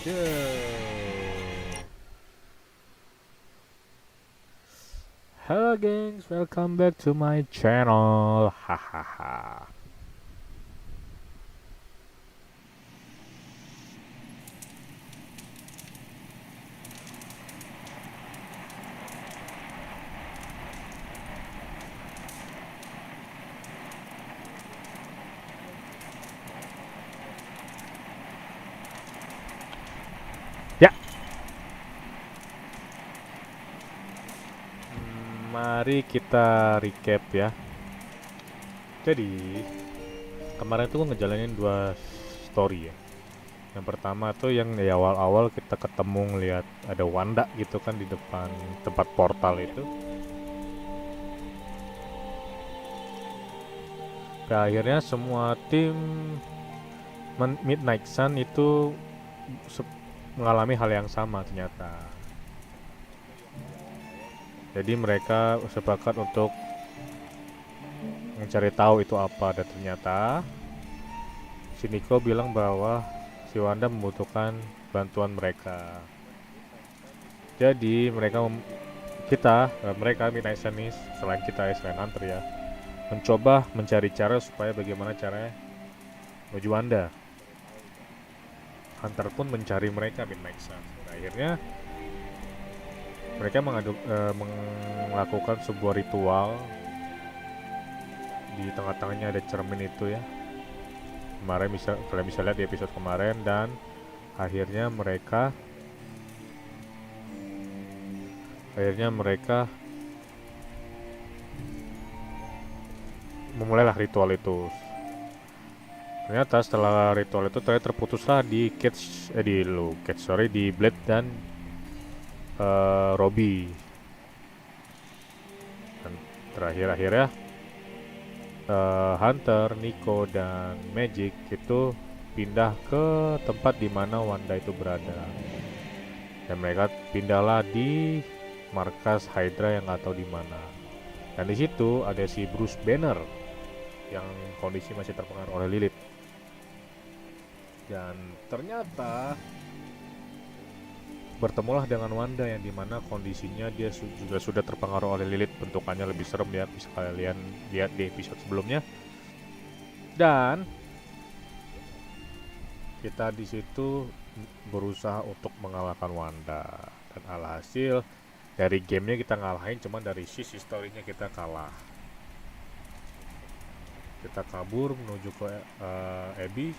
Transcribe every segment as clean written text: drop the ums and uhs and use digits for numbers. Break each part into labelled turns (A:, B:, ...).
A: Yeah. Hello gengs, welcome back to my channel. Hahaha. Ya, mari kita recap ya. Jadi, kemarin tuh gue ngejalanin dua story ya. Yang pertama tuh yang di awal-awal kita ketemu ngeliat ada Wanda gitu kan di depan tempat portal itu. Akhirnya semua tim Midnight Sun itu mengalami hal yang sama ternyata. Jadi mereka sepakat untuk mencari tahu itu apa, dan ternyata si Nico bilang bahwa si Wanda membutuhkan bantuan mereka. Jadi mereka Midnight Sun ini, selain kita ya, selain Hunter ya, mencoba mencari cara supaya bagaimana caranya menuju Wanda. Hunter pun mencari mereka Midnight Sun. Akhirnya mereka melakukan sebuah ritual. Di tengah-tengahnya ada cermin itu ya. Kalian bisa lihat di episode kemarin, dan akhirnya mereka memulailah ritual itu. Ternyata setelah ritual itu terputuslah di Blade dan Robby. Dan terakhir akhirnya Hunter, Nico, dan Magic itu pindah ke tempat di mana Wanda itu berada. Dan mereka pindahlah di markas Hydra yang nggak tahu di mana. Dan di situ ada si Bruce Banner yang kondisi masih terpengaruh oleh Lilith. Dan ternyata bertemulah dengan Wanda yang dimana kondisinya dia juga sudah terpengaruh oleh Lilith. Bentukannya lebih serem ya, bisa kalian lihat di episode sebelumnya. Dan kita di situ berusaha untuk mengalahkan Wanda, dan alhasil dari gamenya kita ngalahin, cuman dari sisi storynya kita kalah. Kita kabur menuju ke Abby,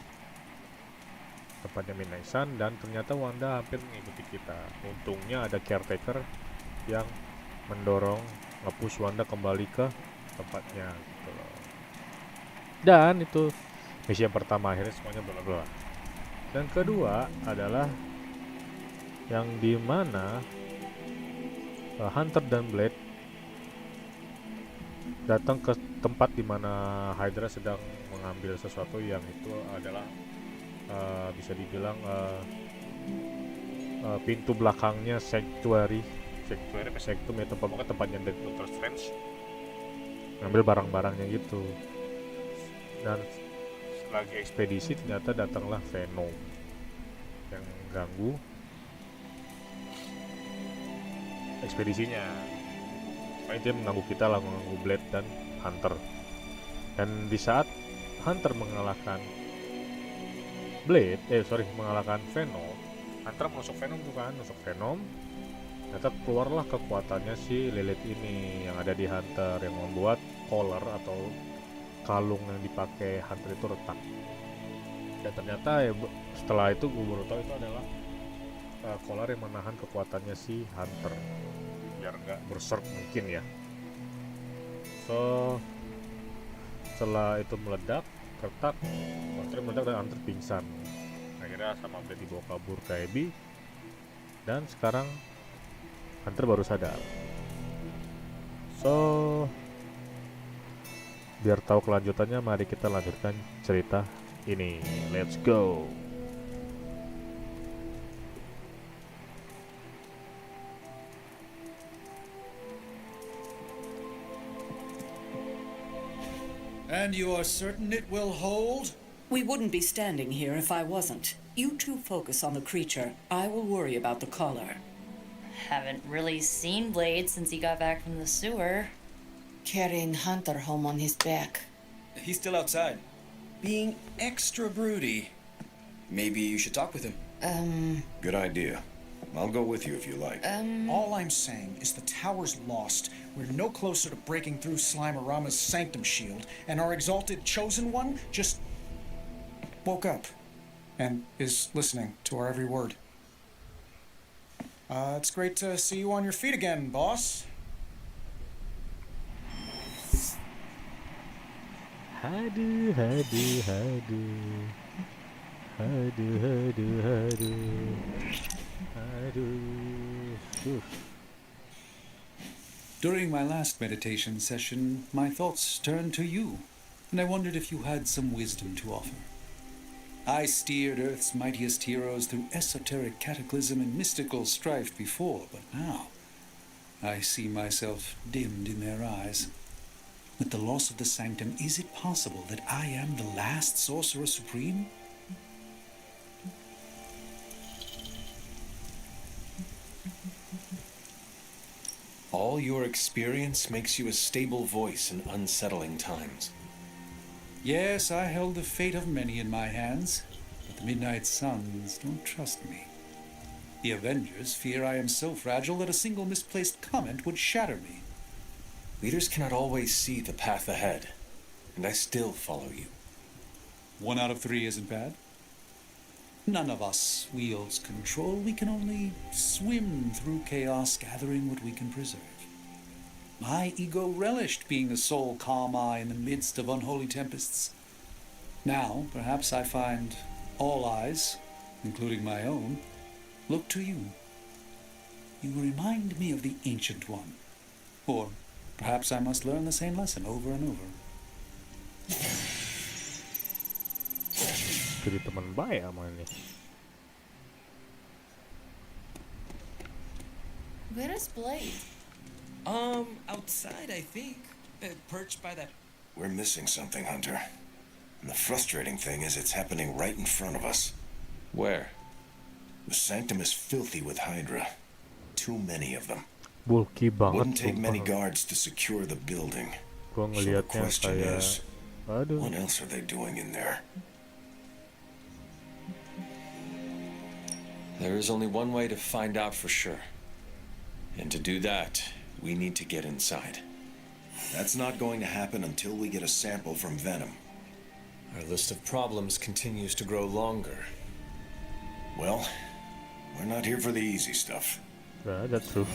A: tempatnya Midnight Sun, dan ternyata Wanda hampir mengikuti kita. Untungnya ada caretaker yang mendorong nge-push Wanda kembali ke tempatnya gitu loh. Dan itu misi yang pertama, akhirnya semuanya bla. Dan kedua adalah yang dimana Hunter dan Blade datang ke tempat dimana Hydra sedang mengambil sesuatu yang itu adalah bisa dibilang pintu belakangnya Sanctuary apa Sanctum ya, tempatnya Doctor Strange ngambil barang-barangnya gitu. Dan lagi ekspedisi ternyata datanglah Venom yang ganggu ekspedisinya. Dia mengganggu kita lah, mengganggu Blade dan Hunter. Dan di saat Hunter mengalahkan Venom, Hunter menusuk Venom, ternyata keluarlah kekuatannya si Lilith ini yang ada di Hunter, yang membuat collar atau kalung yang dipakai Hunter itu retak. Dan ternyata ya, setelah itu gue baru tahu itu adalah collar yang menahan kekuatannya si Hunter biar nggak berserk mungkin ya. So setelah itu meledak, retak, Hunter meledak dan Hunter pingsan. Akhirnya sama Blade dibawa kabur ke Abby, dan sekarang Hunter baru sadar. So biar tahu kelanjutannya, mari kita lanjutkan cerita ini. Let's go.
B: And you are certain it will hold?
C: We wouldn't be standing here if I wasn't.
B: You two focus on the creature. I will worry about the collar.
C: Haven't really seen Blade since he got back from the sewer.
B: Carrying Hunter home on his back.
D: He's still outside, being extra broody. Maybe you should talk with him.
E: Good idea. I'll go with you if you like.
F: All I'm saying is the tower's lost. We're no closer to breaking through Slimerama's sanctum shield, and our exalted chosen one just woke up and is listening to our every word. It's great to see you on your feet again, boss.
A: Hadu, hadu, hadu. Hadu, hadu, hadu. Hadu. Oof.
G: During my last meditation session, my thoughts turned to you, and I wondered if you had some wisdom to offer. I steered Earth's mightiest heroes through esoteric cataclysm and mystical strife before, but now I see myself dimmed in their eyes. With the loss of the sanctum, is it possible that I am the last Sorcerer Supreme?
E: All your experience makes you a stable voice in unsettling times.
G: Yes, I held the fate of many in my hands, but the Midnight Suns don't trust me. The Avengers fear I am so fragile that a single misplaced comment would shatter me.
E: Leaders cannot always see the path ahead, and I still follow you.
G: 1 out of 3 isn't bad. None of us wields control. We can only swim through chaos, gathering what we can preserve. My ego relished being a sole calm eye in the midst of unholy tempests. Now, perhaps I find all eyes, including my own, look to you. You remind me of the Ancient One. Or perhaps I must learn the same lesson over and over.
A: Jadi teman baik sama ini.
C: Where is Blade?
D: Outside, I think. Perched by that.
E: We're missing something, Hunter. And the frustrating thing is it's happening right in front of us. Where? The sanctum is filthy with Hydra. Too many of them.
A: Bulky banget.
E: Wouldn't take many
A: sumpah.
E: guards to secure the building.
A: Gua
E: So the
A: ngelihatnya
E: question
A: kayak,
E: is,
A: aduh.
E: what else are they doing in there? There is only one way to find out for sure. And to do that, we need to get inside. That's not going to happen until we get a sample from Venom. Our list of problems continues to grow longer. Well, we're not here for the easy stuff.
A: Yeah, that's true.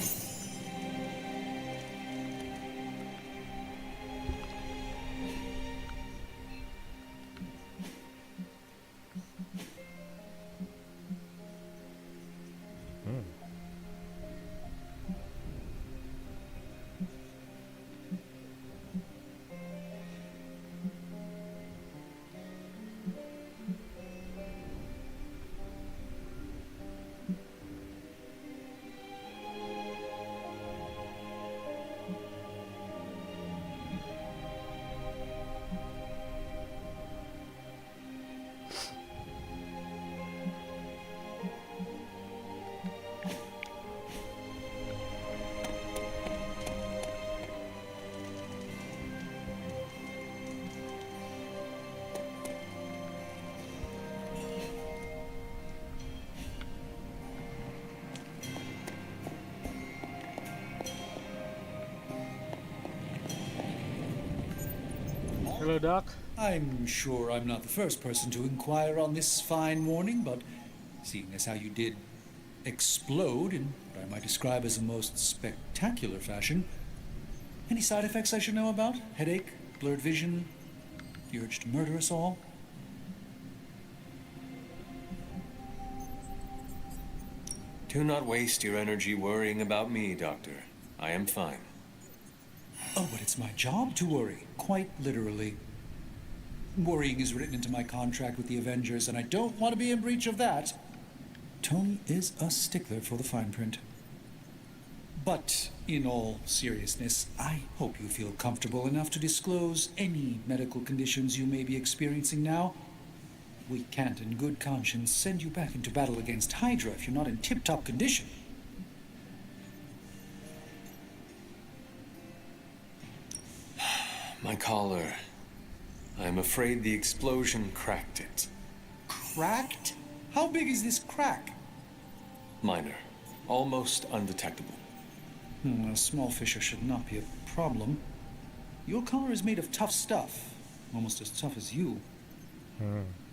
A: Hello, Doc.
G: I'm sure I'm not the first person to inquire on this fine morning, but seeing as how you did explode in what I might describe as a most spectacular fashion, any side effects I should know about? Headache, blurred vision, the urge to murder us all?
E: Do not waste your energy worrying about me, Doctor. I am fine.
G: Oh, but it's my job to worry, quite literally. Worrying is written into my contract with the Avengers, and I don't want to be in breach of that. Tony is a stickler for the fine print. But, in all seriousness, I hope you feel comfortable enough to disclose any medical conditions you may be experiencing now. We can't in good conscience send you back into battle against Hydra if you're not in tip-top condition.
E: My collar. I'm afraid the explosion cracked it.
G: Cracked? How big is this crack?
E: Minor. Almost undetectable.
G: A small fissure should not be a problem. Your collar is made of tough stuff, almost as tough as you.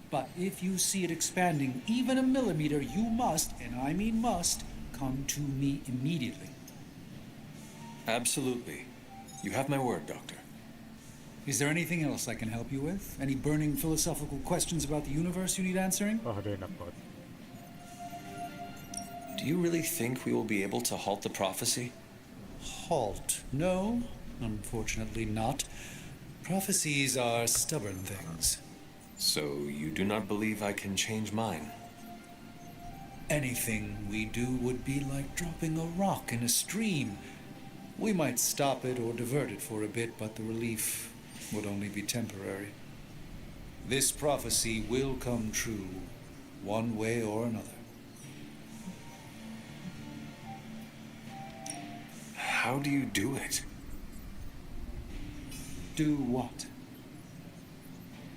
G: But if you see it expanding even a millimeter, you must, and I mean must, come to me immediately.
E: Absolutely. You have my word, Doctor.
G: Is there anything else I can help you with? Any burning philosophical questions about the universe you need answering?
A: Oh, dia enak banget.
E: Do you really think we will be able to halt the prophecy?
G: Halt? No, unfortunately not. Prophecies are stubborn things.
E: So you do not believe I can change mine?
G: Anything we do would be like dropping a rock in a stream. We might stop it or divert it for a bit, but the relief would only be temporary. This prophecy will come true, one way or another.
E: How do you do it?
G: Do what?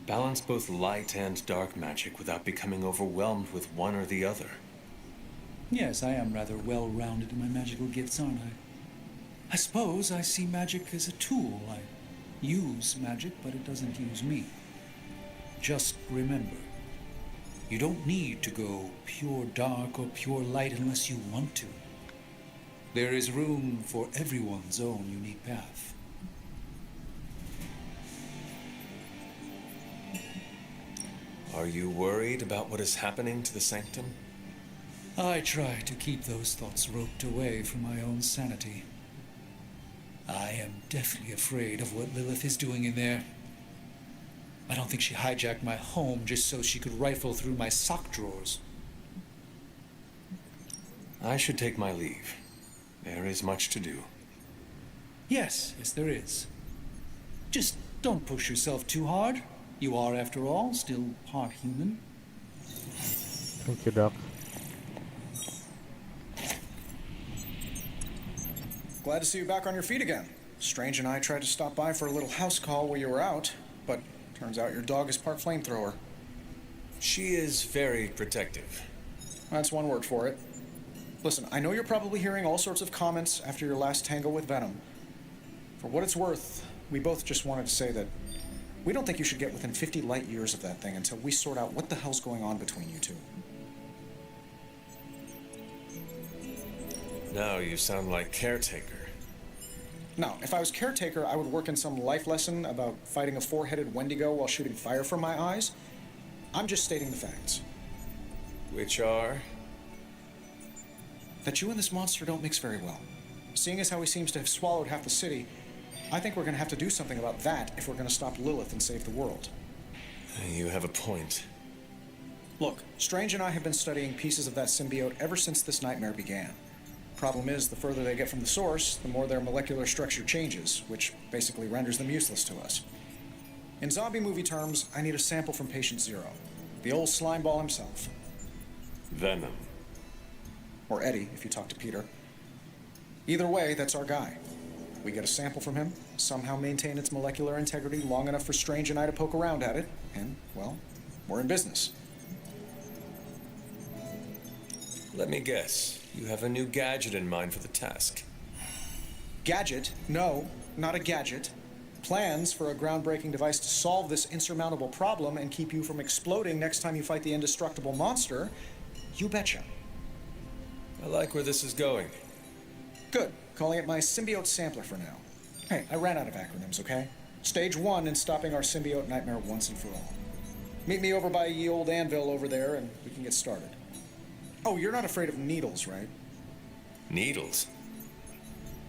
E: Balance both light and dark magic without becoming overwhelmed with one or the other.
G: Yes, I am rather well-rounded in my magical gifts, aren't I? I suppose I see magic as a tool. I use magic, but it doesn't use me. Just remember, you don't need to go pure dark or pure light unless you want to. There is room for everyone's own unique path.
E: Are you worried about what is happening to the Sanctum?
G: I try to keep those thoughts roped away from my own sanity. I am deathly afraid of what Lilith is doing in there. I don't think she hijacked my home just so she could rifle through my sock drawers.
E: I should take my leave. There is much to do.
G: Yes, there is. Just don't push yourself too hard. You are, after all, still part human.
A: Thank you, Doc.
F: Glad to see you back on your feet again. Strange and I tried to stop by for a little house call while you were out, but turns out your dog is part flamethrower.
E: She is very protective.
F: That's one word for it. Listen, I know you're probably hearing all sorts of comments after your last tango with Venom. For what it's worth, we both just wanted to say that we don't think you should get within 50 light years of that thing until we sort out what the hell's going on between you two.
E: Now you sound like Caretaker.
F: Now, if I was Caretaker, I would work in some life lesson about fighting a four-headed Wendigo while shooting fire from my eyes. I'm just stating the facts.
E: Which are?
F: That you and this monster don't mix very well. Seeing as how he seems to have swallowed half the city, I think we're going to have to do something about that if we're going to stop Lilith and save the world.
E: You have a point.
F: Look, Strange and I have been studying pieces of that symbiote ever since this nightmare began. Problem is, the further they get from the source, the more their molecular structure changes, which basically renders them useless to us. In zombie movie terms, I need a sample from Patient Zero, the old slime ball himself.
E: Venom.
F: Or Eddie, if you talk to Peter. Either way, that's our guy. We get a sample from him, somehow maintain its molecular integrity long enough for Strange and I to poke around at it, and, well, we're in business.
E: Let me guess. You have a new gadget in mind for the task.
F: Gadget? No, not a gadget. Plans for a groundbreaking device to solve this insurmountable problem and keep you from exploding next time you fight the indestructible monster? You betcha.
E: I like where this is going.
F: Good. Calling it my symbiote sampler for now. Hey, I ran out of acronyms, okay? Stage 1 in stopping our symbiote nightmare once and for all. Meet me over by ye old anvil over there and we can get started. Oh, you're not afraid of needles, right?
E: Needles?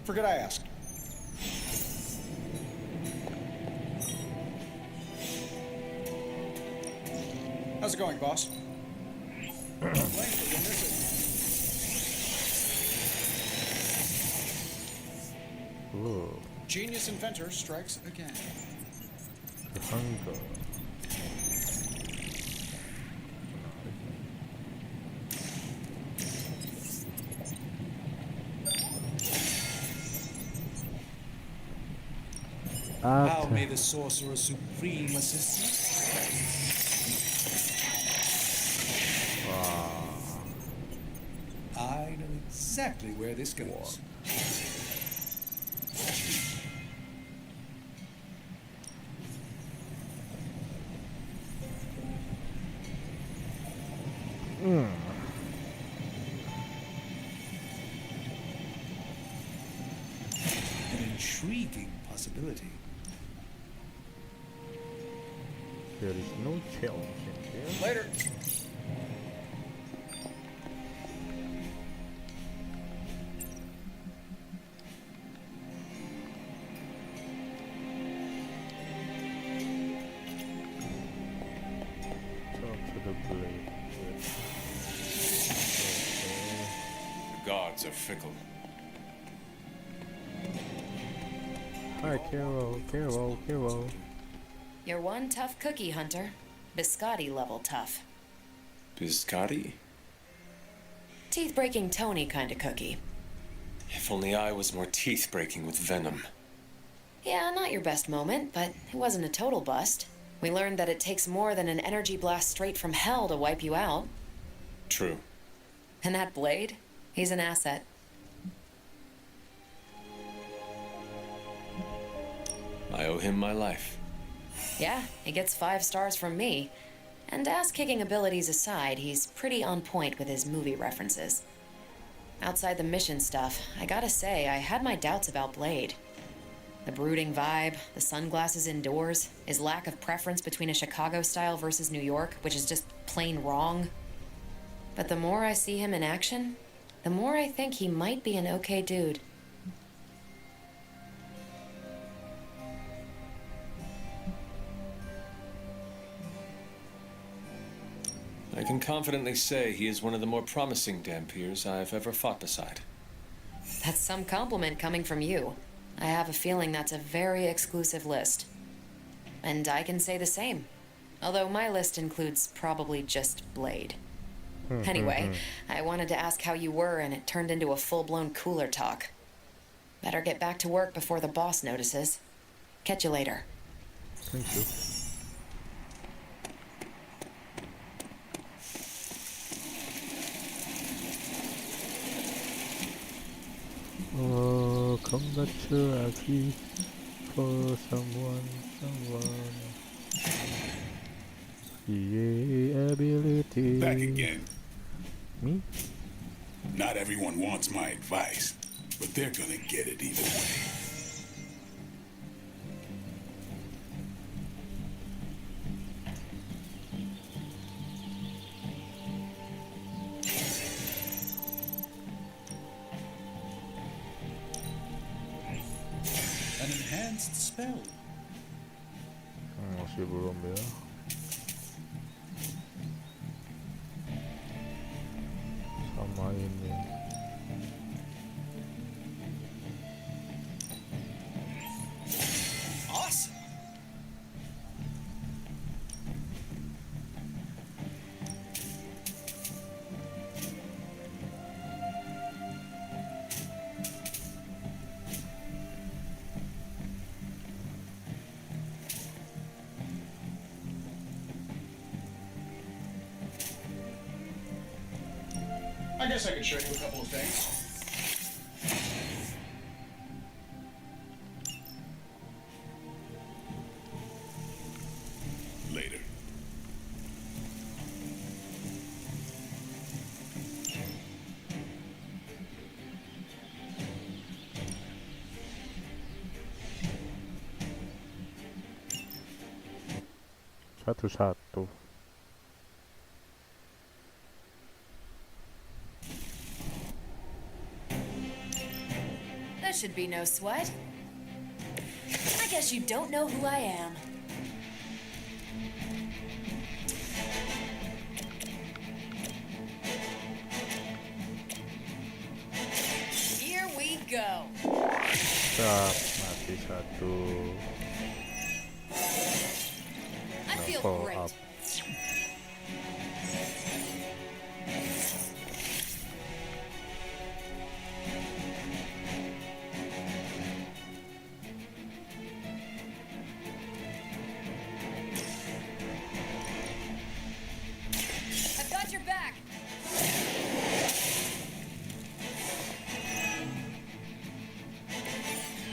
F: Forget I asked. How's it going, boss? Don't blink, or you'll miss it.
A: Ooh,
F: Genius inventor strikes again.
A: the hunger.
G: How
A: Oke.
G: may the Sorcerer Supreme assist us? I know exactly where this goes. An intriguing possibility.
A: There is no challenge in here.
D: Later.
A: Talk to the blade.
E: The gods are fickle.
A: Hi, Kiro.
C: You're one tough cookie, Hunter. Biscotti level tough.
E: Biscotti?
C: Teeth-breaking Tony kind of cookie.
E: If only I was more teeth-breaking with venom.
C: Yeah, not your best moment, but it wasn't a total bust. We learned that it takes more than an energy blast straight from hell to wipe you out.
E: True.
C: And that blade? He's an asset.
E: I owe him my life.
C: Yeah, he gets 5 stars from me. And ass-kicking abilities aside, he's pretty on point with his movie references. Outside the mission stuff, I gotta say, I had my doubts about Blade. The brooding vibe, the sunglasses indoors, his lack of preference between a Chicago style versus New York, which is just plain wrong. But the more I see him in action, the more I think he might be an okay dude.
E: I can confidently say he is one of the more promising Dhampirs I've ever fought beside.
C: That's some compliment coming from you. I have a feeling that's a very exclusive list. And I can say the same. Although my list includes probably just Blade. Anyway, I wanted to ask how you were, and it turned into a full-blown cooler talk. Better get back to work before the boss notices. Catch you later.
A: Thank you. Oh, congratulations for someone. Yay, ability.
H: Back again.
A: Me?
H: Not everyone wants my advice, but they're gonna get it either way.
G: An enhanced spell.
A: Masih belum ya. Sama ini.
D: Awesome. I guess I could show you a couple of things.
H: Later.
A: Satu-satu.
C: That should be no sweat. I guess you don't know who I am. Here we go.
A: Mati satu.
C: I feel
A: Level
C: great.
A: up.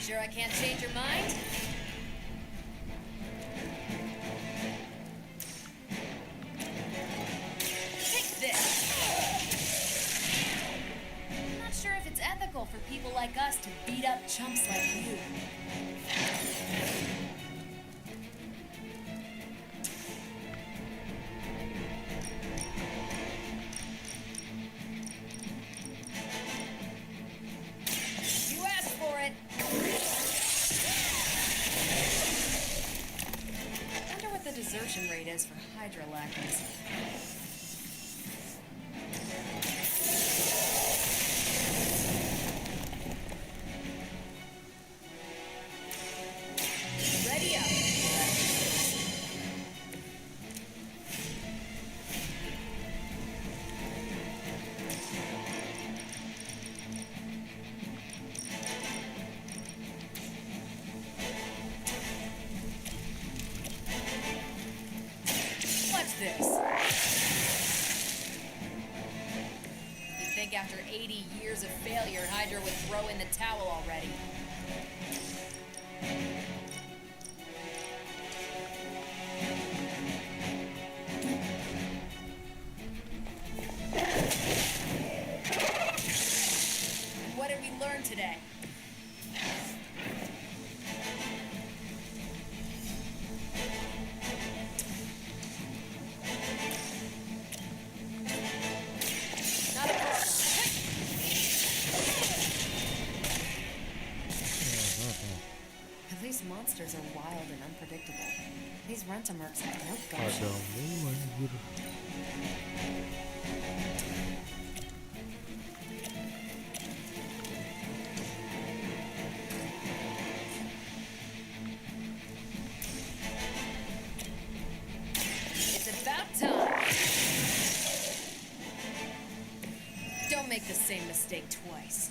C: Sure I can't change your mind? Take this. I'm not sure if it's ethical for people like us to beat up chumps like you. You asked for it. I wonder what the desertion rate is for Hydra lackeys. Ready up. Watch this. You'd think after 80 years of failure, Hydra would throw in the towel already. What did we learn today? Not a problem. At least monsters are wild and unpredictable. These Rent-A-Mercs have no guts.
A: Padamu anjir.
C: It's about time. Don't make the same mistake twice.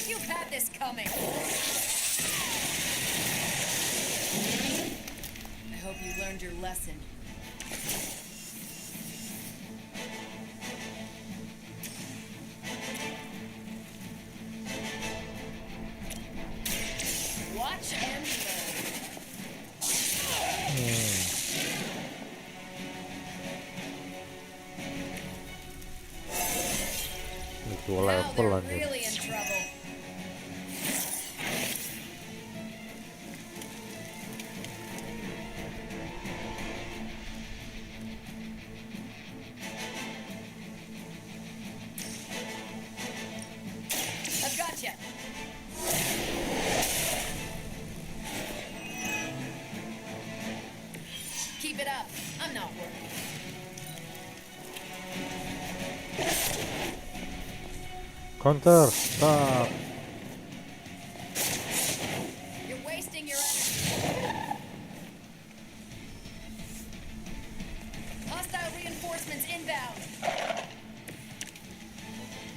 C: You've had this coming. I hope you learned your lesson. Watch and learn.
A: Itu
C: Now
A: level
C: they're
A: anjir.
C: really in trouble. I've got you. Keep it up. I'm not worried.
A: Counter, stop.
C: You're wasting your energy. Hostile reinforcements inbound.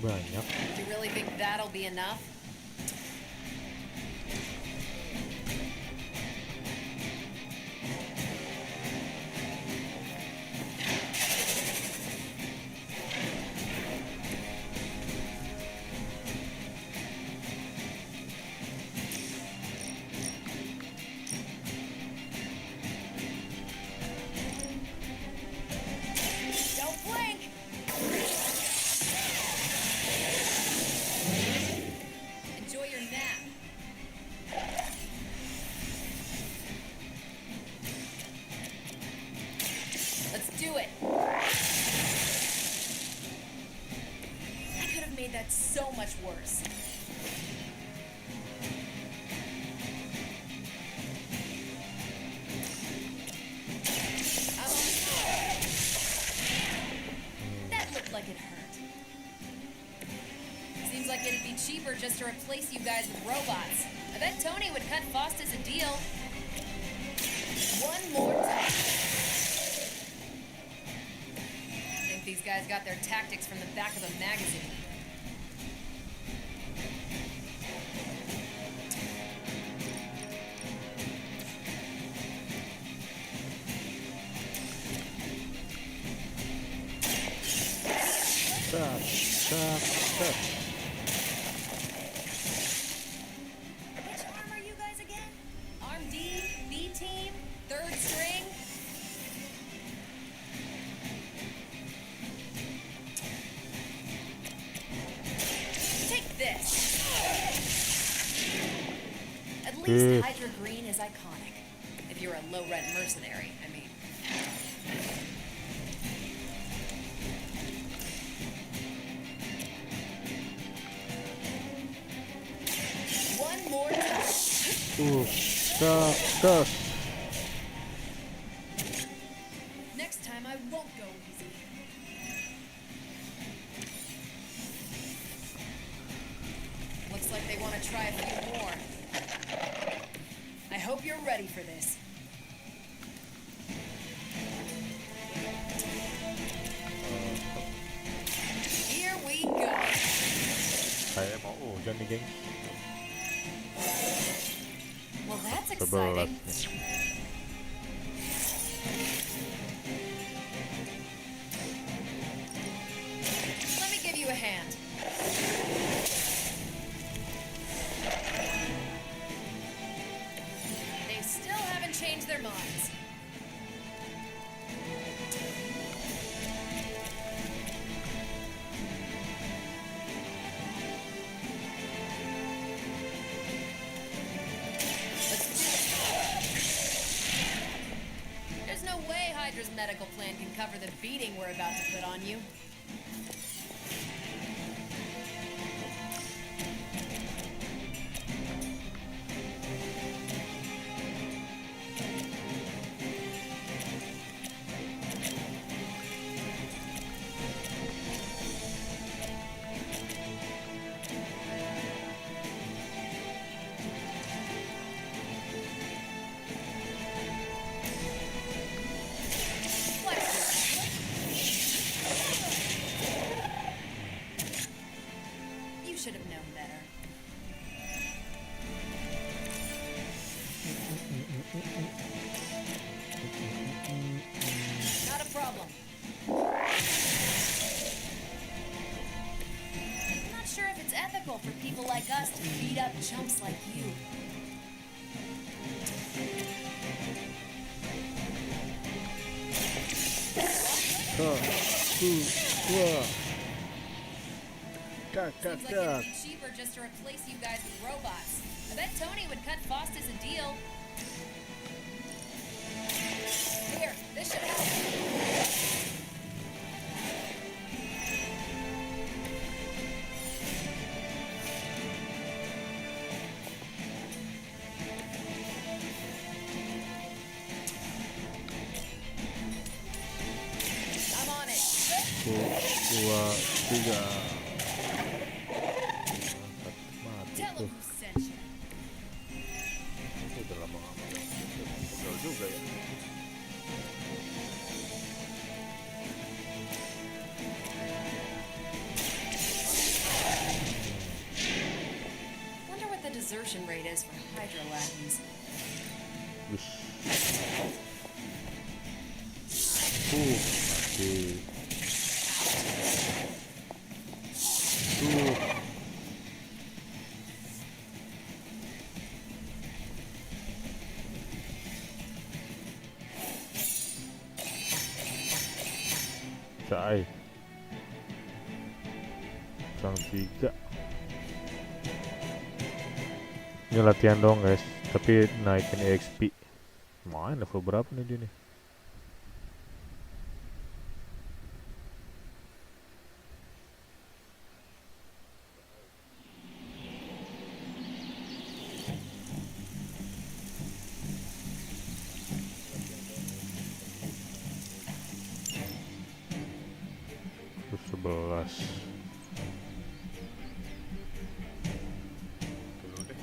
A: Banyak.
C: Do you really think that'll be enough? Don't blink! Enjoy your nap. Let's do it. I could have made that so much worse. I'm on. That looked like it hurt. Seems like it'd be cheaper just to replace you guys with robots. I bet Tony would cut Faustus a deal. One more time. I think these guys got their tactics from the back of a magazine. Which arm are you guys again? Arm D, B team, third string? Take this. At least Hydra Green is iconic. If you're a low-rent mercenary, I mean. One more time.
A: Cakep.
C: Next time I won't go easy. Looks like they want to try a few more. I hope you're ready for this. Here we go.
A: Kayaknya mau hujan nih, geng.
C: Well, that's
A: Kebelet
C: exciting.
A: nih.
C: Let me give you a hand. They still haven't changed their minds. There's no way Hydra's medical plan can cover the beating we're about to put on you. You should have known better. Not a problem. I'm not sure if it's ethical for people like us to beat up chumps like you. Seems like it'd be cheaper just to replace you guys with robots. I bet Tony would cut Faustus a deal. Here, this should help. I'm on it.
A: 1, 2, 3. Mati
C: Tell
A: tuh.
C: him who sent you.
A: Udah lama nggak makan. Pegel juga ya.
C: Wonder what the desertion rate is for Hydra Latins.
A: Wih. Mati. Cai. Sang 3. Ini latihan dong guys, tapi naikin EXP. Main level berapa nih dia nih? Terus 11. Dulu deh.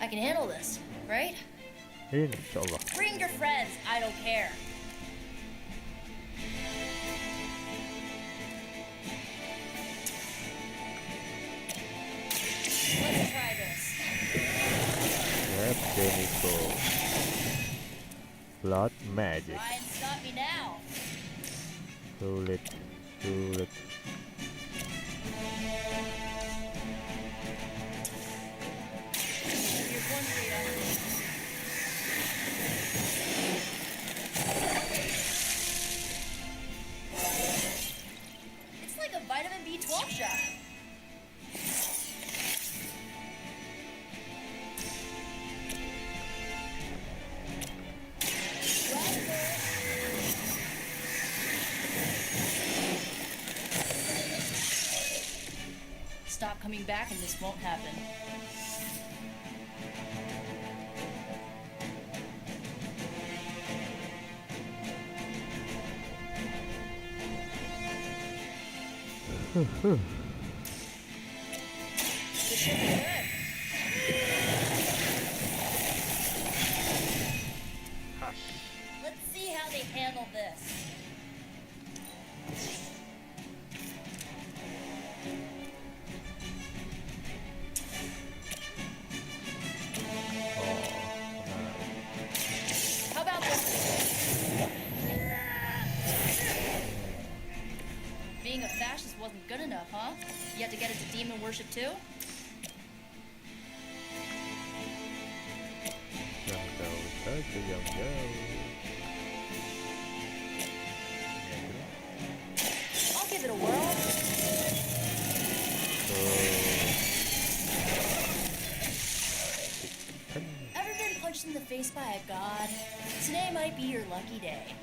C: I can handle this, right?
A: Insya Allah.
I: Bring your friends. I don't care. Let's try this.
A: Yep, Benito. Blood magic.
I: Try and stop me now.
A: Sulit, sulit.
I: Here's one for you. It's like a vitamin B12 shot. Stop coming back and this won't happen. This should be good. Let's see how they handle this. How about this? Being a fascist wasn't good enough, huh? You had to get into demon worship too?
A: Yang jauh saja, yang jauh.
I: I'll give it a whirl. Ever been punched in the face by a god? Today might be your lucky day.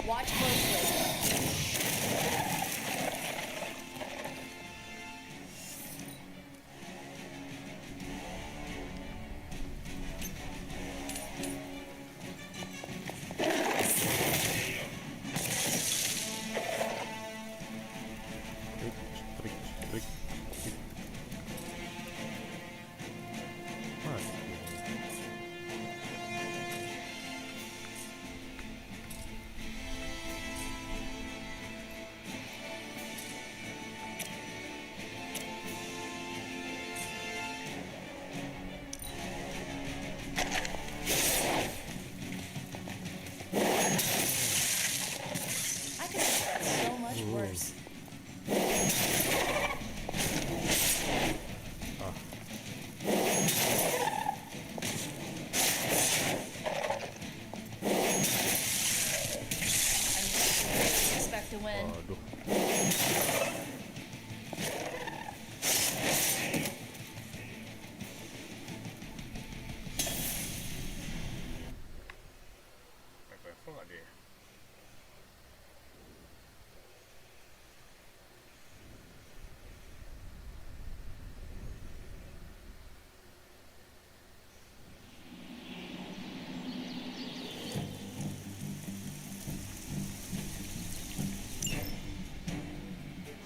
I: Watch closely.
A: Trik, trik, trik, trik. Mati.
I: I could have done so much worse. Expect to win.
A: Waduh. Naik level nggak dia?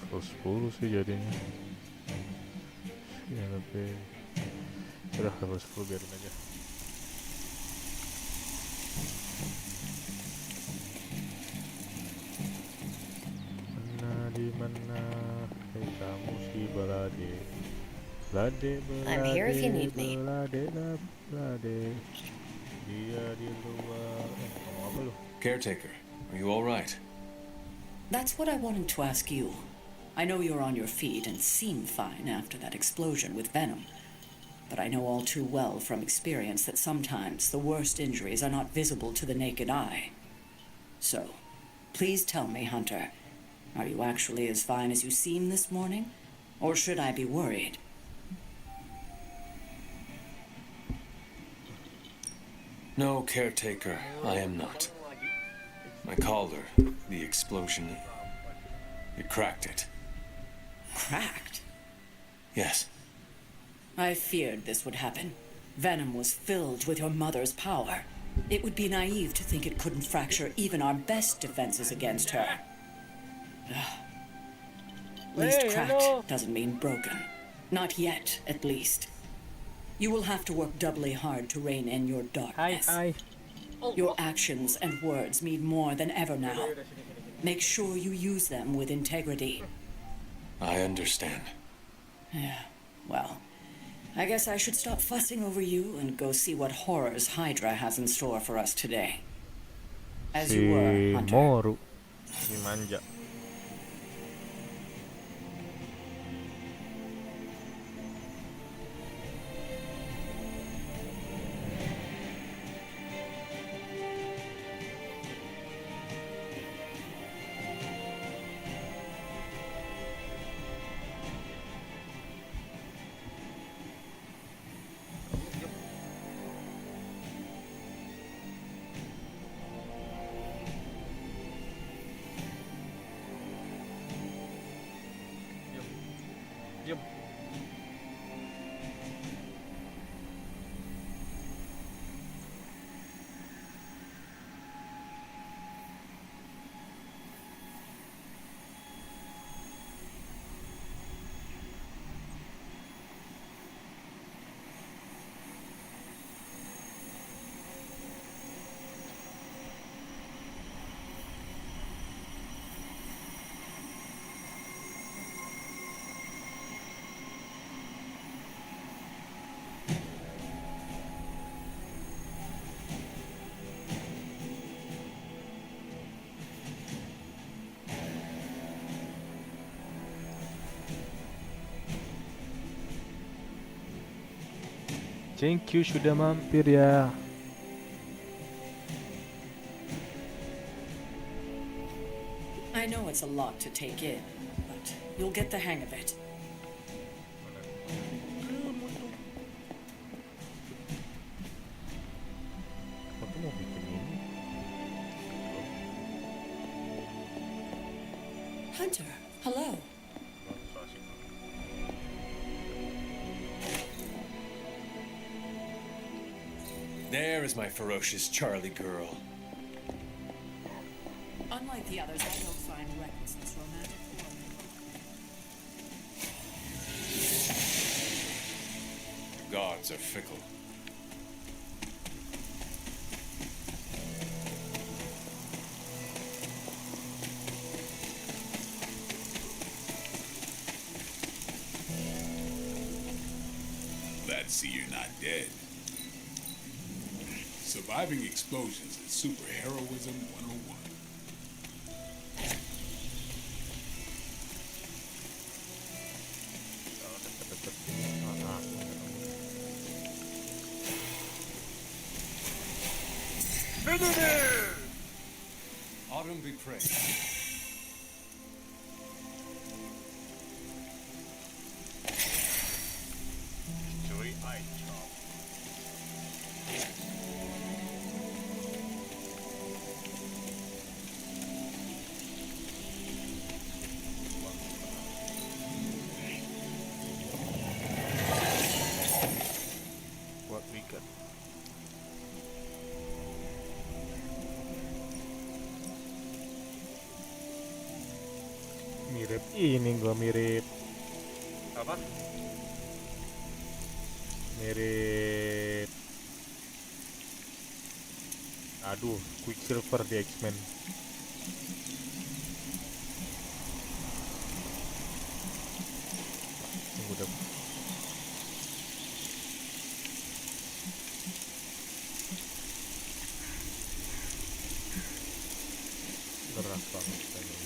A: Terus 10 sih jadinya. Ya lebih. Udah level 10 biarin aja. Mana di mana? Hei kamu si Belade. Belade,
C: I'm here if you need me.
A: Belade, Belade. Dia di luar. Ngomong apa lu?
E: Caretaker, are you all right?
B: That's what I wanted to ask you. I know you're on your feet and seem fine after that explosion with Venom. But I know all too well from experience that sometimes the worst injuries are not visible to the naked eye. So, please tell me, Hunter, are you actually as fine as you seem this morning? Or should I be worried?
E: No, Caretaker, I am not. My collar, the explosion, it cracked it.
B: Cracked?
E: Yes.
B: I feared this would happen. Venom was filled with your mother's power. It would be naive to think it couldn't fracture even our best defenses against her. Least
A: Hey,
B: cracked
A: hello.
B: doesn't mean broken. Not yet, at least. You will have to work doubly hard to rein in your darkness. Your actions and words mean more than ever now. Make sure you use them with integrity.
E: I understand.
B: Yeah, well, I guess I should stop fussing over you and go see what horrors Hydra has in store for us today. As you were,
A: Si
B: Hunter.
A: Moru, si manja. Diam. Thank you sudah mampir ya.
B: I know it's a lot to take in, but you'll get the hang of it.
A: Aku mau bikin ini.
B: Hunter, hello.
A: So asik.
E: There is my ferocious Charlie girl.
B: Unlike the others, I don't find recklessness romantic or
E: Gods are fickle.
H: Glad to see you're not dead. Surviving explosions is superheroism 101.
E: Autumn be praised.
A: Joy Eye Chop. What we got? Mirip ini gua mirip apa? Mirip aduh Quicksilver di X-Men. Tunggu deh. Gerak banget kayaknya.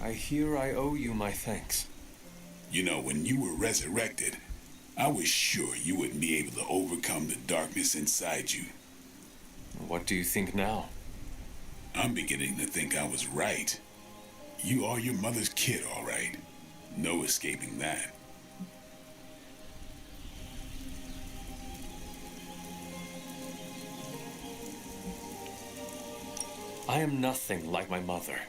E: I hear I owe you my thanks.
H: You know, when you were resurrected, I was sure you wouldn't be able to overcome the darkness inside you.
E: What do you think now?
H: I'm beginning to think I was right. You are your mother's kid, all right. No escaping that.
E: I am nothing like my mother,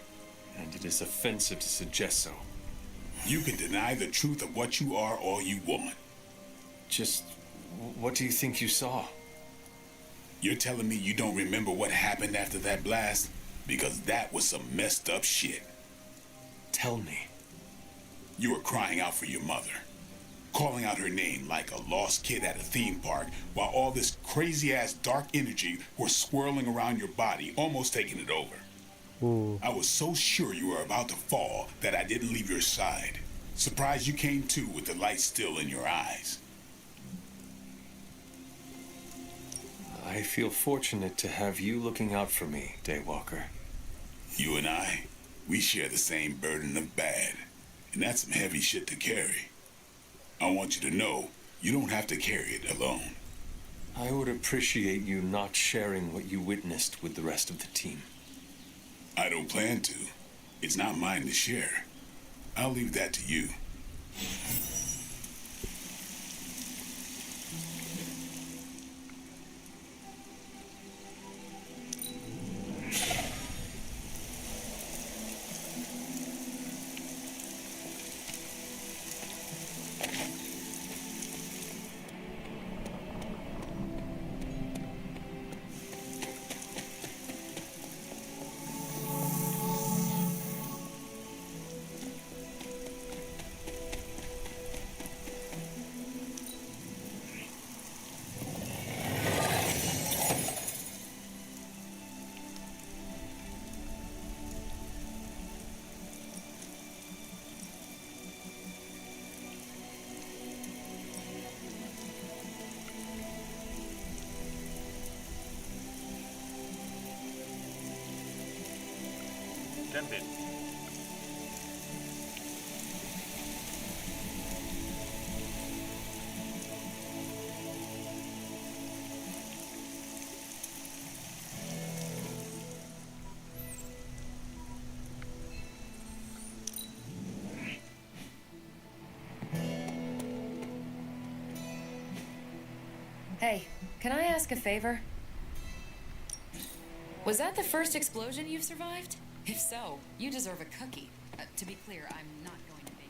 E: and it is offensive to suggest so.
H: You can deny the truth of what you are all you want.
E: Just, what do you think you saw?
H: You're telling me you don't remember what happened after that blast? Because that was some messed up shit.
E: Tell me.
H: You were crying out for your mother, calling out her name like a lost kid at a theme park, while all this crazy-ass dark energy was swirling around your body, almost taking it over.
A: Ooh.
H: I was so sure you were about to fall that I didn't leave your side. Surprised you came to with the light still in your eyes.
E: I feel fortunate to have you looking out for me, Daywalker.
H: You and I, we share the same burden of bad, and that's some heavy shit to carry. I want you to know you don't have to carry it alone.
E: I would appreciate you not sharing what you witnessed with the rest of the team.
H: I don't plan to. It's not mine to share. I'll leave that to you.
A: Dented.
C: Hey, can I ask a favor? Was that the first explosion you've survived? If so, you deserve a cookie. To be clear, I'm not going to bake.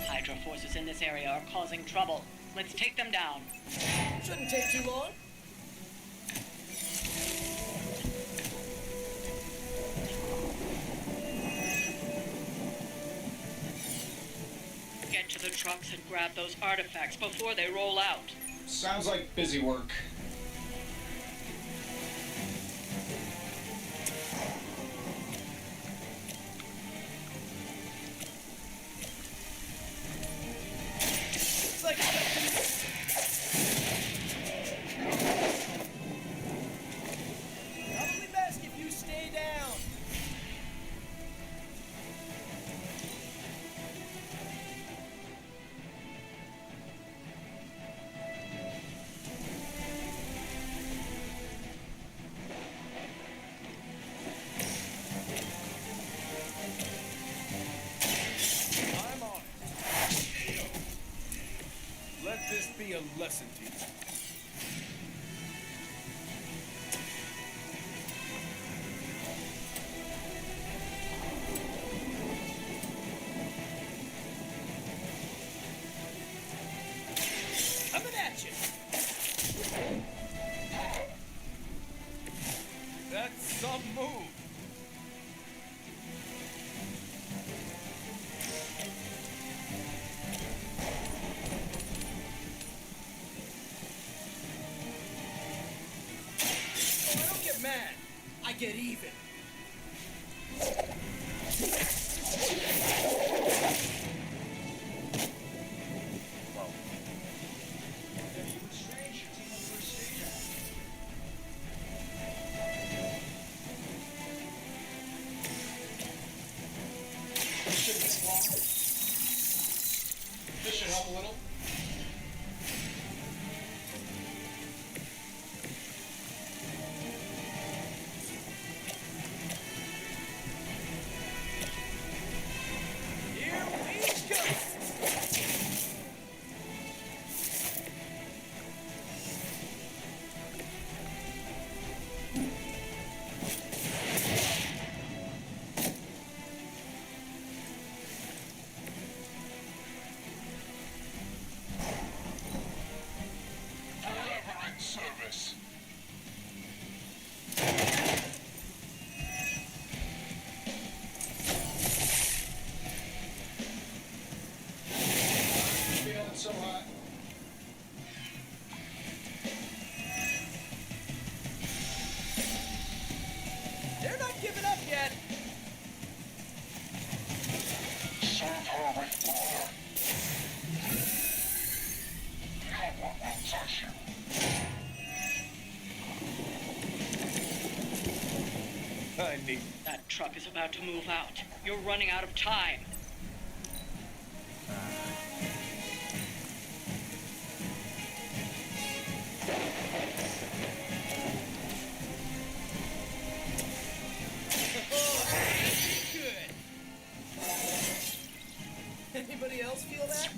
J: Hydra forces in this area are causing trouble. Let's take them down.
K: Shouldn't take too long.
J: Get to the trucks and grab those artifacts before they roll out.
F: Sounds like busy work.
L: Some move.
K: Oh, I don't get mad. I get even.
F: This should help a little.
K: Here we go.
H: Forever in service.
F: Feeling so hot.
K: They're not giving up yet.
H: Serve her with order. No one will touch you.
L: I need.
J: That truck is about to move out. You're running out of time.
K: Good. Anybody else feel that?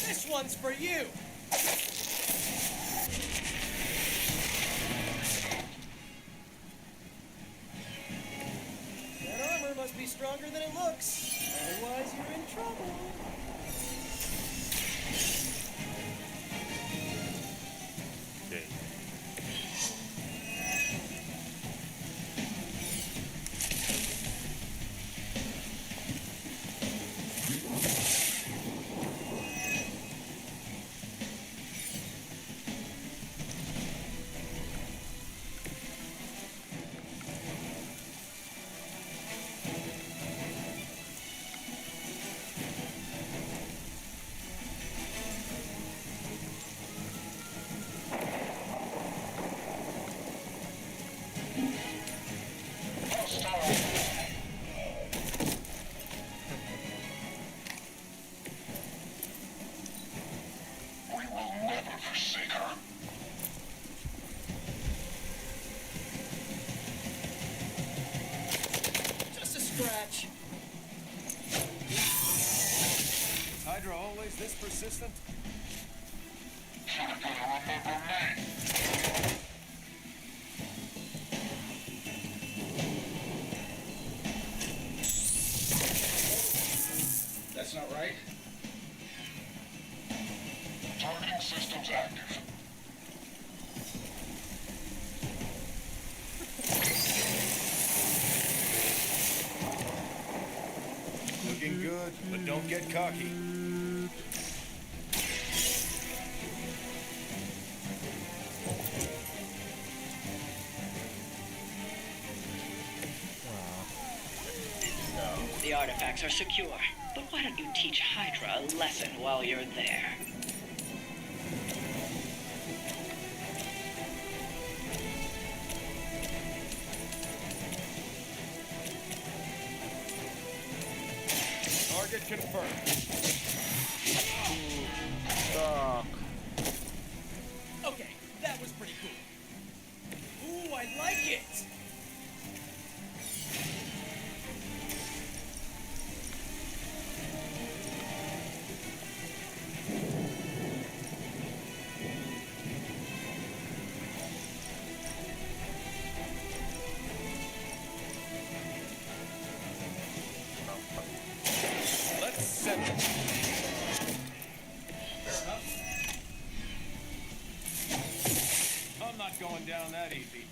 K: This one's for you. That armor must be stronger than it looks. Otherwise, you're in trouble.
A: Okay.
H: We will never forsake her.
K: Just a scratch.
L: Hydra always this persistent?
H: You're gonna remember me.
F: That's not right.
H: Targeting systems active.
L: Looking good, but don't get cocky.
J: The artifacts are secure, but why don't you teach Hydra a lesson while you're there?
L: Target confirmed.
A: Stuck.
K: Okay, that was pretty cool. Ooh, I like it.
L: Let's settle. creepy.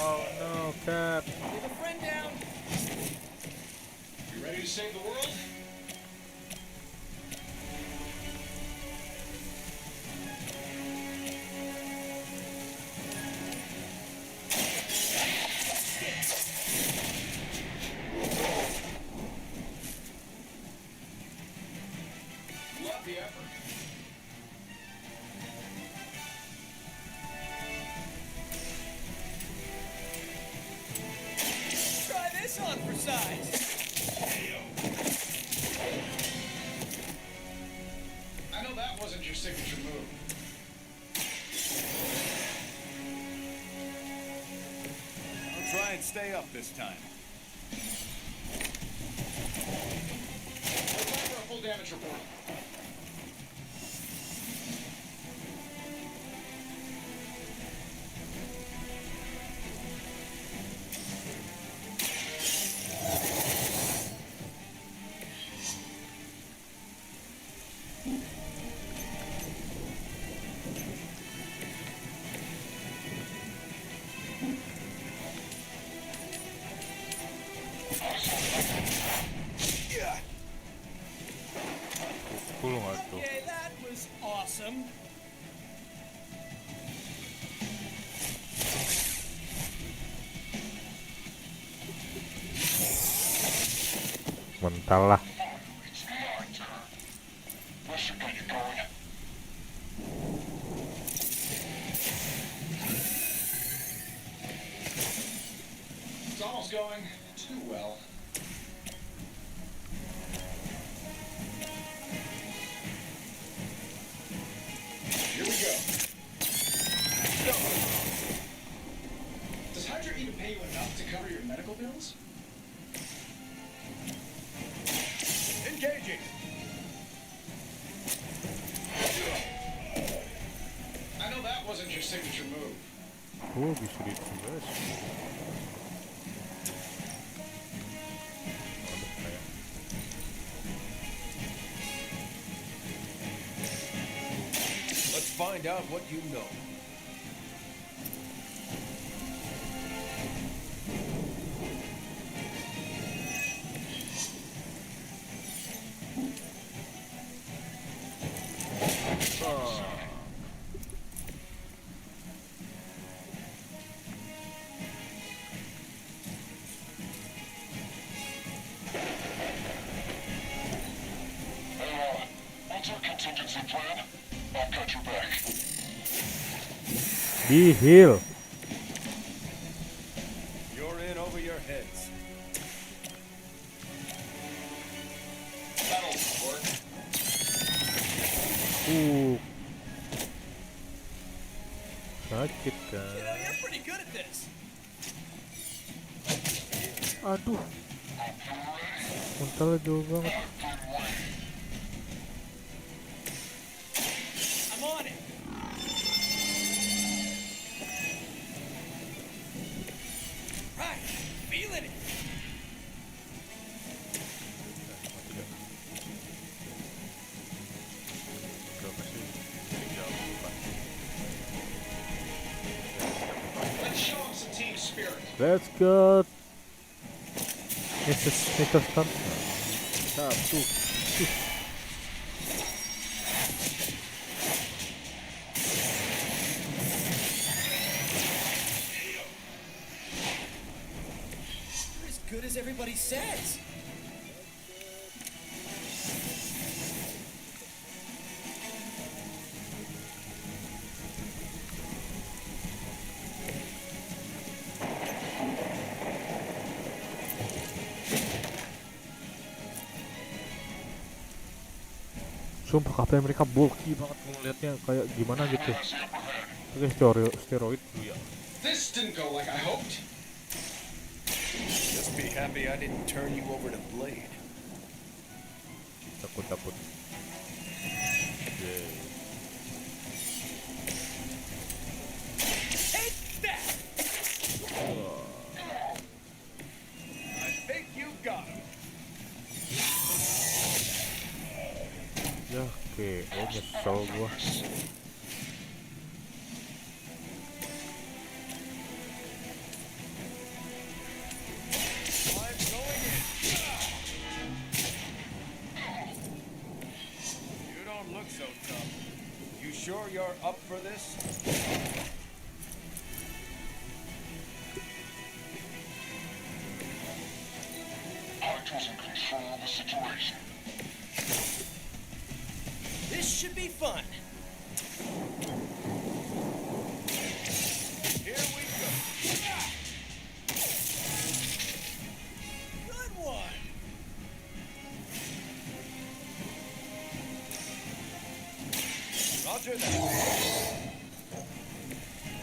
A: Oh no, Cap.
K: Leave a friend down.
L: You ready to save the world? Love the effort.
K: Try this on for size.
L: I know that wasn't your signature move. I'll try and stay up this time. Time for a full damage report.
A: Cool nggak tuh?
K: Okay, that was awesome.
A: Mental lah.
L: It's almost going too well. Here we go. Go. Does Hydra even pay you enough to cover your medical bills? Engaging. I know that wasn't your signature move.
A: Oh, bisa ditulis.
L: Let's find out what you know.
A: Di heal.
L: You're in over your heads.
A: Sakit
K: You know,
A: kan?
K: you're pretty good at this.
A: Aduh. Mentalnya jauh banget.
K: I'm on it. Right, feeling it.
L: Let's show him some team spirit.
A: Let's go. Mr. Stunt. Satu.
K: You're as good as everybody says.
A: Sumpah Captain America bulky banget ngeliatnya kayak gimana gitu. Oke, steroid dulu ya.
L: This didn't go like I hoped.
E: Just be happy I didn't turn you over to Blade.
A: Takut. Yeay.
L: Take that! I think you got him.
A: Ya, oke. Oh, nyesel gua.
E: You don't look so tough. You sure you're up for this?
H: Hydra's in control of the situation.
K: This should be fun.
L: Here we go.
K: Good one.
E: Roger that.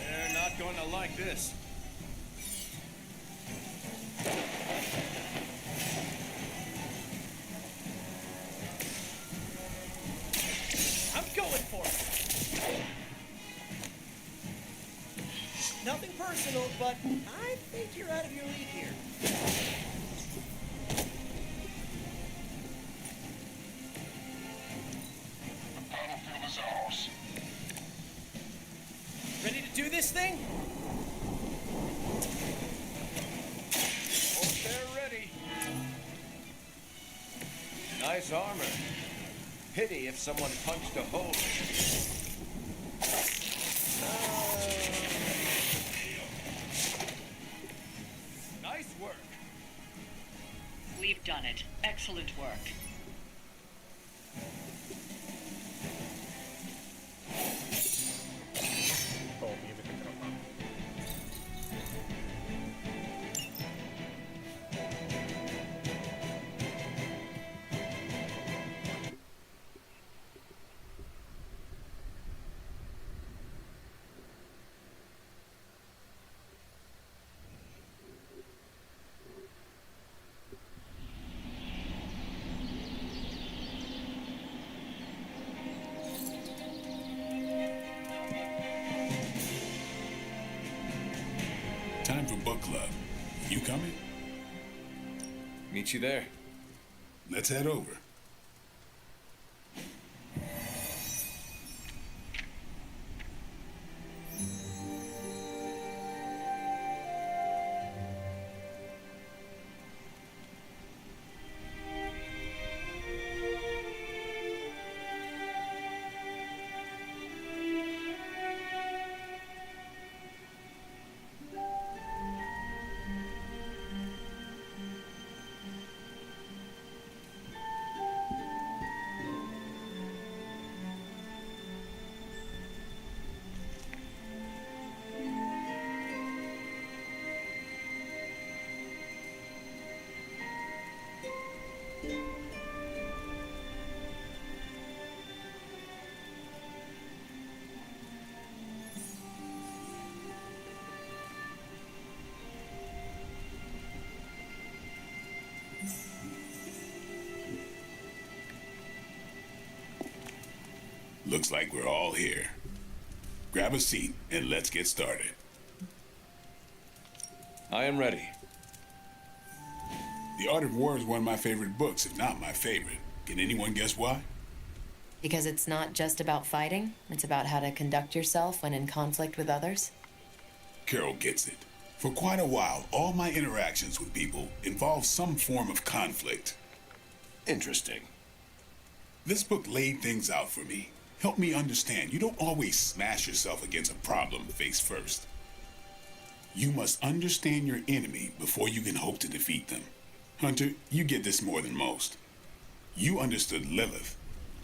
E: They're not going to like this.
K: I'm going for it. Nothing personal, but I think you're out of your league here.
H: The battlefield is ours.
K: Ready to do this thing?
E: Hope they're ready. Nice armor. Pity if someone punched a hole. Nice work.
J: We've done it. Excellent work.
A: Tommy lebih kenceng banget.
H: Time for book club. You coming?
E: Meet you there.
H: Let's head over. Looks like we're all here. Grab a seat and let's get started.
E: I am ready.
H: The Art of War is one of my favorite books, if not my favorite. Can anyone guess why?
C: Because it's not just about fighting, it's about how to conduct yourself when in conflict with others.
H: Carol gets it. For quite a while, all my interactions with people involve some form of conflict.
E: Interesting.
H: This book laid things out for me. Helped me understand you don't always smash yourself against a problem face first. You must understand your enemy before you can hope to defeat them. Hunter, you get this more than most. You understood Lilith,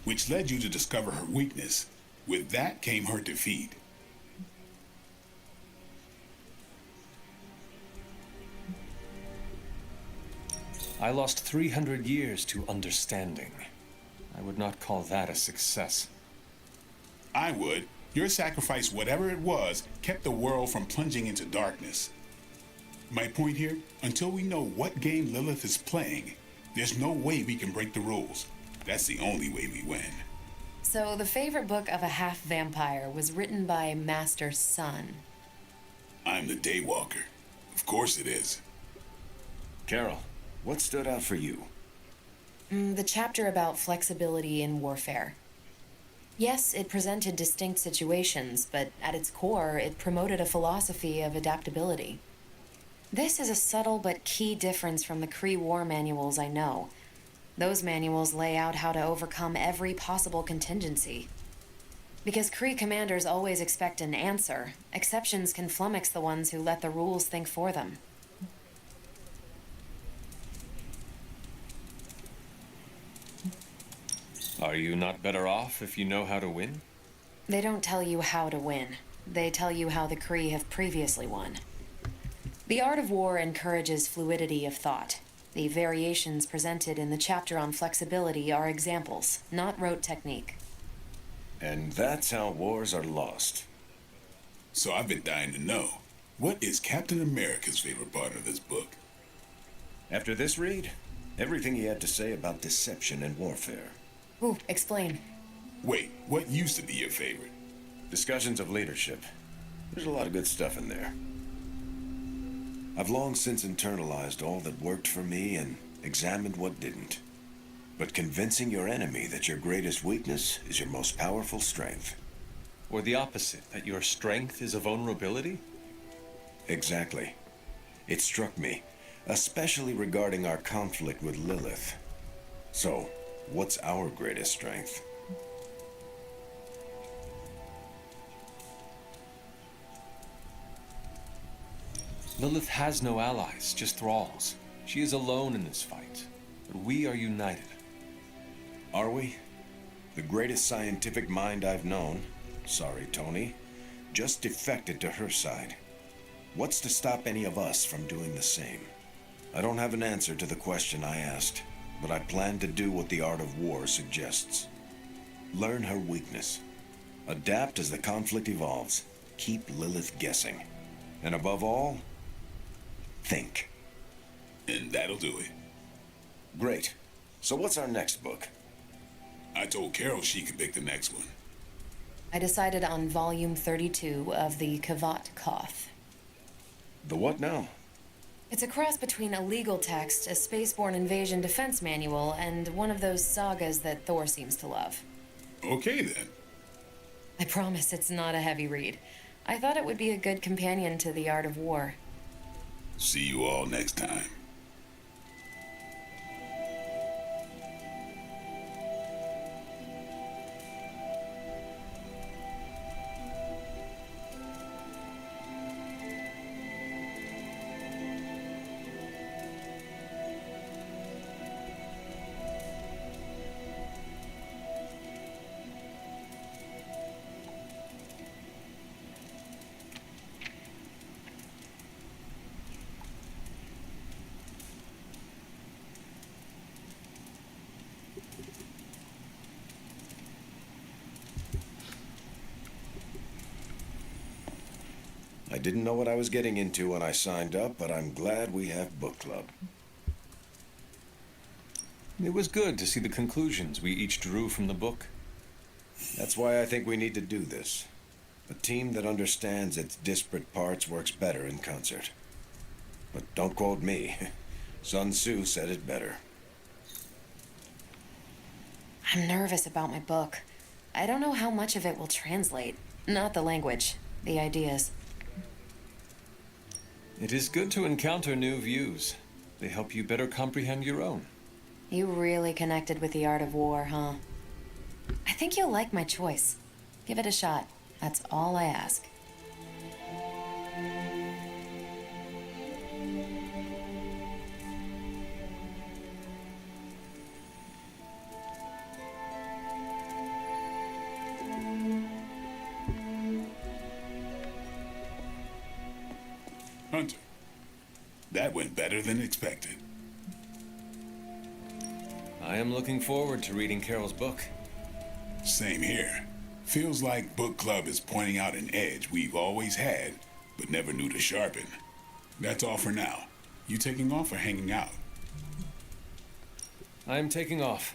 H: which led you to discover her weakness. With that came her defeat.
E: I lost 300 years to understanding. I I would not call that a success.
H: I would. Your sacrifice, whatever it was, kept the world from plunging into darkness. My point here, until we know what game Lilith is playing, there's no way we can break the rules. That's the only way we win.
C: So, the favorite book of a half-vampire was written by Master's son.
H: I'm the Daywalker. Of course it is.
E: Carol, what stood out for you?
C: The chapter about flexibility in warfare. Yes, it presented distinct situations, but at its core, it promoted a philosophy of adaptability. This is a subtle but key difference from the Kree war manuals I know. Those manuals lay out how to overcome every possible contingency. Because Kree commanders always expect an answer, exceptions can flummox the ones who let the rules think for them.
E: Are you not better off if you know how to win?
C: They don't tell you how to win. They tell you how the Kree have previously won. The art of war encourages fluidity of thought. The variations presented in the chapter on flexibility are examples, not rote technique.
E: And that's how wars are lost.
H: So I've been dying to know, what is Captain America's favorite part of this book?
E: After this read, everything he had to say about deception and warfare.
C: Ooh, explain.
H: Wait, what used to be your favorite?
E: Discussions of leadership. There's a lot of good stuff in there. I've long since internalized all that worked for me and examined what didn't. But convincing your enemy that your greatest weakness is your most powerful strength.
M: Or the opposite, that your strength is a vulnerability?
E: Exactly. It struck me, especially regarding our conflict with Lilith. So, what's our greatest strength?
M: Lilith has no allies, just thralls. She is alone in this fight, but we are united.
E: Are we? The greatest scientific mind I've known, sorry Tony, just defected to her side. What's to stop any of us from doing the same? I don't have an answer to the question I asked, but I plan to do what the art of war suggests. Learn her weakness. Adapt as the conflict evolves. Keep Lilith guessing. And above all, think.
H: And that'll do it.
E: Great. So what's our next book?
H: I told Carol she could pick the next one.
C: I decided on volume 32 of the Kavat Koth.
E: The what now?
C: It's a cross between a legal text, a spaceborne invasion defense manual, and one of those sagas that Thor seems to love.
H: Okay, then.
C: I promise it's not a heavy read. I thought it would be a good companion to The Art of War.
H: See you all next time.
E: I didn't know what I was getting into when I signed up, but I'm glad we have book club.
M: It was good to see the conclusions we each drew from the book.
E: That's why I think we need to do this. A team that understands its disparate parts works better in concert. But don't quote me. Sun Tzu said it better.
C: I'm nervous about my book. I don't know how much of it will translate. Not the language, the ideas.
M: It is good to encounter new views. They help you better comprehend your own.
C: You really connected with The Art of War, huh? I think you'll like my choice. Give it a shot. That's all I ask.
H: Hunter, that went better than expected.
M: I am looking forward to reading Carol's book.
H: Same here. Feels like book club is pointing out an edge we've always had, but never knew to sharpen. That's all for now. You taking off or hanging out?
M: I am taking off.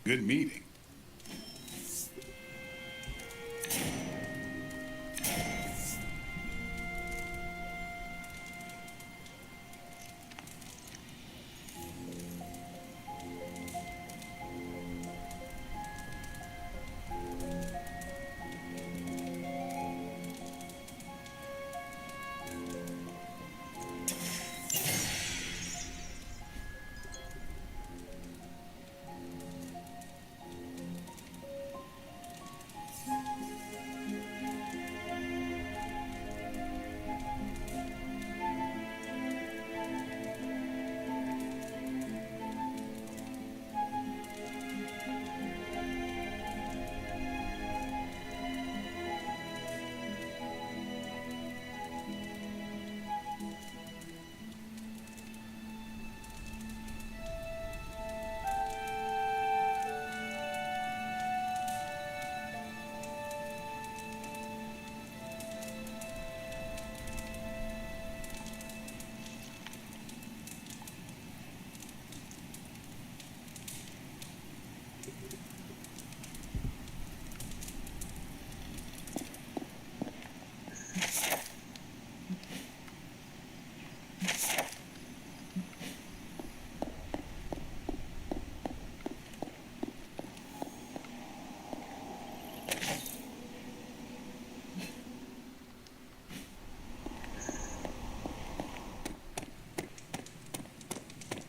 H: Good meeting.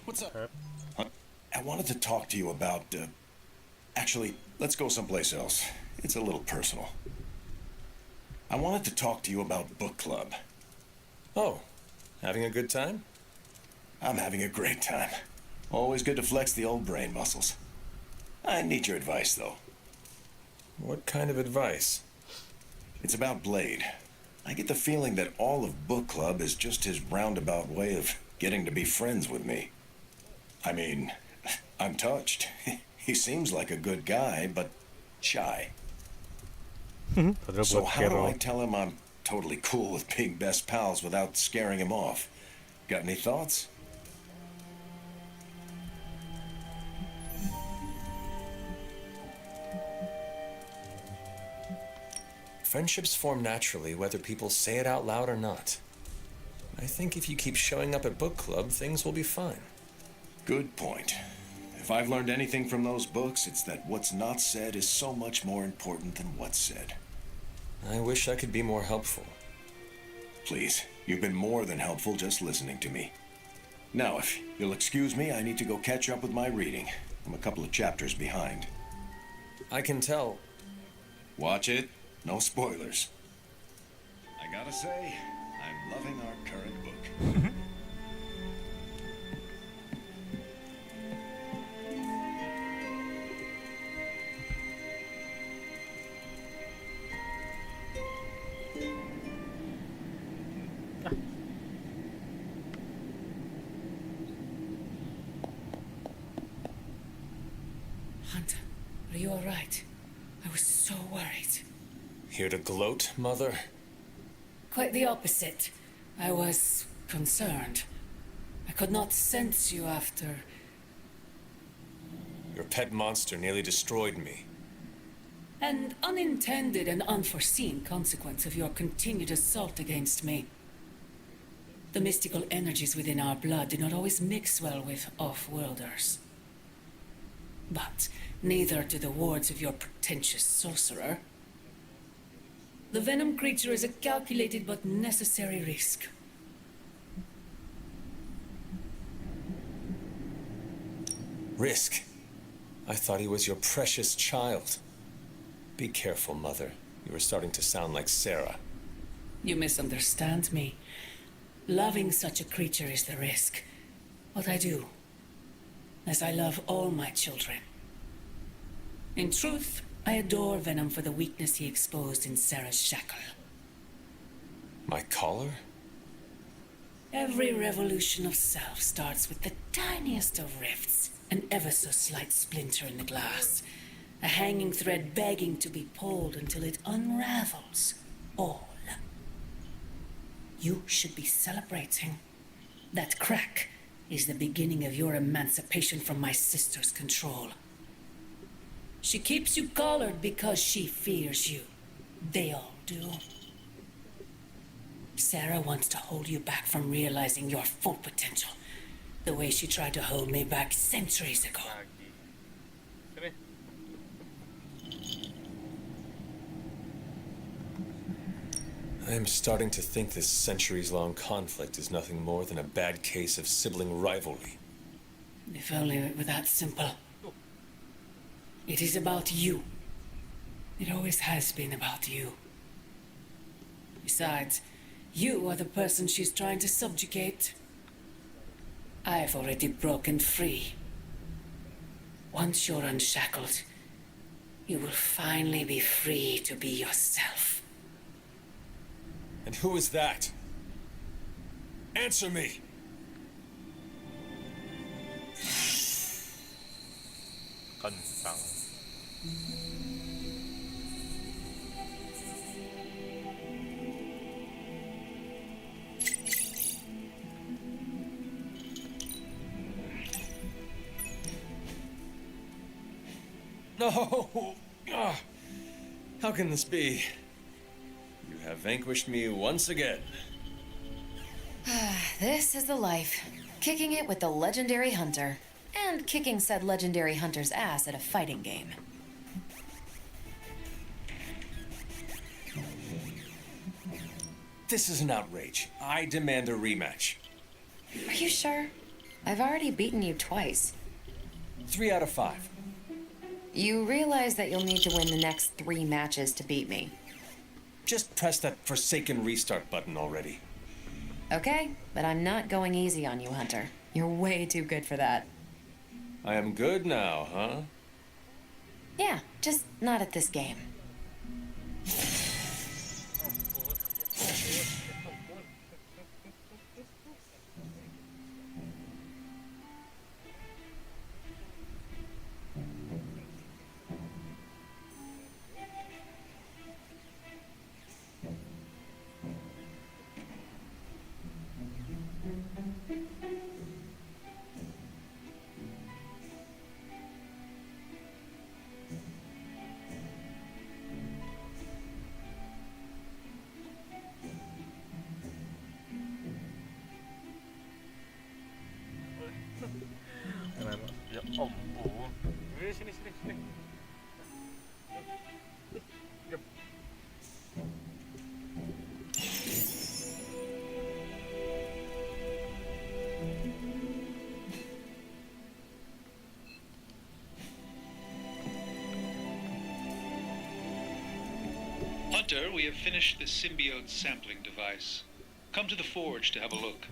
F: What's up?
E: I wanted to talk to you about, actually, let's go someplace else. It's a little personal. I wanted to talk to you about book club.
M: Oh, having a good time?
E: I'm having a great time. Always good to flex the old brain muscles. I need your advice, though.
M: What kind of advice?
E: It's about Blade. I get the feeling that all of book club is just his roundabout way of getting to be friends with me. I mean, I'm touched. He seems like a good guy, but shy. So how do I tell him I'm totally cool with being best pals without scaring him off? Got any thoughts?
M: Friendships form naturally whether people say it out loud or not. I think if you keep showing up at book club, things will be fine.
E: Good point. If I've learned anything from those books, it's that what's not said is so much more important than what's said.
M: I wish I could be more helpful.
E: Please, you've been more than helpful just listening to me. Now, if you'll excuse me, I need to go catch up with my reading. I'm a couple of chapters behind.
M: I can tell.
E: Watch it. No spoilers. I gotta say, I'm loving our current book.
B: Hunter, are you all right? I was so worried.
M: Here to gloat, Mother?
B: Quite the opposite. I was concerned. I could not sense you after.
M: Your pet monster nearly destroyed me.
B: An unintended and unforeseen consequence of your continued assault against me. The mystical energies within our blood do not always mix well with off-worlders. But neither do the wards of your pretentious sorcerer. The venom creature is a calculated but necessary risk.
M: Risk? I thought he was your precious child. Be careful, Mother. You are starting to sound like Sarah.
B: You misunderstand me. Loving such a creature is the risk. What I do, as I love all my children. In truth, I adore Venom for the weakness he exposed in Sarah's shackle.
M: My collar?
B: Every revolution of self starts with the tiniest of rifts, an ever so slight splinter in the glass, a hanging thread begging to be pulled until it unravels all. You should be celebrating. That crack is the beginning of your emancipation from my sister's control. She keeps you collared because she fears you. They all do. Sarah wants to hold you back from realizing your full potential, the way she tried to hold me back centuries ago.
M: I am starting to think this centuries-long conflict is nothing more than a bad case of sibling rivalry.
B: If only it were that simple. It is about you. It always has been about you. Besides, you are the person she's trying to subjugate. I've already broken free. Once you're unshackled, you will finally be free to be yourself.
M: And who is that? Answer me!
A: Kentang.
M: No! Ah, how can this be? You have vanquished me once again.
C: This is the life. Kicking it with the legendary hunter. And kicking said legendary hunter's ass at a fighting game.
M: This is an outrage. I demand a rematch.
C: Are you sure? I've already beaten you twice.
M: 3 out of 5.
C: You realize that you'll need to win the next 3 matches to beat me.
M: Just press that forsaken restart button already.
C: Okay, but I'm not going easy on you, Hunter. You're way too good for that.
M: I am good now, huh?
C: Yeah, just not at this game.
A: Ya ampun. Sini. Yep.
L: Hunter, we have finished the symbiote sampling device. Come to the forge to have a look.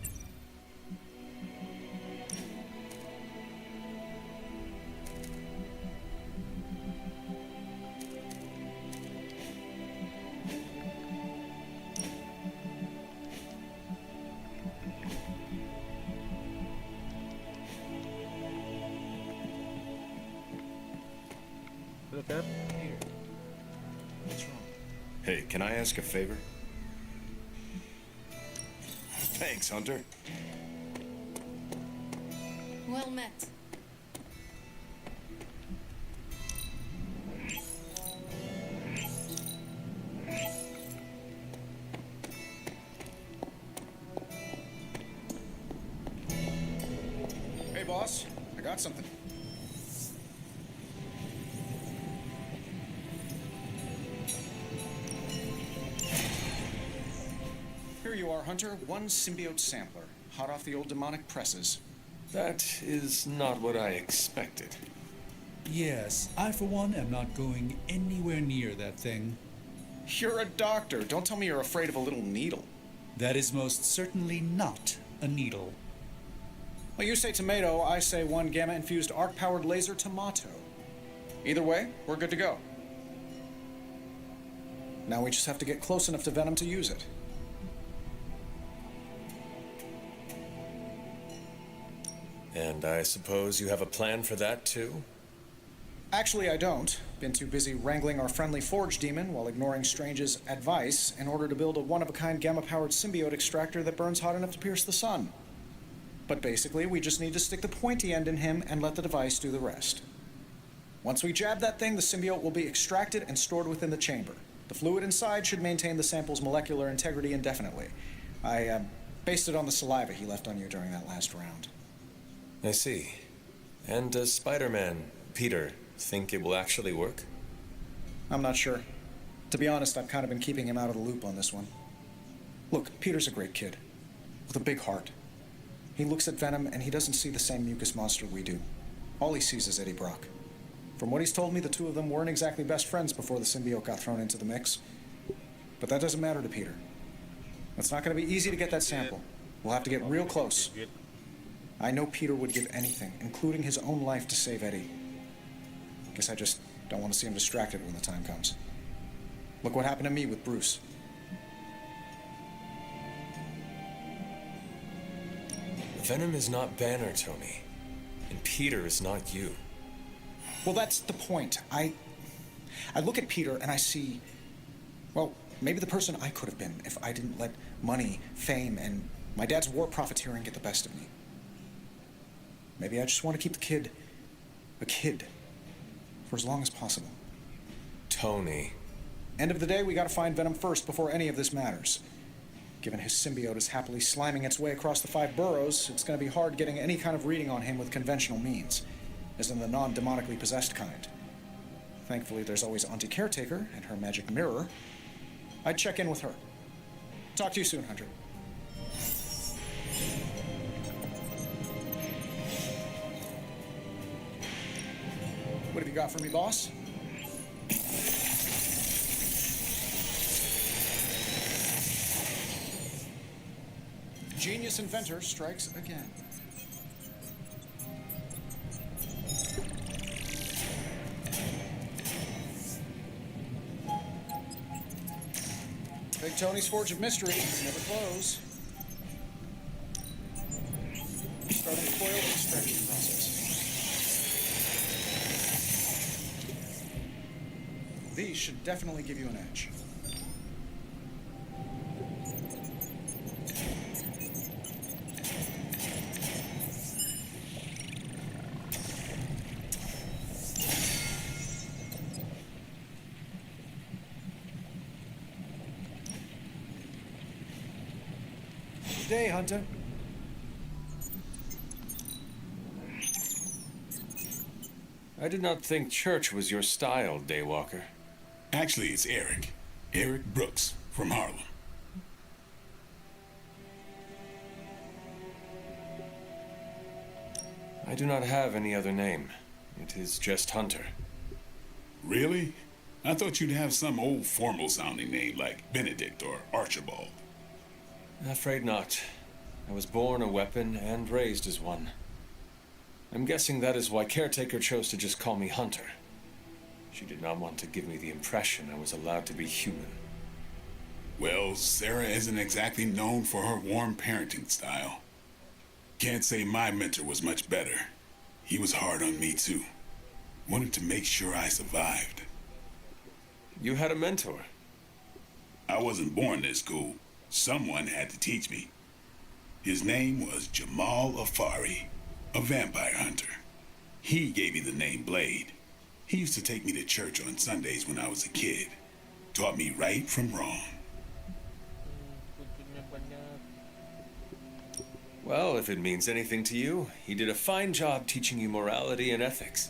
A: Look at
F: Here. What's wrong?
E: Hey, can I ask a favor? Thanks, Hunter.
C: Well met.
F: Hey, boss. I got something. Here you are, Hunter. 1 symbiote sampler. Hot off the old demonic presses.
M: That is not what I expected.
G: Yes, I for one am not going anywhere near that thing.
F: You're a doctor. Don't tell me you're afraid of a little needle.
G: That is most certainly not a needle.
F: Well, you say tomato, I say 1 gamma-infused arc-powered laser tomato. Either way, we're good to go. Now we just have to get close enough to Venom to use it.
M: And I suppose you have a plan for that, too?
F: Actually, I don't. Been too busy wrangling our friendly Forge demon while ignoring Strange's advice in order to build a one-of-a-kind gamma-powered symbiote extractor that burns hot enough to pierce the sun. But basically, we just need to stick the pointy end in him and let the device do the rest. Once we jab that thing, the symbiote will be extracted and stored within the chamber. The fluid inside should maintain the sample's molecular integrity indefinitely. I based it on the saliva he left on you during that last round.
M: I see. And does Spider-Man, Peter, think it will actually work?
F: I'm not sure. To be honest, I've kind of been keeping him out of the loop on this one. Look, Peter's a great kid, with a big heart. He looks at Venom and he doesn't see the same mucus monster we do. All he sees is Eddie Brock. From what he's told me, the two of them weren't exactly best friends before the symbiote got thrown into the mix. But that doesn't matter to Peter. It's not going to be easy to get that sample. We'll have to get real close. I know Peter would give anything, including his own life, to save Eddie. Guess I just don't want to see him distracted when the time comes. Look what happened to me with Bruce.
M: Venom is not Banner, Tony. And Peter is not you.
F: Well, that's the point. I look at Peter and I see, well, maybe the person I could have been if I didn't let money, fame, and my dad's war profiteering get the best of me. Maybe I just want to keep the kid a kid for as long as possible.
M: Tony.
F: End of the day, we gotta find Venom first before any of this matters. Given his symbiote is happily sliming its way across the 5 boroughs, it's gonna be hard getting any kind of reading on him with conventional means, as in the non-demonically possessed kind. Thankfully, there's always Auntie Caretaker and her magic mirror. I'd check in with her. Talk to you soon, Hunter. What have you got for me, boss? Genius inventor strikes again. Big Tony's Forge of Mystery never close. Starting the coil extraction process. These should definitely give you an edge. Good day, Hunter.
M: I did not think church was your style, Daywalker.
H: Actually, it's Eric. Eric Brooks from Harlem.
M: I do not have any other name. It is just Hunter.
H: Really? I thought you'd have some old formal-sounding name like Benedict or Archibald.
M: Afraid not. I was born a weapon and raised as one. I'm guessing that is why Caretaker chose to just call me Hunter. She did not want to give me the impression I was allowed to be human.
H: Well, Sarah isn't exactly known for her warm parenting style. Can't say my mentor was much better. He was hard on me, too. Wanted to make sure I survived.
M: You had a mentor?
H: I wasn't born this cool. Someone had to teach me. His name was Jamal Afari, a vampire hunter. He gave me the name Blade. He used to take me to church on Sundays when I was a kid. Taught me right from wrong.
M: Well, if it means anything to you, he did a fine job teaching you morality and ethics.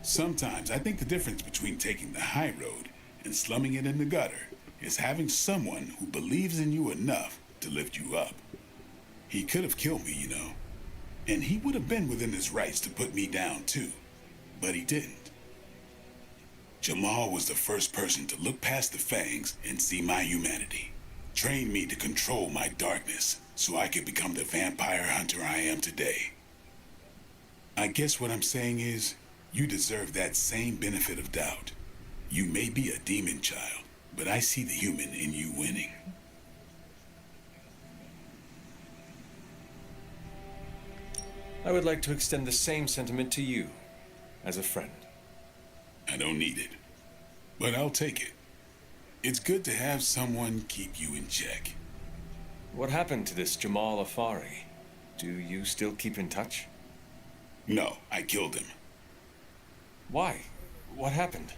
H: Sometimes I think the difference between taking the high road and slumming it in the gutter is having someone who believes in you enough to lift you up. He could have killed me, you know. And he would have been within his rights to put me down, too. But he didn't. Jamal was the first person to look past the fangs and see my humanity. Trained me to control my darkness so I could become the vampire hunter I am today. I guess what I'm saying is, you deserve that same benefit of doubt. You may be a demon child, but I see the human in you winning.
M: I would like to extend the same sentiment to you, as a friend.
H: I don't need it, but I'll take it. It's good to have someone keep you in check.
M: What happened to this Jamal Afari? Do you still keep in touch?
H: No, I killed him.
M: Why? What happened?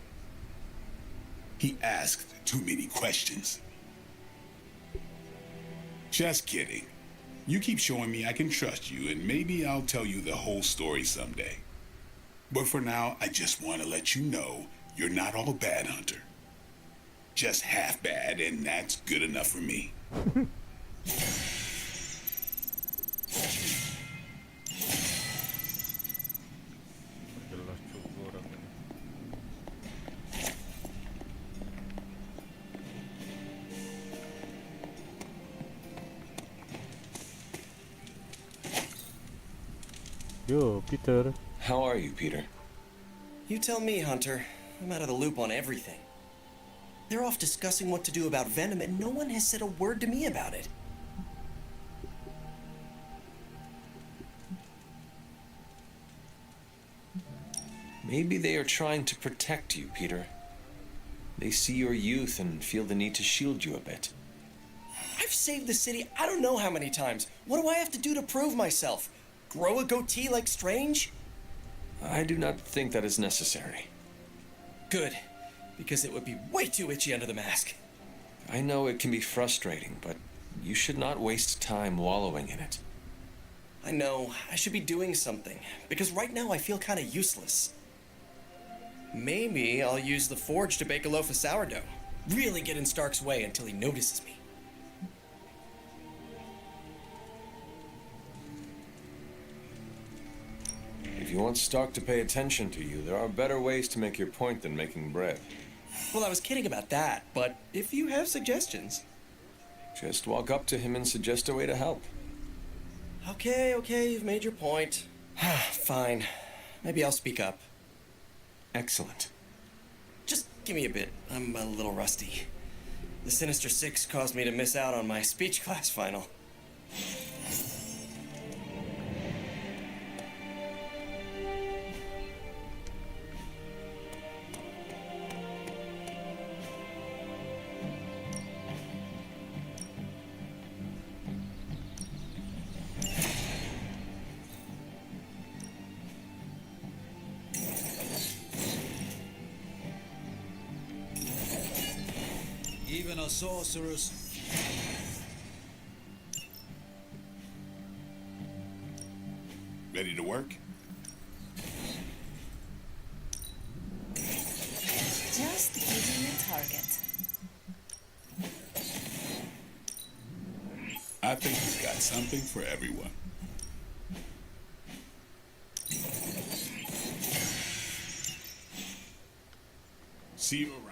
H: He asked too many questions. Just kidding. You keep showing me I can trust you, and maybe I'll tell you the whole story someday. But for now, I just want to let you know you're not all bad, Hunter. Just half bad, and that's good enough for me.
A: Jelas juga orang ini. Yo, Peter.
E: How are you, Peter?
K: You tell me, Hunter. I'm out of the loop on everything. They're off discussing what to do about Venom, and no one has said a word to me about it.
E: Maybe they are trying to protect you, Peter. They see your youth and feel the need to shield you a bit.
K: I've saved the city I don't know how many times. What do I have to do to prove myself? Grow a goatee like Strange?
E: I do not think that is necessary.
K: Good, because it would be way too itchy under the mask.
E: I know it can be frustrating, but you should not waste time wallowing in it.
K: I know, I should be doing something, because right now I feel kind of useless. Maybe I'll use the forge to bake a loaf of sourdough. Really get in Stark's way until he notices me.
M: If you want Stark to pay attention to you, there are better ways to make your point than making bread.
K: Well, I was kidding about that, but if you have suggestions...
M: Just walk up to him and suggest a way to help.
K: Okay, you've made your point. Fine. Maybe I'll speak up.
E: Excellent.
K: Just give me a bit. I'm a little rusty. The Sinister Six caused me to miss out on my speech class final.
G: Even a sorceress.
H: Ready to work?
B: Just give me a target.
H: I think he's got something for everyone. See you around.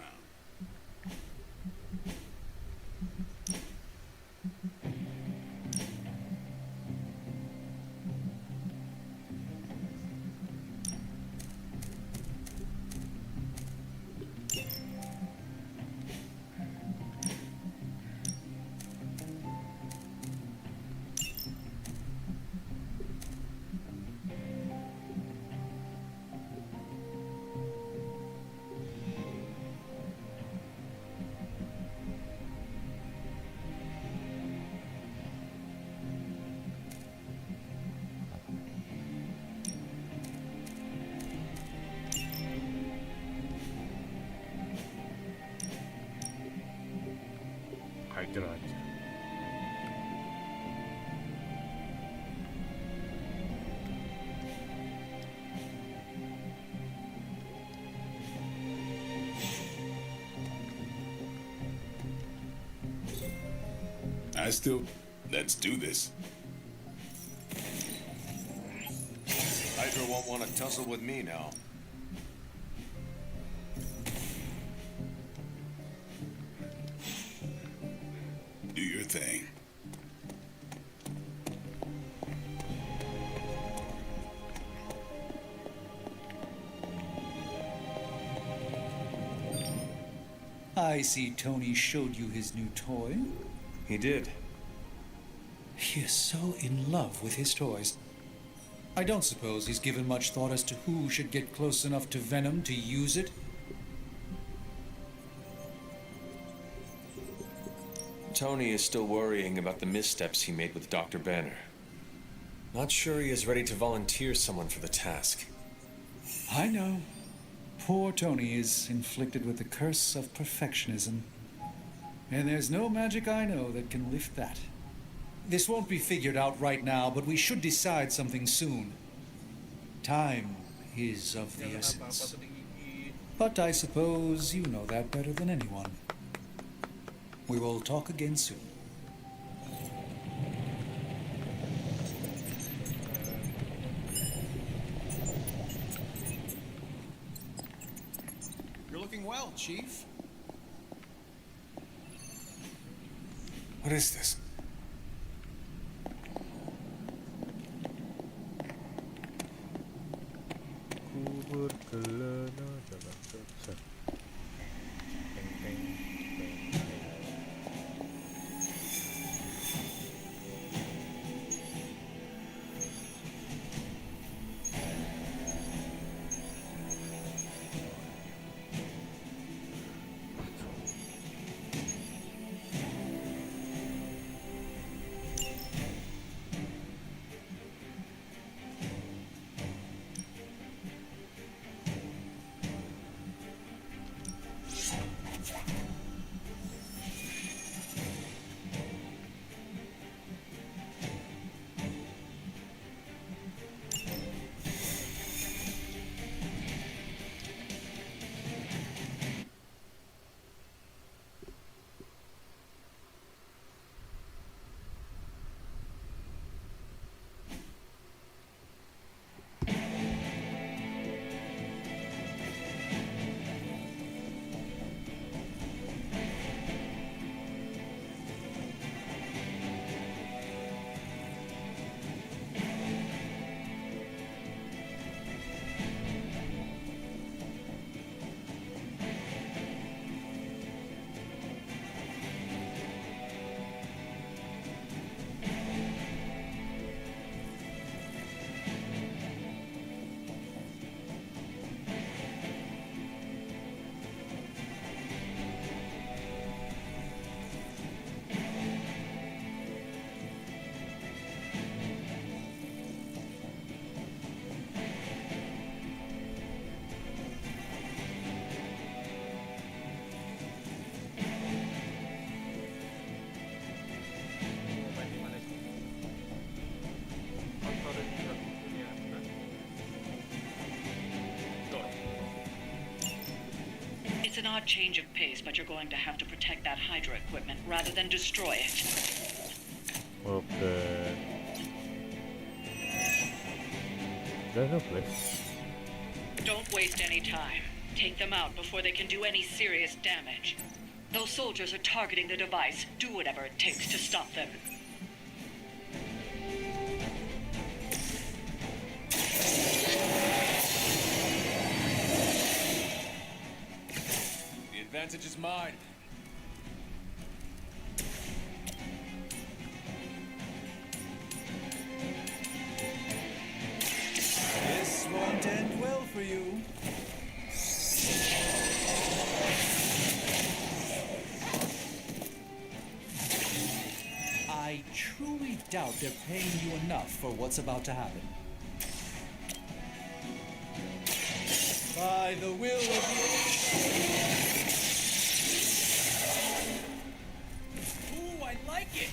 A: Hydra aja.
H: Let's do this.
E: Hydra won't want to tussle with me now.
H: Do your thing.
G: I see Tony showed you his new toy.
M: He did.
G: He is so in love with his toys. I don't suppose he's given much thought as to who should get close enough to Venom to use it.
M: Tony is still worrying about the missteps he made with Dr. Banner. Not sure he is ready to volunteer someone for the task.
G: I know. Poor Tony is inflicted with the curse of perfectionism. And there's no magic I know that can lift that. This won't be figured out right now, but we should decide something soon. Time is of the essence. But I suppose you know that better than anyone. We will talk again soon.
F: You're looking well, Chief.
M: What is this?
A: Ku berkelana jalan sukses. Teng, teng, teng, teng.
J: It's an odd change of pace, but you're going to have to protect that Hydra equipment rather than destroy it.
A: Okay. There's no place.
J: Don't waste any time. Take them out before they can do any serious damage. Those soldiers are targeting the device. Do whatever it takes to stop them.
M: The advantage is mine.
G: This won't end well for you. I truly doubt they're paying you enough for what's about to happen. By the will of Ooh, I like it!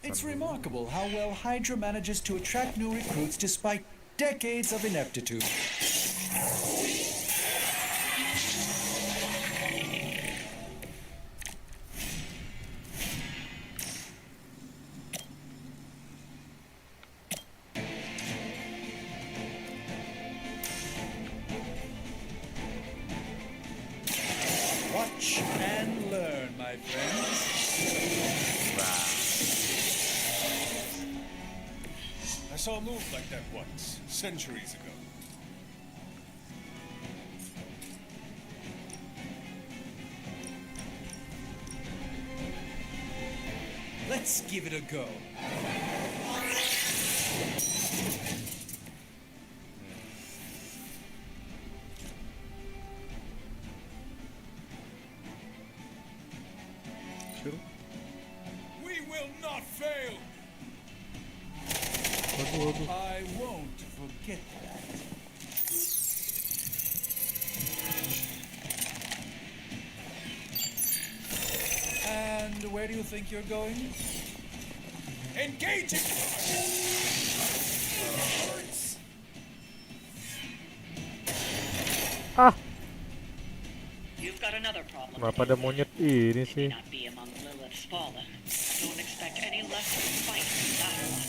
G: It's remarkable how well Hydra manages to attract new recruits despite decades of ineptitude. Watch and learn, my friends.
E: I saw a move like that once, centuries ago.
G: Let's give it a go.
H: We will not fail.
G: I won't forget that. And where do you think you're going?
H: Engaging.
A: Ah,
J: You've got another problem.
A: kenapa ada monyet ini sih?
J: Not be among Lilith's fallen. Don't expect any less of a fight than that one.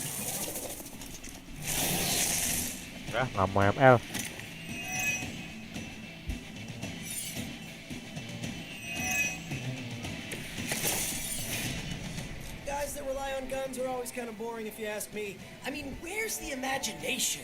A: Ya, nggak mau ML.
K: Guys that rely on guns are always kind of boring if you ask me. I mean, where's the imagination?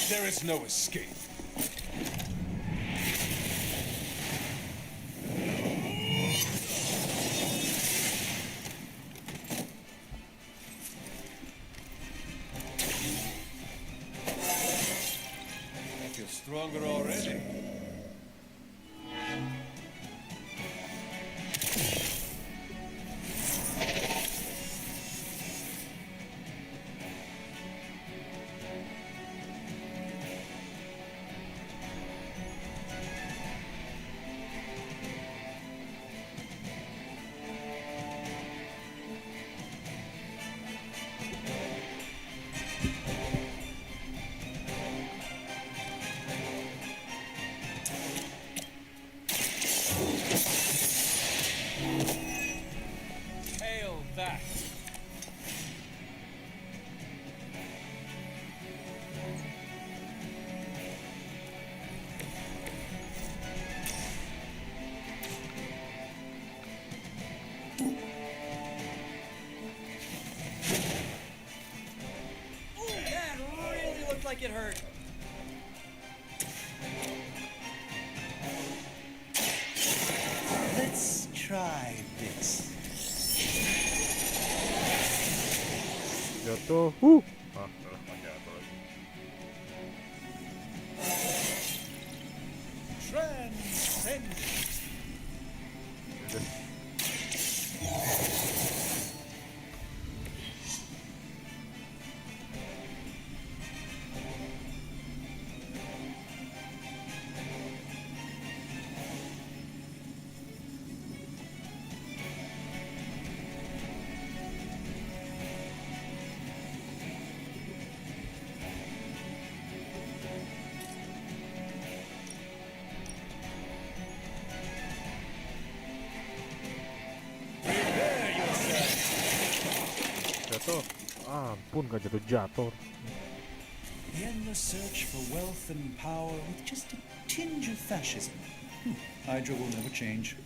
H: There is no escape.
G: I feel stronger already. Hail that!
K: Ooh, that really looked like it hurt. Let's try this.
A: Jatuh. Ah, udah jatuh lagi.
G: Transcendent.
A: Jatuh. Ah, ampun, gak jatuh-jatuh.
G: The endless search for wealth and power with just a tinge of fascism. Hydra will never change.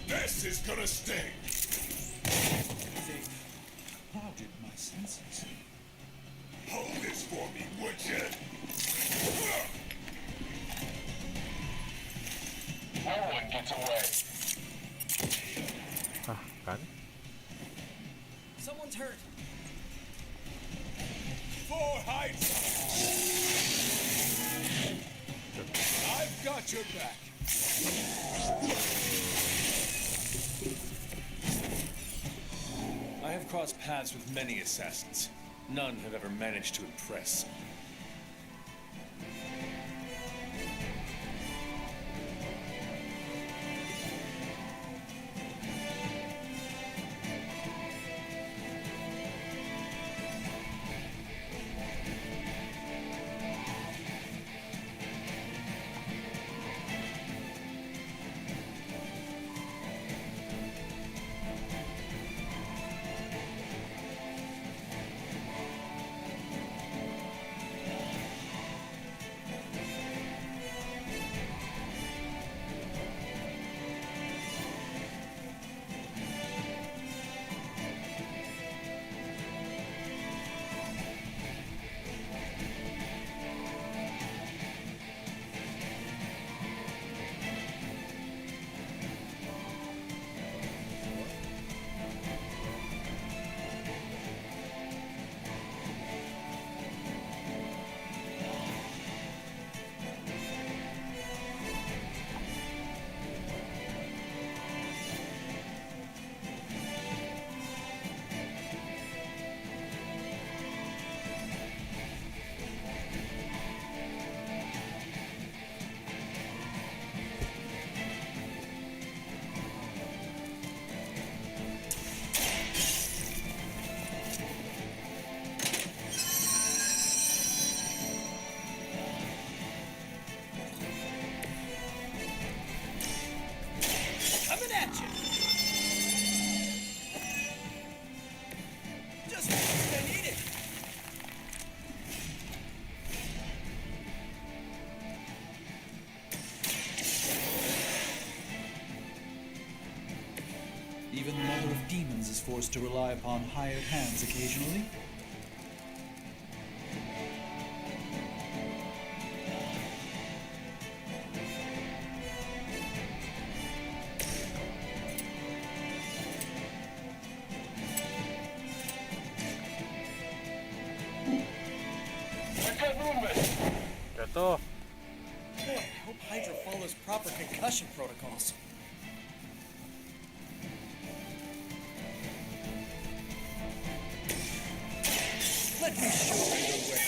H: This is gonna sting.
G: They clouded my senses.
H: Hold this for me,
K: Someone's hurt.
H: For Hydra! I've got your back.
M: I have crossed paths with many assassins. None have ever managed to impress.
K: Coming at you! Just because I need it!
G: Even the Mother of Demons is forced to rely upon hired hands occasionally.
A: Jatuh.
K: Boy, I hope Hydra follows proper concussion protocols. Let me show you the way.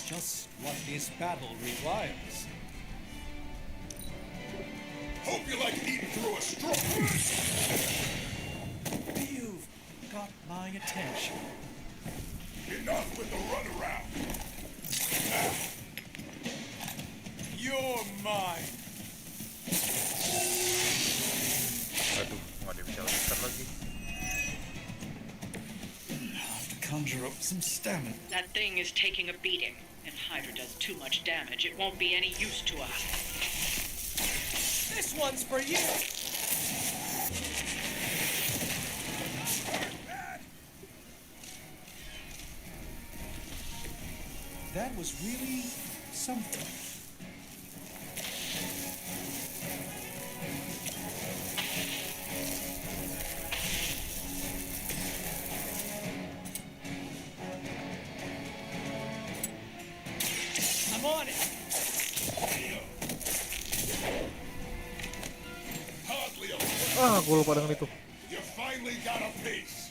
G: Just what this battle requires.
H: Hope you like eating through a straw.
G: You've got my attention.
H: Enough with the runaround. You're mine.
A: Aduh, nggak ada bisa lanjutkan lagi.
G: Have to conjure up some stamina.
J: That thing is taking a beating. If Hydra does too much damage, it won't be any use to us.
K: This one's for you!
G: That was really something.
K: I'm on it!
H: Hardly a
A: Ah, gue lupa dengan itu.
H: You finally got a piece.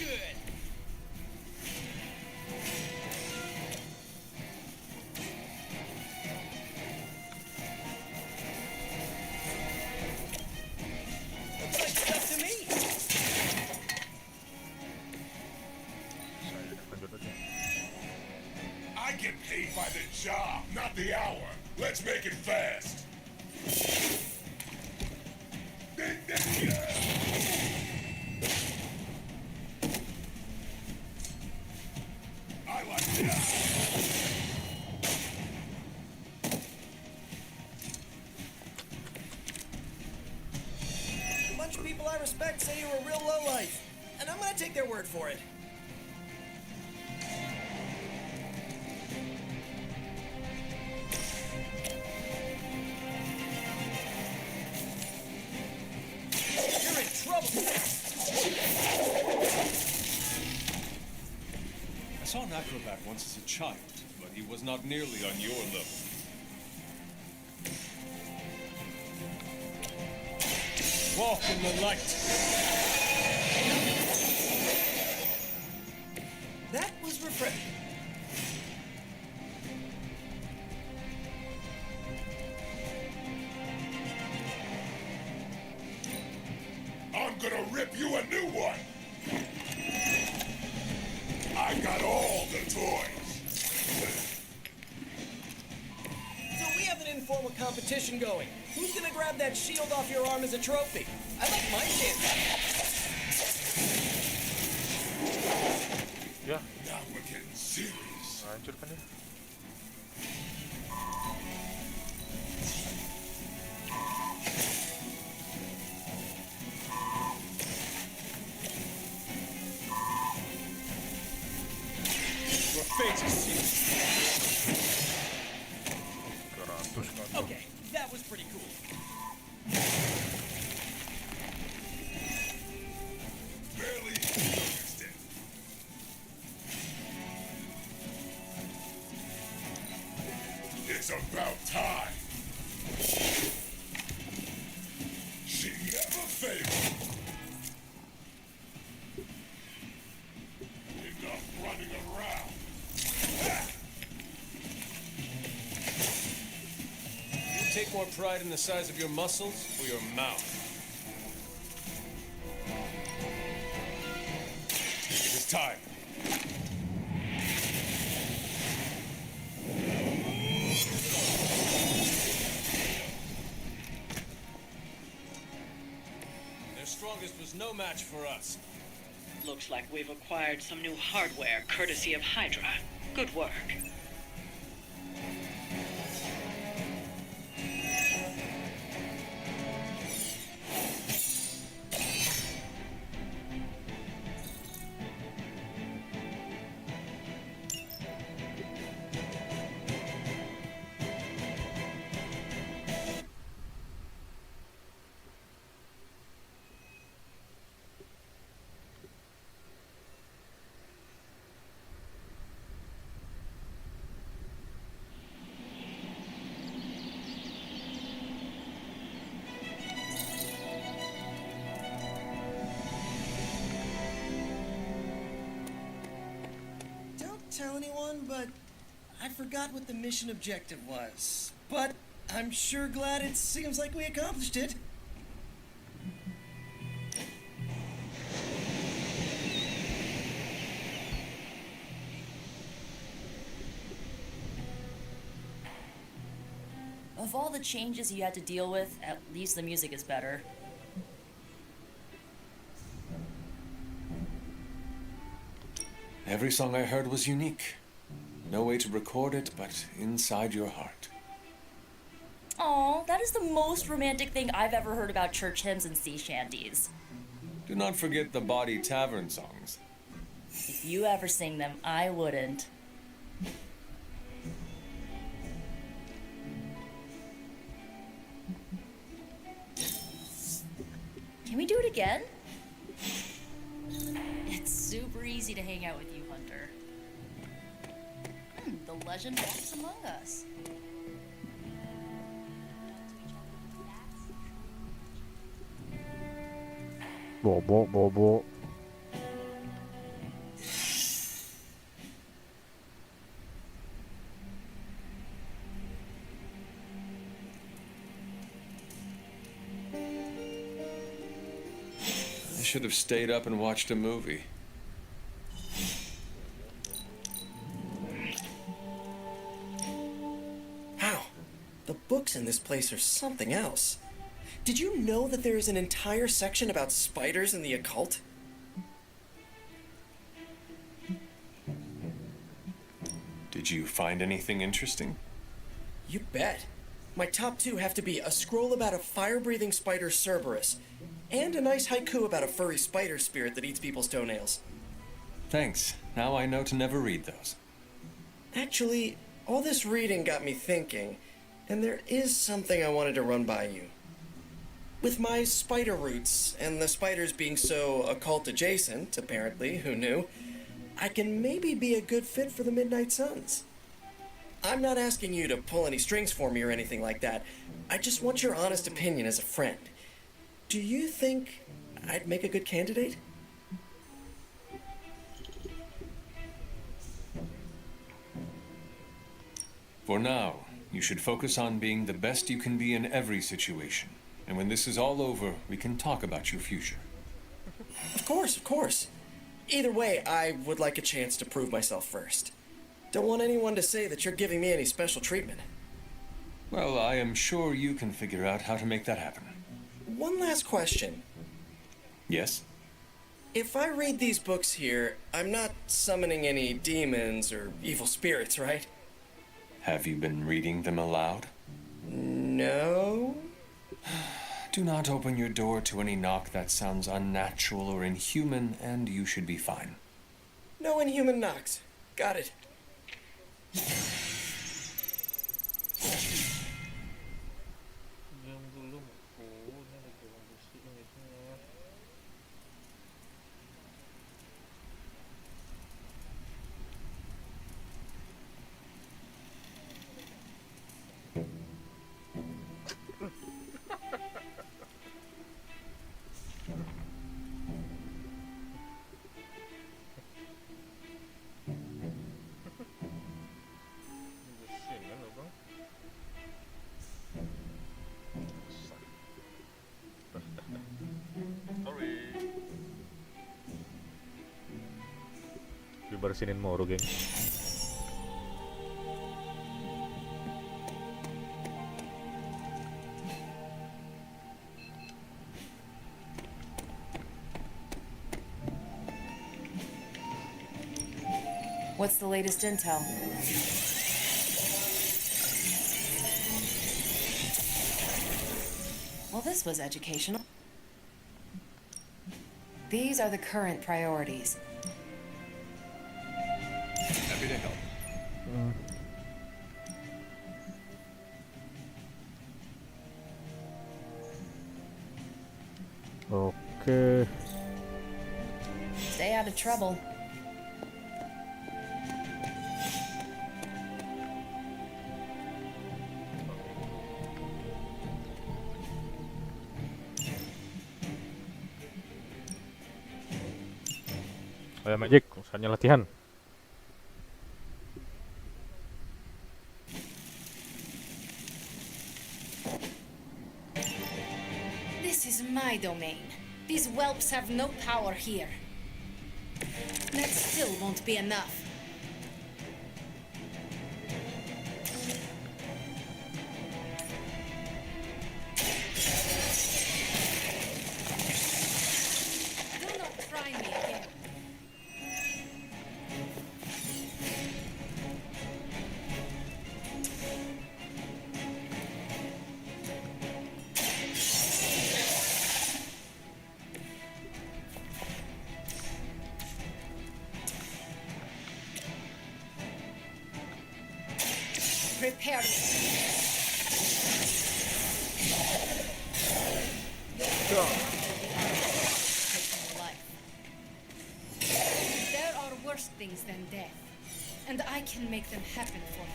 K: Good. Looks like it's up to me.
H: I get paid by the job, not the hour. Let's make it fast. I like this.
K: A bunch of people I respect say you're a real lowlife, and I'm gonna take their word for it. You're in trouble.
M: I saw an acrobat once as a child, but he was not nearly on your level. Walk in the light.
K: That was refreshing.
H: I'm gonna rip you a new one. I got all the toys.
K: So we have an informal competition going. Who's gonna grab that shield off your arm as a trophy? I like my chances.
A: Ya,
H: Now we're getting serious.
A: hancur kan ya?
M: Your fate is sealed.
A: 300 kan.
K: Okay, that was pretty cool.
H: Barely noticed it. It's about time. She never failed. Enough running around.
M: You take more pride in the size of your muscles or your mouth? It is time. Their strongest was no match for us.
J: Looks like we've acquired some new hardware courtesy of Hydra. Good work.
K: Don't tell anyone, but I forgot what the mission objective was. But I'm sure glad it seems like we accomplished it.
I: Of all the changes you had to deal with, at least the music is better.
M: Every song I heard was unique. No way to record it, but inside your heart.
I: Aw, that is the most romantic thing I've ever heard about church hymns and sea shanties.
M: Do not forget the Body Tavern songs.
I: If you ever sing them, I wouldn't. Can we do it again? It's super easy to hang out with you, Hunter. The legend walks among us.
A: Bobo, bobo.
M: I should have stayed up and watched a movie.
K: Wow, the books in this place are something else. Did you know that there is an entire section about spiders and the occult?
M: Did you find anything interesting?
K: You bet. My top two have to be a scroll about a fire-breathing spider Cerberus, and a nice haiku about a furry spider spirit that eats people's toenails.
M: Thanks. Now I know to never read those.
K: Actually, all this reading got me thinking, and there is something I wanted to run by you. With my spider roots, and the spiders being so occult adjacent, apparently, who knew, I can maybe be a good fit for the Midnight Suns. I'm not asking you to pull any strings for me or anything like that. I just want your honest opinion as a friend. Do you think I'd make a good candidate?
M: For now, you should focus on being the best you can be in every situation. And when this is all over, we can talk about your future.
K: Of course, of course. Either way, I would like a chance to prove myself first. Don't want anyone to say that you're giving me any special treatment.
M: Well, I am sure you can figure out how to make that happen.
K: One last question.
M: Yes?
K: If I read these books here, I'm not summoning any demons or evil spirits, right?
M: Have you been reading them aloud?
K: No.
M: Do not open your door to any knock that sounds unnatural or inhuman, and you should be fine.
K: No inhuman knocks. Got it.
A: Dibersinin mulu, geng.
C: What's the latest intel? Well, this was educational. These are the current priorities.
E: Happy to help.
A: Oke.
C: Stay out of trouble.
A: Ayo Magic, saatnya latihan.
N: This is my domain. These whelps have no power here. That still won't be enough. Do not try me again. Prepare me. There are worse things than death, and I can make them happen for you.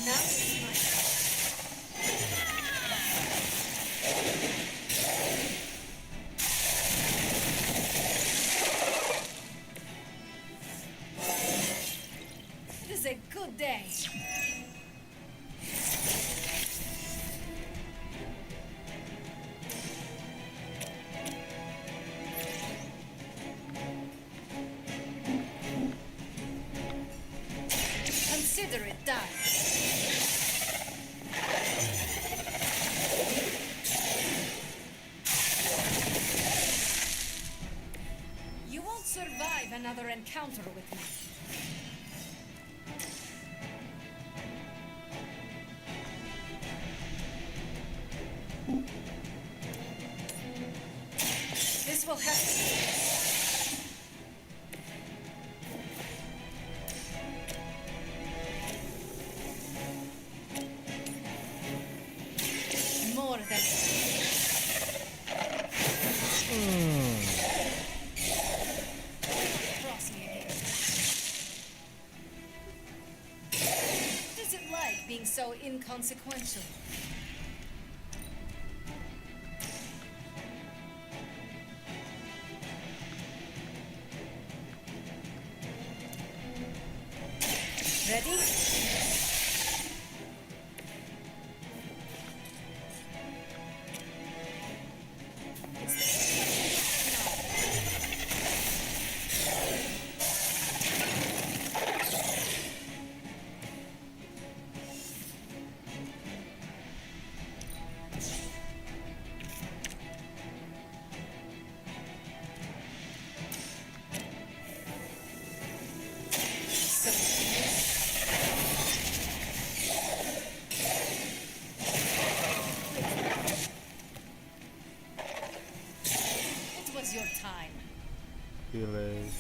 N: Now it's my It is a good day. encounter with me. This will have more than cross me again. What is it like being so inconsequential? Ready? It was your time.
A: Delay.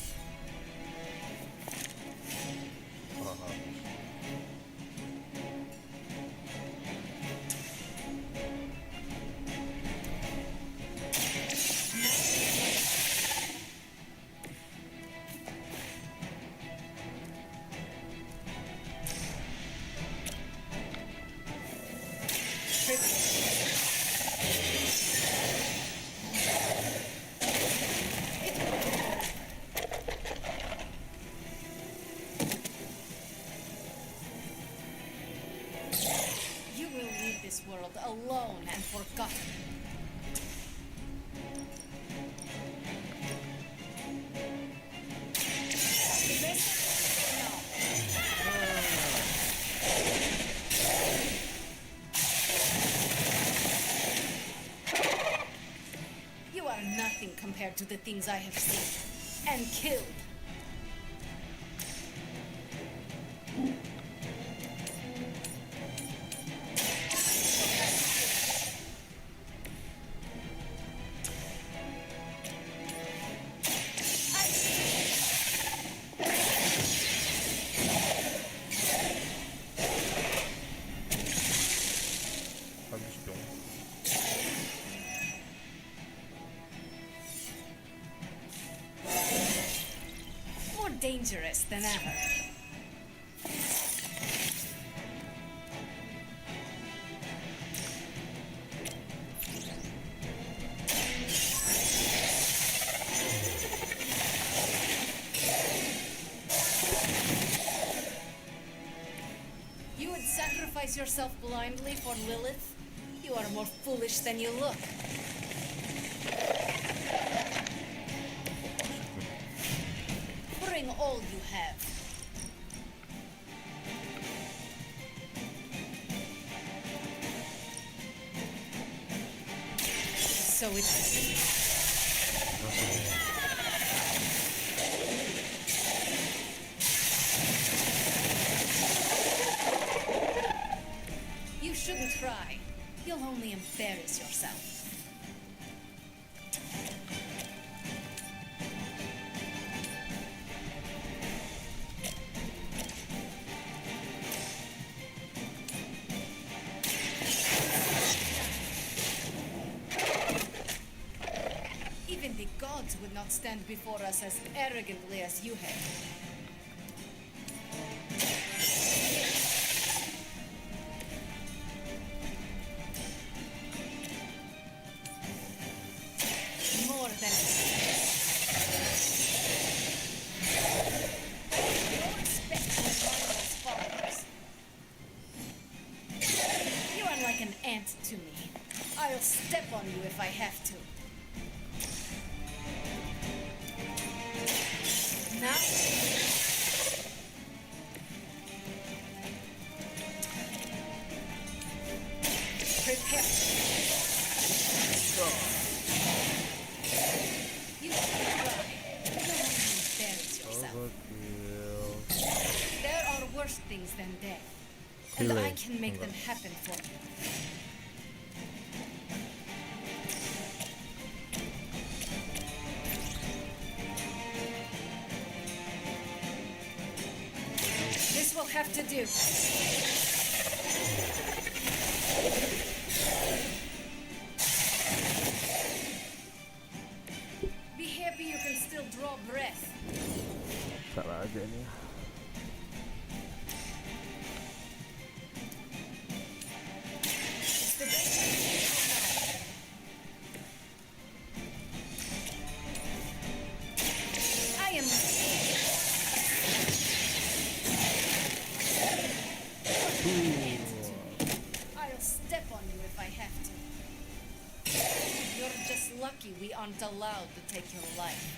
N: You will leave this world alone and forgotten. You are nothing compared to the things I have seen and killed.
A: Bagus dong.
N: More dangerous than ever. You would sacrifice yourself blindly for Lilith? You are more foolish than you look. Bring all you have. So you shouldn't try. You'll only embarrass yourself. Even the gods would not stand before us as arrogantly as you have. More than no respect for Marvel's followers. You are like an ant to me. I'll step on you if I have to. Now, prepare. You should try. You don't want to embarrass yourself. and I
A: delay.
N: can make
A: Enggak.
N: them happen for you. This will have to do. Be happy you can still draw breath.
A: Salah aja ini.
N: It's the best I can do now. I am. I'll step on you if I have to. You're just lucky we aren't allowed to take your life.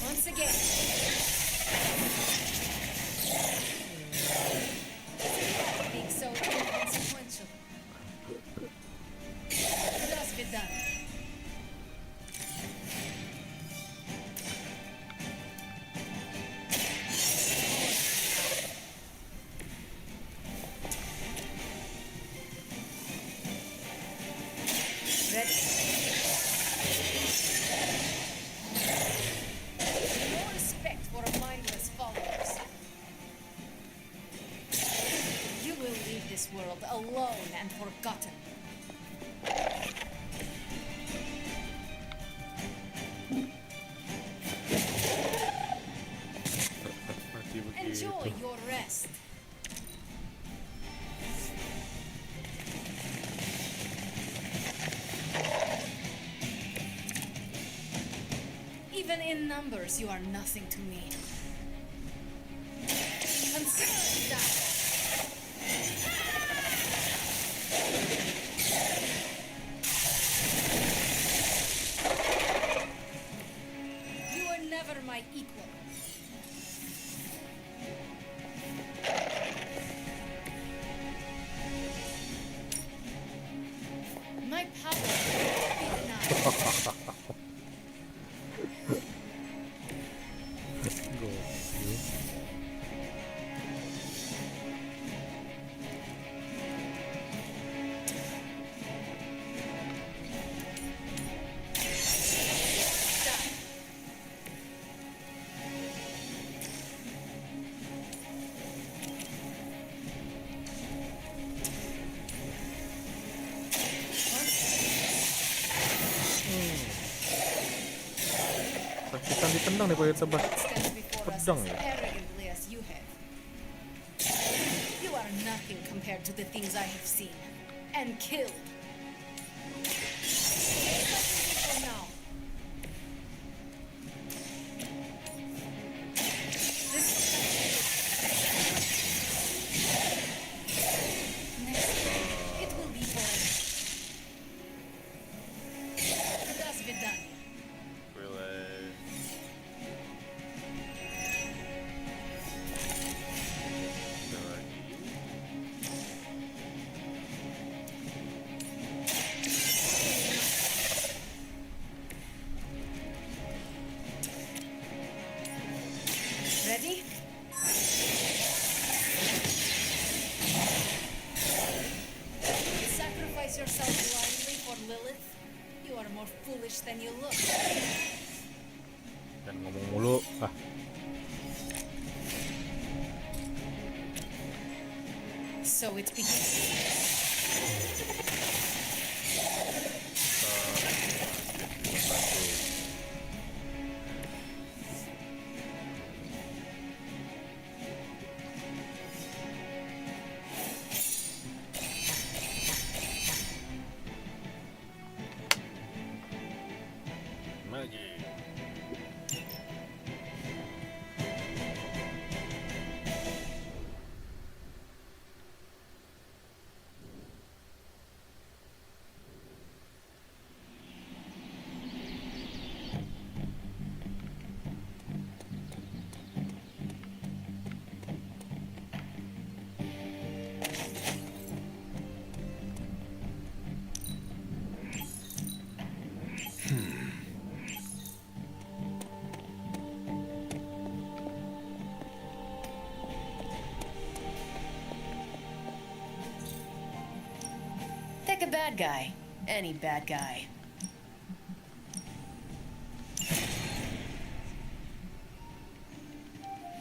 N: Once again. Being so inconsequential. Just be done. Ready? No respect for mindless followers. You will leave this world alone and forgotten.
A: Masih begitu.
N: Enjoy your rest. Even in numbers, you are nothing to me. Consider it done. You were never my equal. My power will be denied.
A: Gokil. Sakitan ditendang nih pakai tebas.
N: Stand before us
A: Pedang
N: as
A: ya.
N: arrogantly as you have. You are nothing compared to the things I have seen and killed. Take what you need for now. This will next, it will be forever. Thus be done. Ready? Sacrifice yourself blindly for Lilith? You are more foolish than you look.
A: Dan ngomong mulu. Ah,
N: So it begins.
A: Magic.
I: like a bad guy. Any bad guy.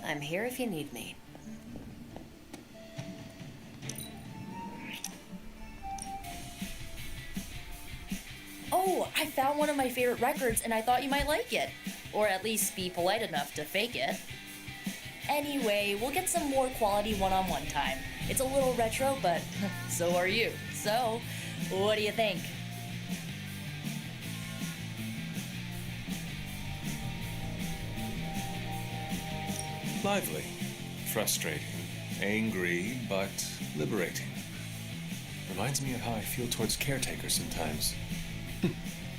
C: I'm here if you need me.
I: Oh, I found one of my favorite records and I thought you might like it. Or at least be polite enough to fake it. Anyway, we'll get some more quality one-on-one time. It's a little retro, but so are you. So, what do you think?
M: Lively, frustrating, angry, but liberating. Reminds me of how I feel towards caretakers sometimes.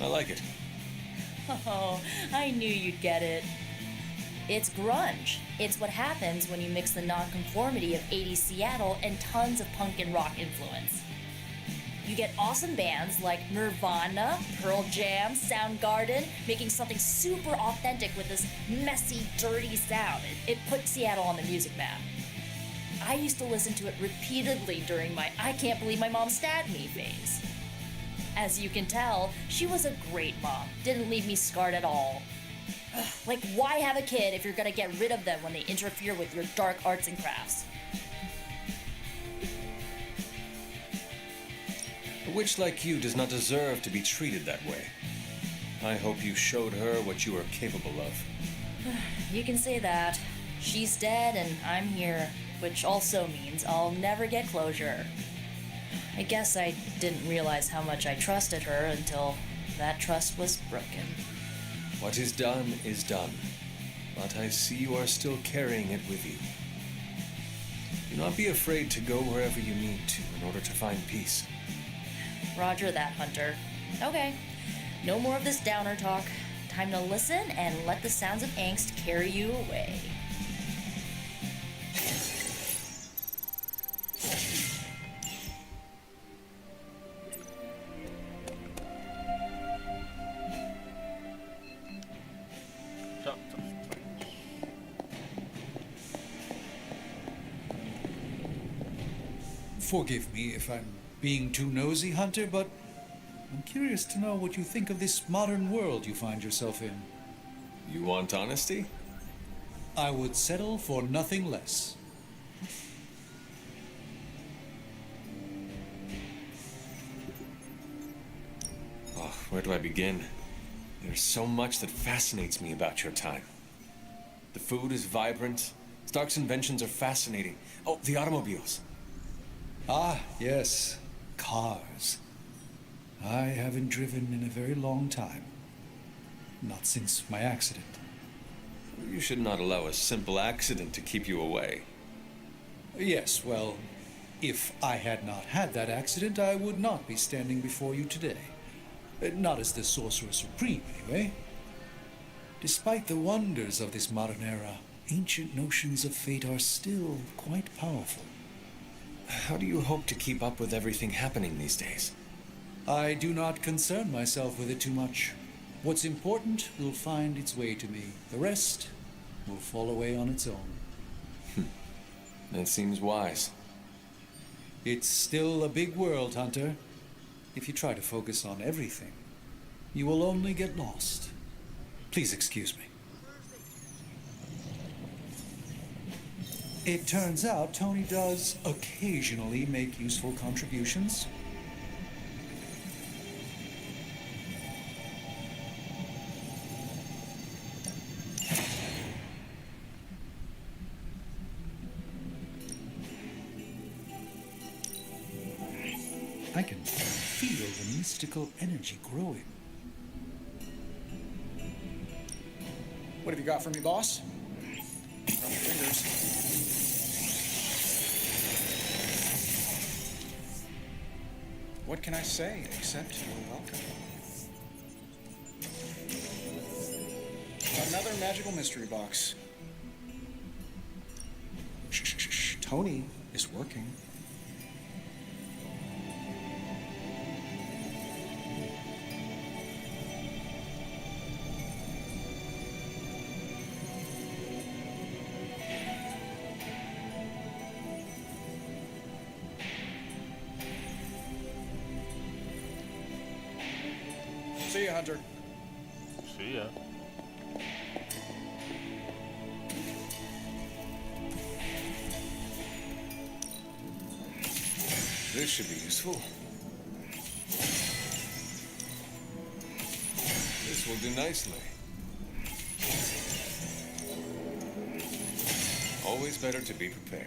M: I like it.
I: Oh, I knew you'd get it. It's grunge. It's what happens when you mix the nonconformity of 80s Seattle and tons of punk and rock influence. You get awesome bands like Nirvana, Pearl Jam, Soundgarden, making something super authentic with this messy, dirty sound. It put Seattle on the music map. I used to listen to it repeatedly during my I can't believe my mom stabbed me phase. As you can tell, she was a great mom. Didn't leave me scarred at all. Like, why have a kid if you're gonna get rid of them when they interfere with your dark arts and crafts?
M: A witch like you does not deserve to be treated that way. I hope you showed her what you are capable of.
I: You can say that. She's dead and I'm here, which also means I'll never get closure. I guess I didn't realize how much I trusted her until that trust was broken.
M: What is done is done, but I see you are still carrying it with you. Do not be afraid to go wherever you need to in order to find peace.
I: Roger that, Hunter. Okay, no more of this downer talk. Time to listen and let the sounds of angst carry you away.
G: Forgive me if I'm being too nosy, Hunter, but I'm curious to know what you think of this modern world you find yourself in.
M: You want honesty?
G: I would settle for nothing less.
M: Oh, where do I begin? There's so much that fascinates me about your time. The food is vibrant. Stark's inventions are fascinating. Oh, the automobiles.
G: Ah, yes. Cars. I haven't driven in a very long time. Not since my accident.
M: You should not allow a simple accident to keep you away.
G: Yes, well, if I had not had that accident, I would not be standing before you today. Not as the Sorcerer Supreme, anyway. Despite the wonders of this modern era, ancient notions of fate are still quite powerful.
M: How do you hope to keep up with everything happening these days?
G: I do not concern myself with it too much. What's important will find its way to me. The rest will fall away on its own.
M: That seems wise.
G: It's still a big world, Hunter. If you try to focus on everything, you will only get lost. Please excuse me. It turns out Tony does occasionally make useful contributions. I can feel the mystical energy growing.
F: What have you got for me, boss? From your fingers. What can I say except you're welcome? Another magical mystery box. Shh, shh, shh, shh. Tony is working. See you, Hunter.
A: See ya.
M: This should be useful. This will do nicely. Always better to be prepared.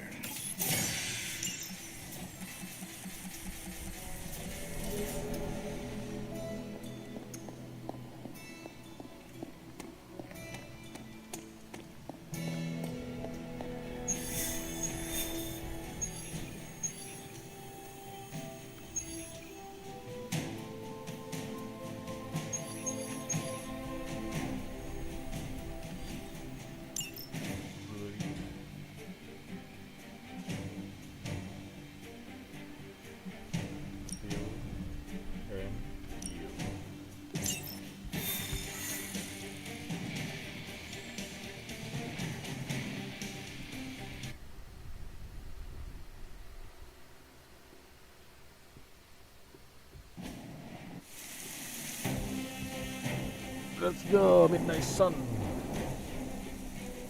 A: Let's go, Midnight Sun.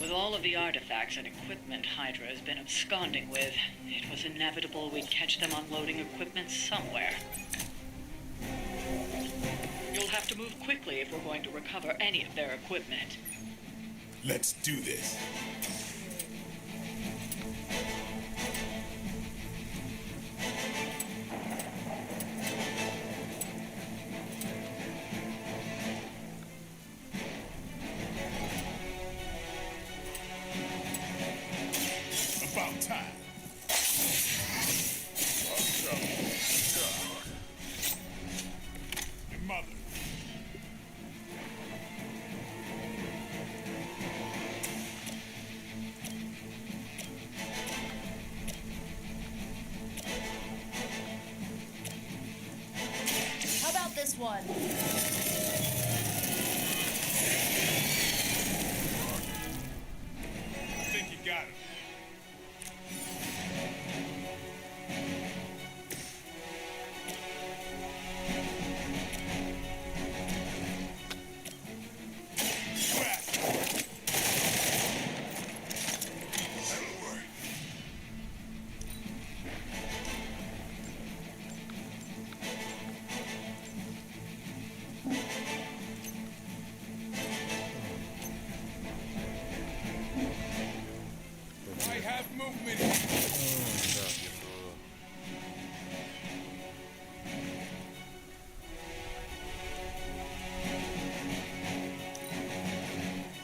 J: With all of the artifacts and equipment Hydra has been absconding with, it was inevitable we'd catch them unloading equipment somewhere. You'll have to move quickly if we're going to recover any of their equipment.
H: Let's do this. About time. Your mother.
I: How about this one?
H: I think you got it. I have movement.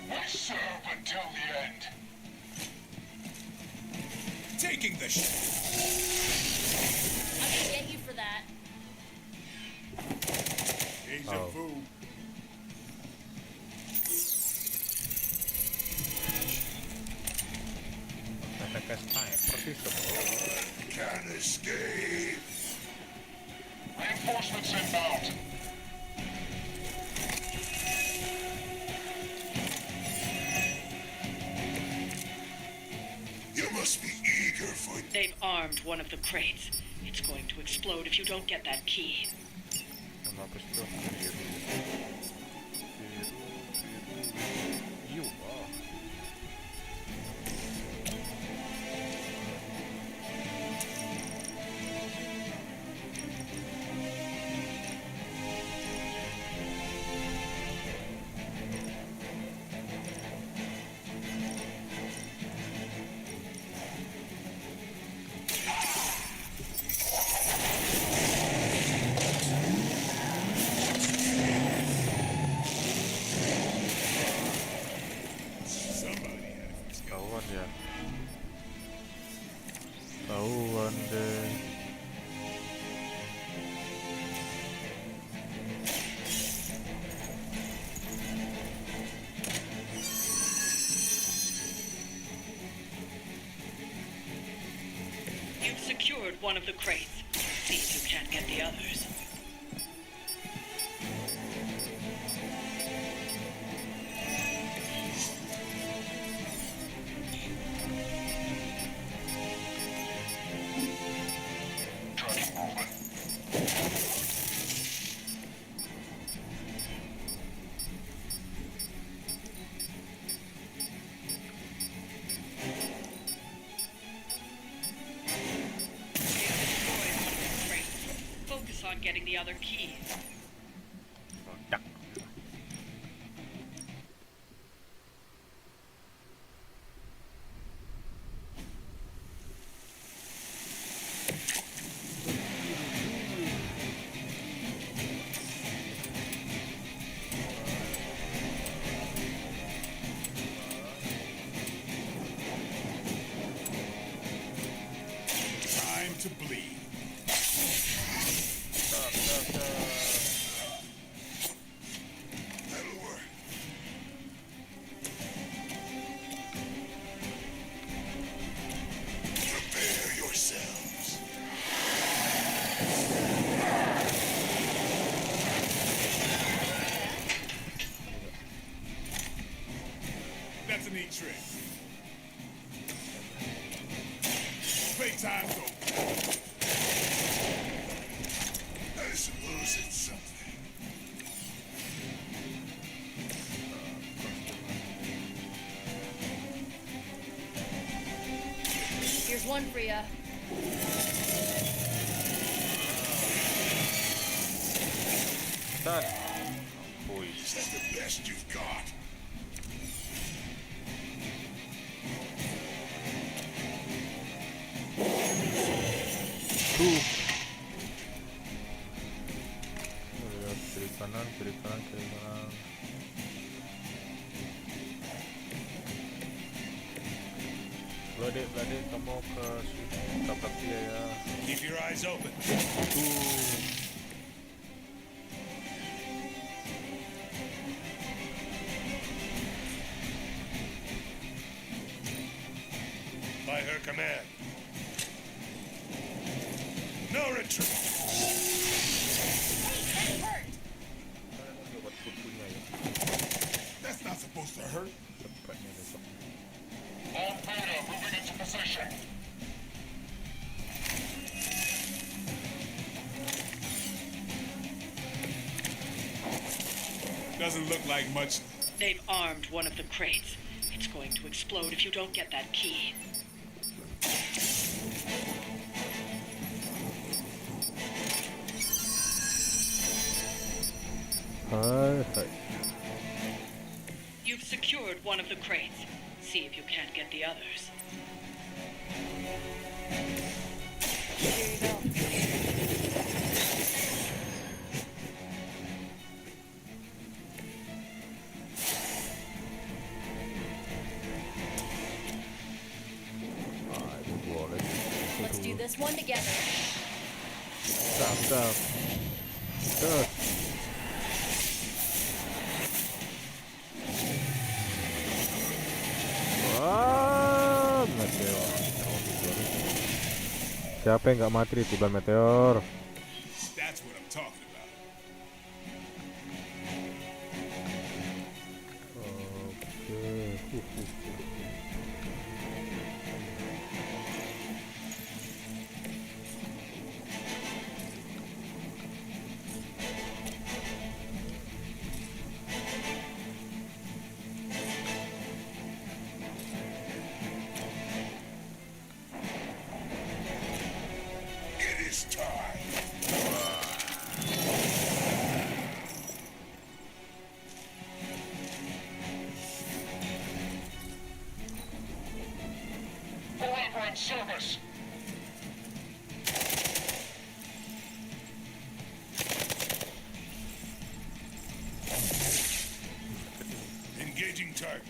H: We serve until the end. Taking the
I: I can get you for that.
H: Deja vu. Can't escape. Reinforcements inbound. You must be eager for.
J: They've armed one of the crates. It's going to explode if you don't get that key.
A: Kenapa sih tuh? Biru. Oh. Ketahuan ya. Ketahuan deh.
J: You've secured one of the crates. See if you can't get the others. focus on getting the other key.
A: Meledak.
H: Time to bleed. That'll work. Prepare yourselves. That's a neat trick. Playtime's over. I suppose it's something.
I: Here's one for ya.
A: Dan. Wih.
H: Is that the best you've got?
A: Lihat kiri kanan, kiri kanan, kiri kanan. Belade, kamu ke sini tabrak dia ya.
H: Keep your eyes open. By her command. No retreat.
A: Buat kukunya ya.
H: That's not supposed to hurt.
A: Cepatnya besok.
H: All Buddha moving into position. Doesn't look like much.
J: They've armed one of the crates. It's going to explode if you don't get that key.
A: Hai.
J: You've secured one of the crates. See if you can't get the others.
I: Let's do this one together.
A: Stop. Terus. Wah, meteor. Siapa yang nggak mati tiba meteor?
H: That's what I'm talking about.
A: Oke.
H: It is time. Elaborate service. Engaging target.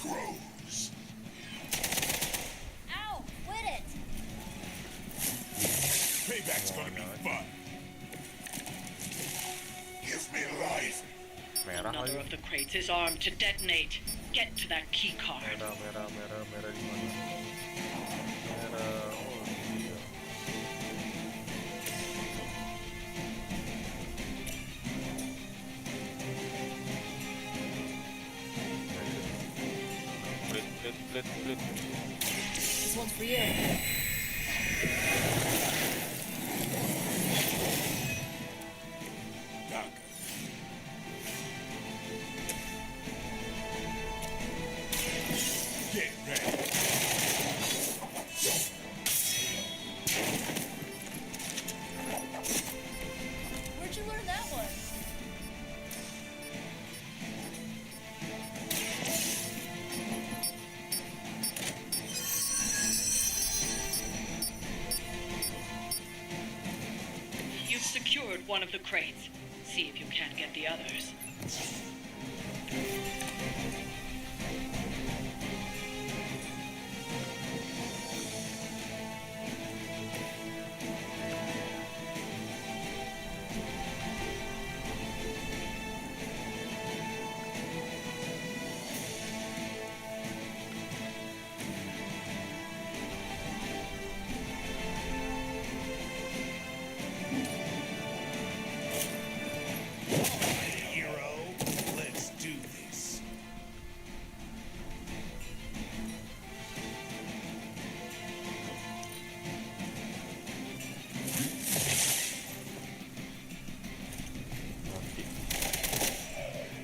H: Grows.
I: Ow! Quit it!
H: Payback's gonna be fun. Give me life.
A: Merah
J: Another
A: lagi.
J: of the crates is armed to detonate. Get to that key card.
A: Merah di mana? Merah. Oh iya. Blit.
I: This one's for you.
H: Doctor. Get ready.
J: secured one of the crates. See if you can't get the others.
H: Hero, let's do this.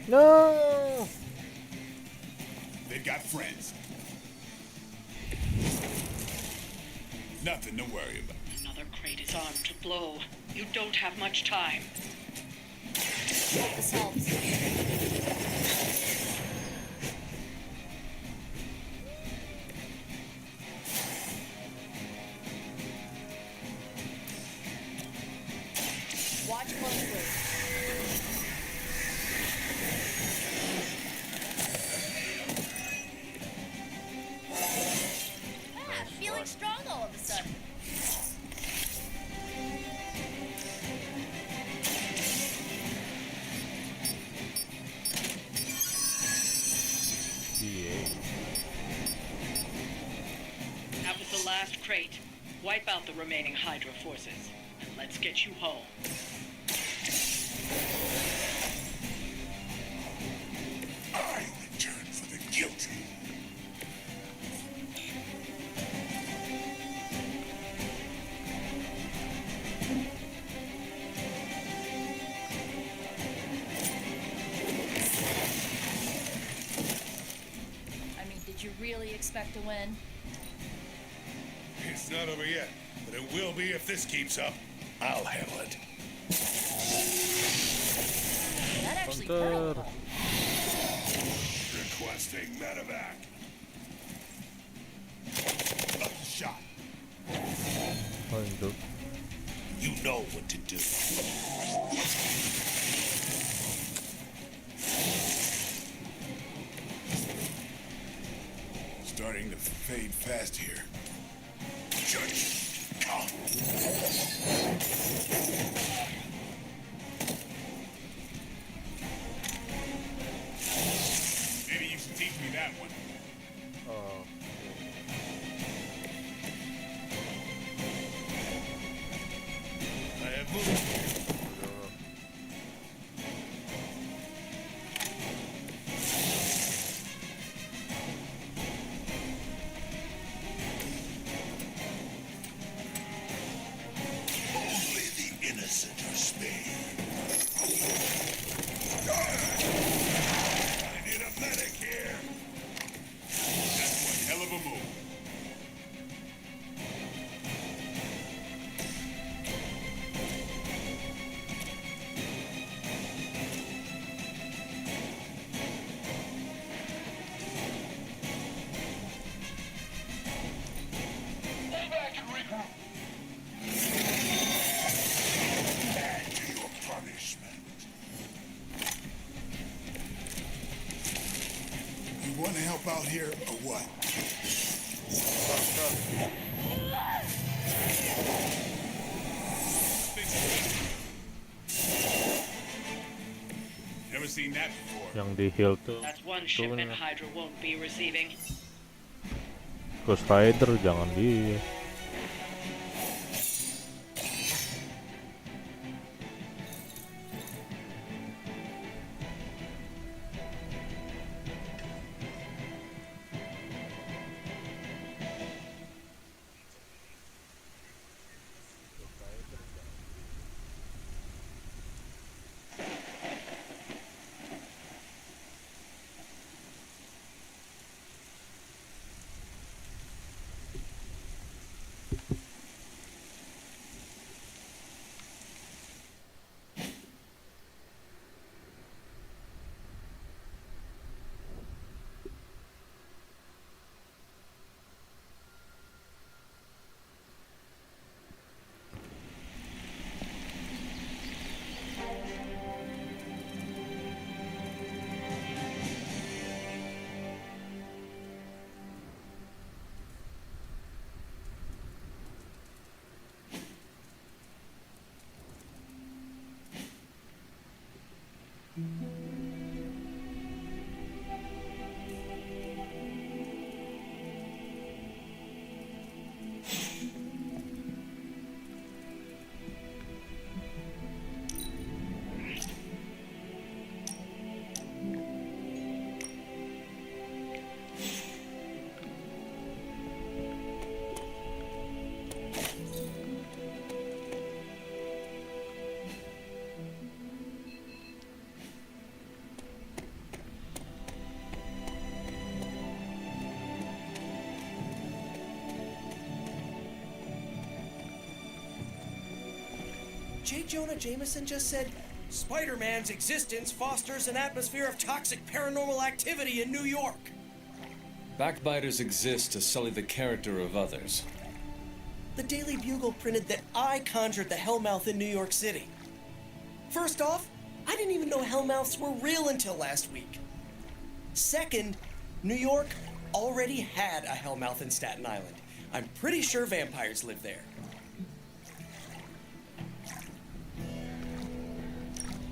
A: No.
H: They've got friends. Nothing to worry about.
J: Another crate is armed to blow. You don't have much time.
I: This helps. Watch closely. Ah, feeling strong all of a sudden.
J: That was the last crate. Wipe out the remaining Hydra forces, and let's get you home.
H: I return for the guilty.
I: I mean, did you really expect to win?
H: It's not over yet, but it will be if this keeps up. I'll handle it.
I: That actually
A: Hunter.
I: hurt.
H: Requesting medevac. A shot.
A: Lanjut.
H: You know what to do. Starting to fade fast here. Judge, come. Maybe you should teach me that one. I have moved. Only the innocent are spared. I need a medic here. That's one hell of a move. Pull back and regroup. Add to your punishment. You want to help out here or what? Never seen that before.
A: Yang di heal tuh
J: That's one shipment Hydra won't be receiving.
A: Ghost Rider, jangan dia.
K: J. Jonah Jameson just said, Spider-Man's existence fosters an atmosphere of toxic paranormal activity in New York.
M: Backbiters exist to sully the character of others.
K: The Daily Bugle printed that I conjured the Hellmouth in New York City. First off, I didn't even know Hellmouths were real until last week. Second, New York already had a Hellmouth in Staten Island. I'm pretty sure vampires live there.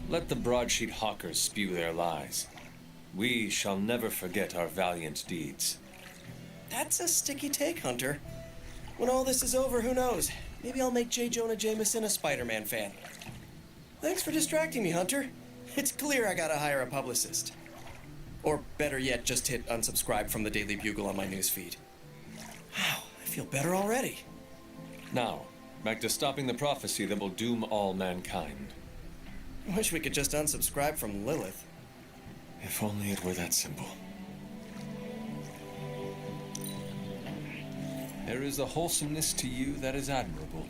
M: Let the broadsheet hawkers spew their lies. We shall never forget our valiant deeds.
K: That's a sticky take, Hunter. When all this is over, who knows? Maybe I'll make J. Jonah Jameson a Spider-Man fan. Thanks for distracting me, Hunter. It's clear I gotta hire a publicist. Or better yet, just hit unsubscribe from the Daily Bugle on my newsfeed. Wow, I feel better already.
M: Now, back to stopping the prophecy that will doom all mankind.
K: I wish we could just unsubscribe from Lilith.
M: If only it were that simple. There is a wholesomeness to you that is admirable.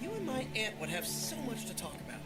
K: You and my aunt would have so much to talk about.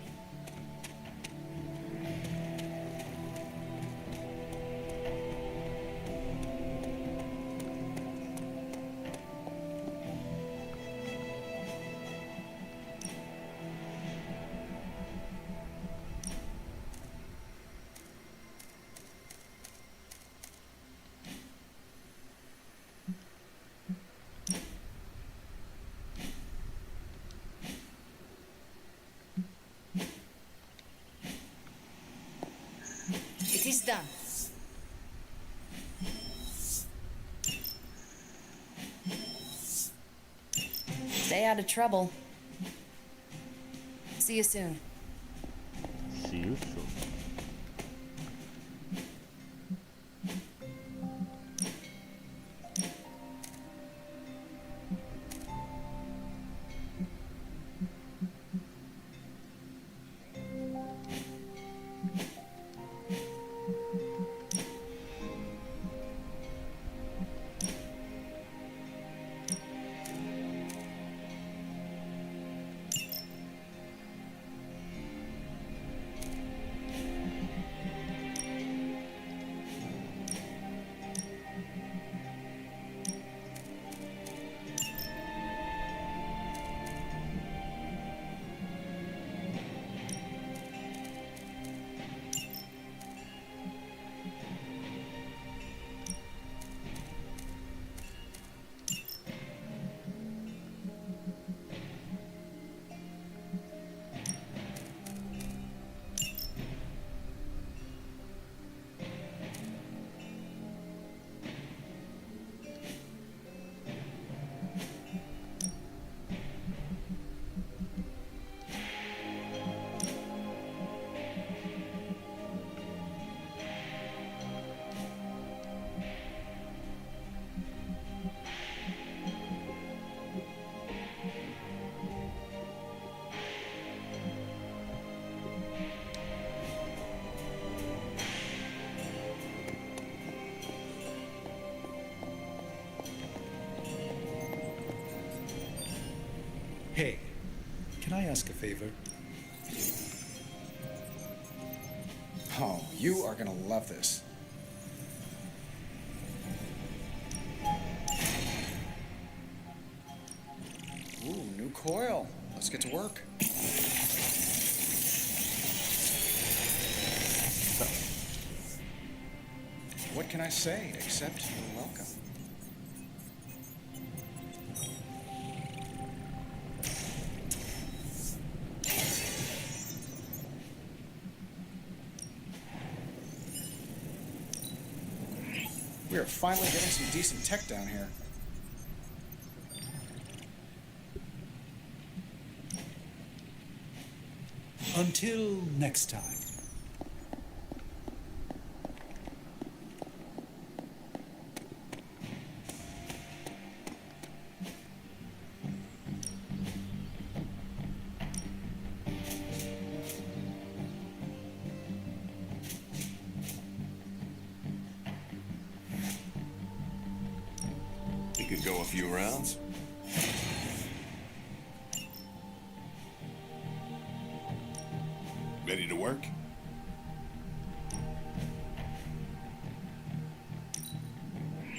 N: It is done.
C: Stay out of trouble. See you soon.
A: See you soon.
G: Hey, can I ask a favor?
F: Oh, you are gonna love this. Ooh, new coil. Let's get to work. What can I say except you're welcome? We are finally getting some decent tech down here.
G: Until next time.
E: We could go a few rounds.
H: Ready to work?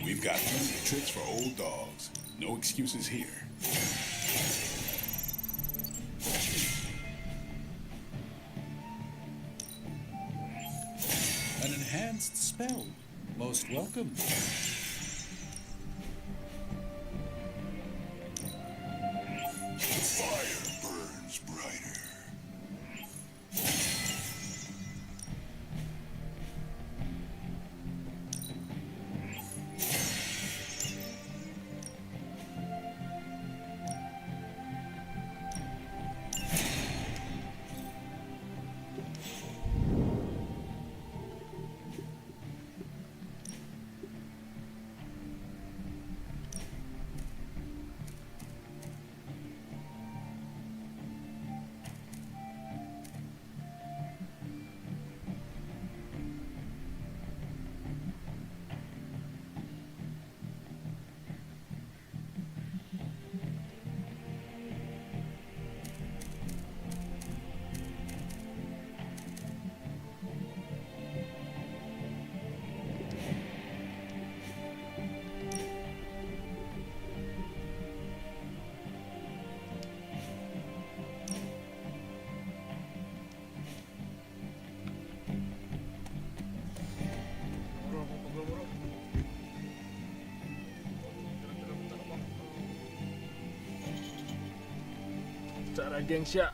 H: We've got plenty of tricks for old dogs. No excuses here.
G: An enhanced spell. Most welcome.
H: The fire burns brighter.
A: Cara gengs ya.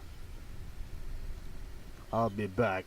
A: I'll be back.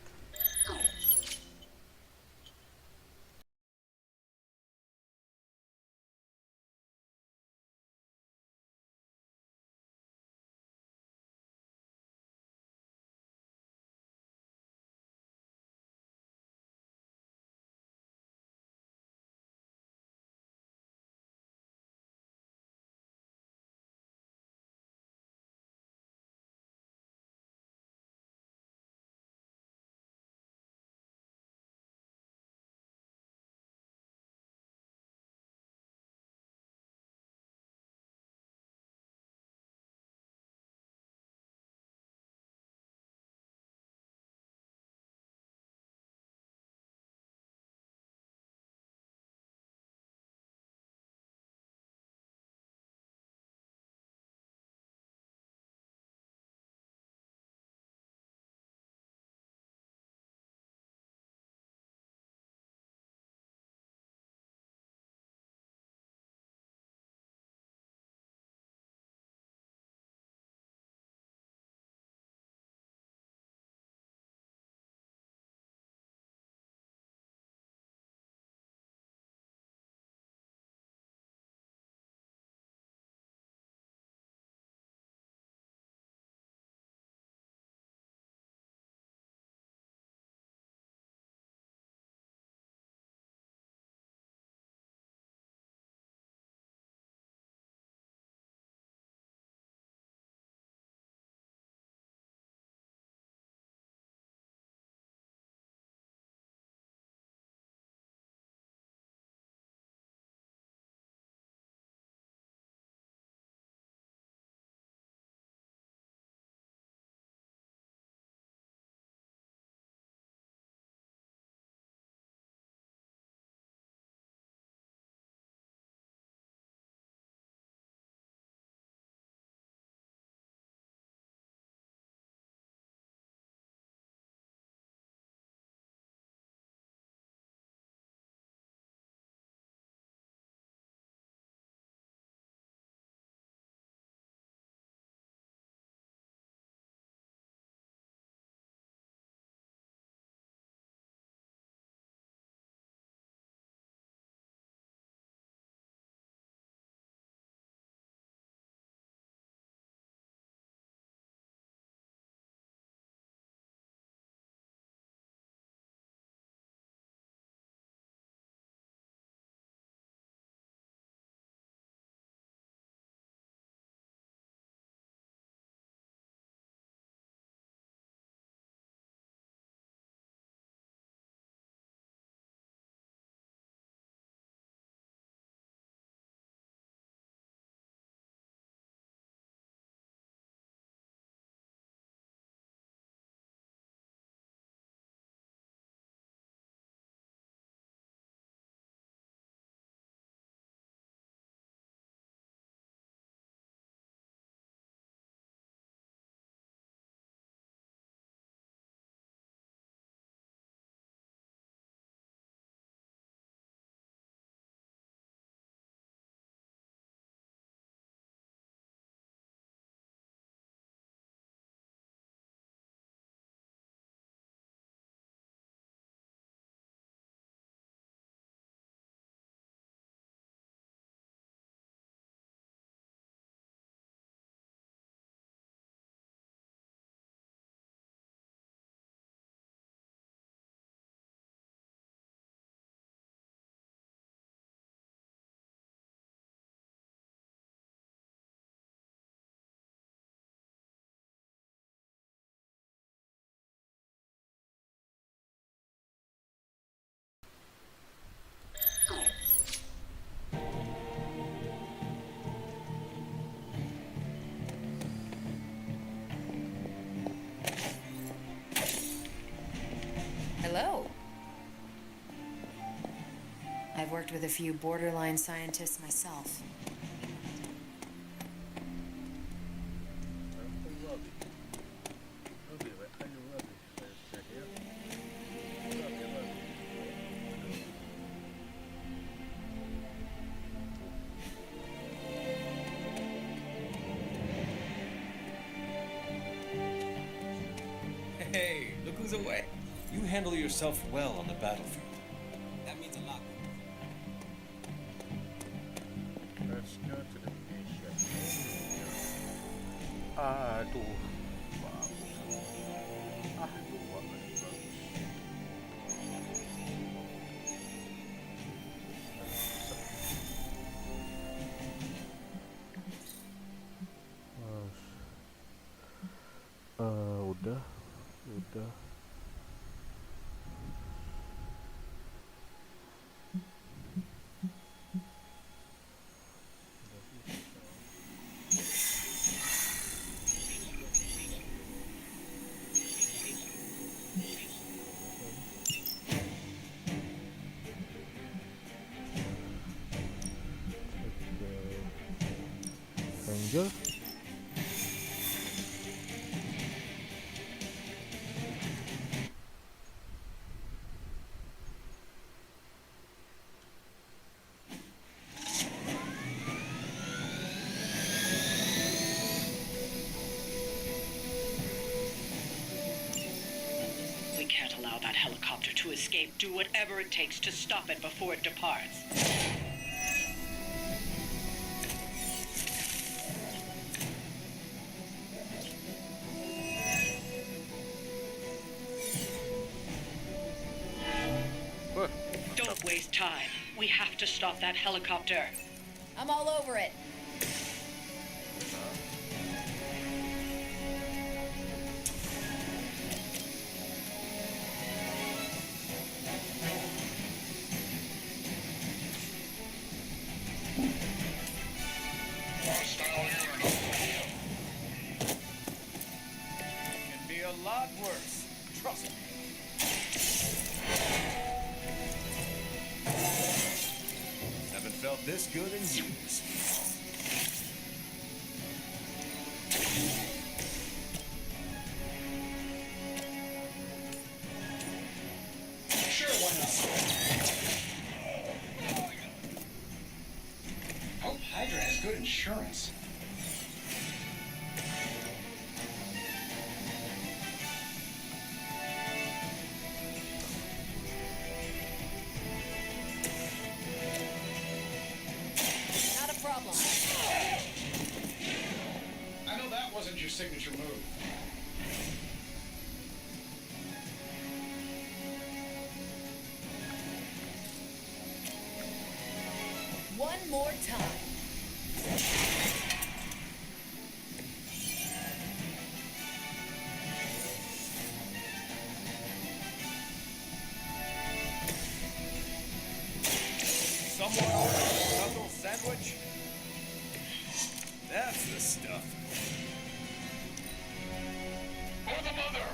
C: with a few borderline scientists myself.
D: Hey, look who's away.
M: You handle yourself well on the battlefield.
D: That means a lot.
A: Let's go to the mission. Aduh, bagus. Aduh, bagus. Udah. Angel.
J: We can't allow that helicopter to escape. Do whatever it takes to stop it before it departs. Don't waste time. We have to stop that helicopter.
I: I'm all over it.
D: Can be a lot worse. Trust me. Haven't felt this good in years.
F: Sure, why not? Hope Hydra has good insurance.
I: Not a problem.
F: I know that wasn't your signature move.
I: One more time.
D: Someone order a knuckle sandwich? That's the stuff. For the mother!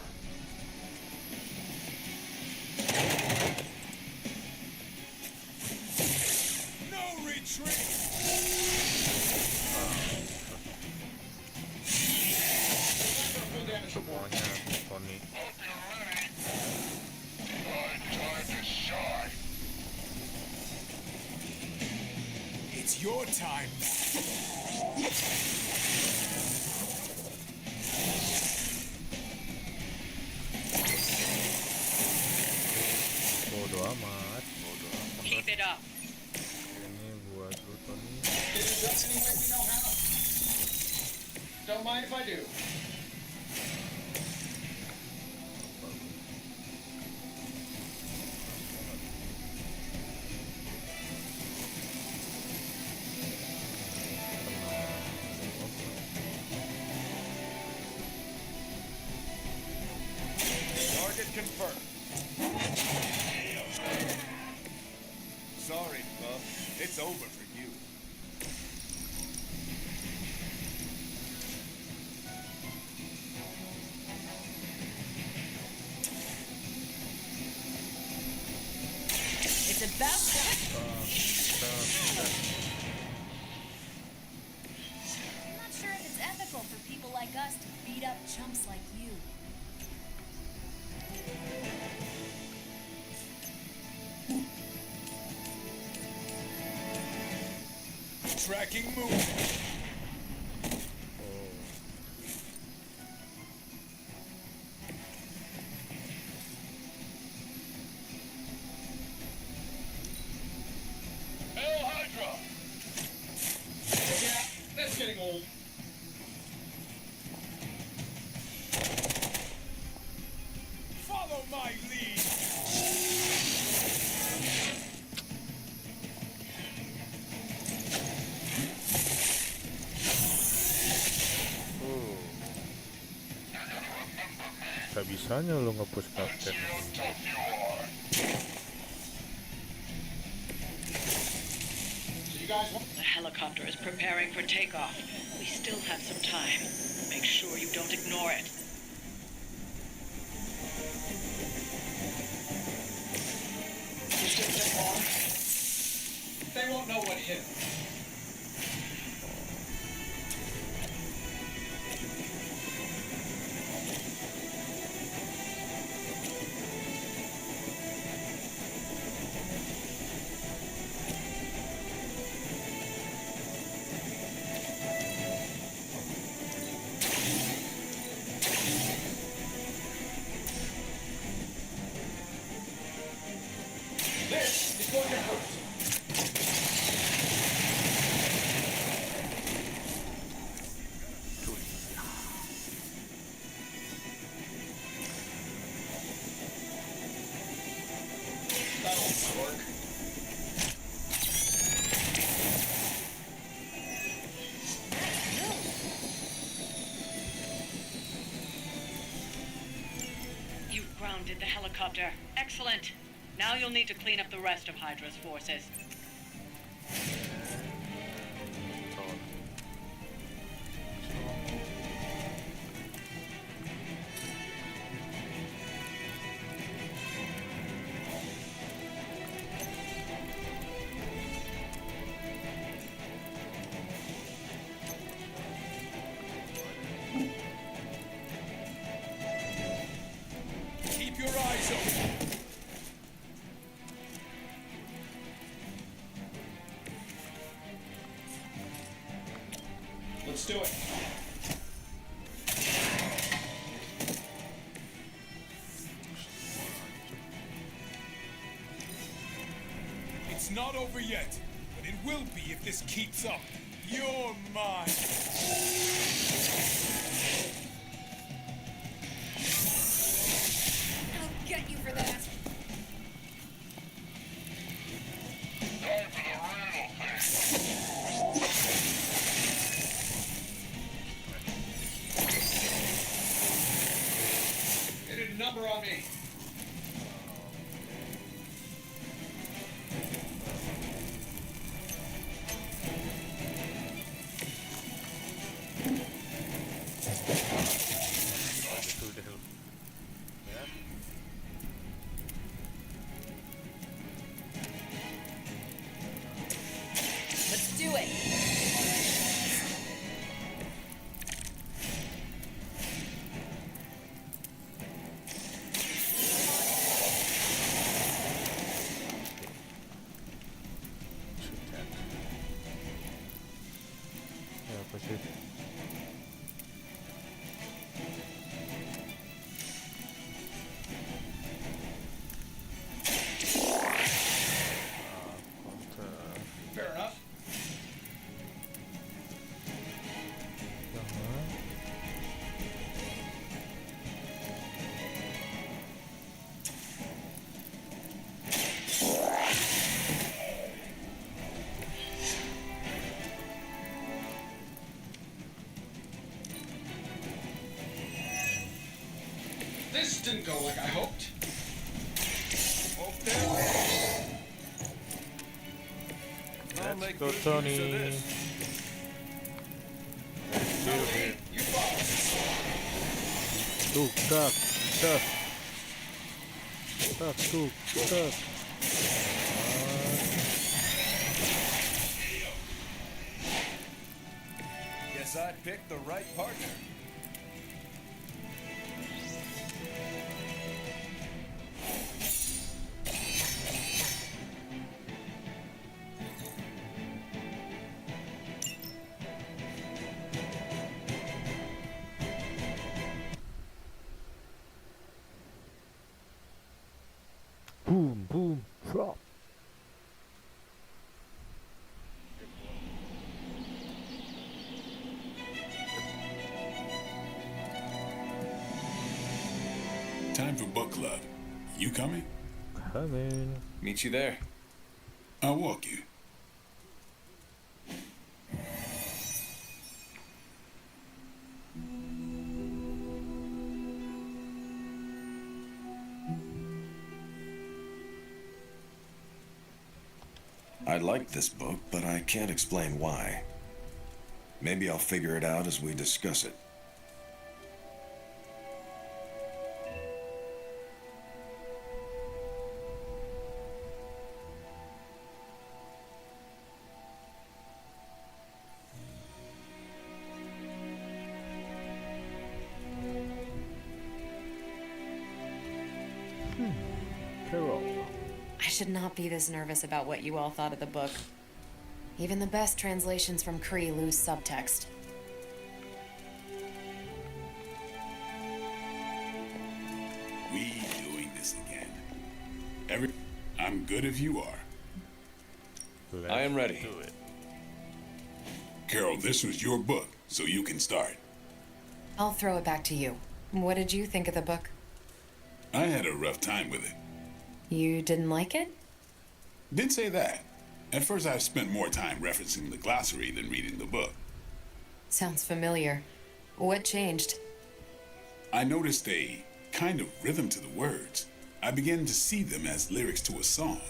D: No retreat!
A: Semuanya Tony.
H: It's your time now.
A: Bodo amat.
J: Keep it up.
A: Ini buat lu Tony.
F: Get it done any way we know how. Don't mind if I do.
D: Target confirmed. Sorry, bub. It's over for you.
I: It's about that. beat up chumps like you.
H: Tracking move.
O: Hail Hydra! Yeah, that's getting old.
H: Follow my lead.
A: Bisa-bisanya lo nge-push kapten.
J: The helicopter is preparing for takeoff. We still have some time. Make sure you don't ignore it.
O: It's gonna take long. They won't know what hit 'em. This is going to hurt. That'll work.
J: You've grounded the helicopter. Excellent. Now you'll need to clean up the rest of Hydra's forces.
H: Keep your eyes open.
O: Let's do it.
H: It's not over yet, but it will be if this keeps up. You're mine.
N: I'll get you for that.
O: It did a number on me.
C: Let's do it.
A: Ya apa sih?
O: Fair enough. This didn't go like I hoped.
A: Let's go, Tony.
O: You follow.
A: Tukak, tak. Tak, tukak.
E: Guess I picked the right partner.
A: boom, boom, drop.
H: Time for book club. You coming?
A: Coming.
M: Meet you there.
H: I'll walk you.
E: I like this book, but I can't explain why. Maybe I'll figure it out as we discuss it.
A: Carol.
C: I should not be this nervous about what you all thought of the book. Even the best translations from Kree lose subtext.
H: We doing this again. I'm good if you are.
M: I am ready.
A: Do it.
H: Carol, this was your book, so you can start.
C: I'll throw it back to you. What did you think of the book?
H: I had a rough time with it.
C: You didn't like it?
H: Didn't say that. At first, I spent more time referencing the glossary than reading the book.
C: Sounds familiar. What changed?
H: I noticed a kind of rhythm to the words. I began to see them as lyrics to a song.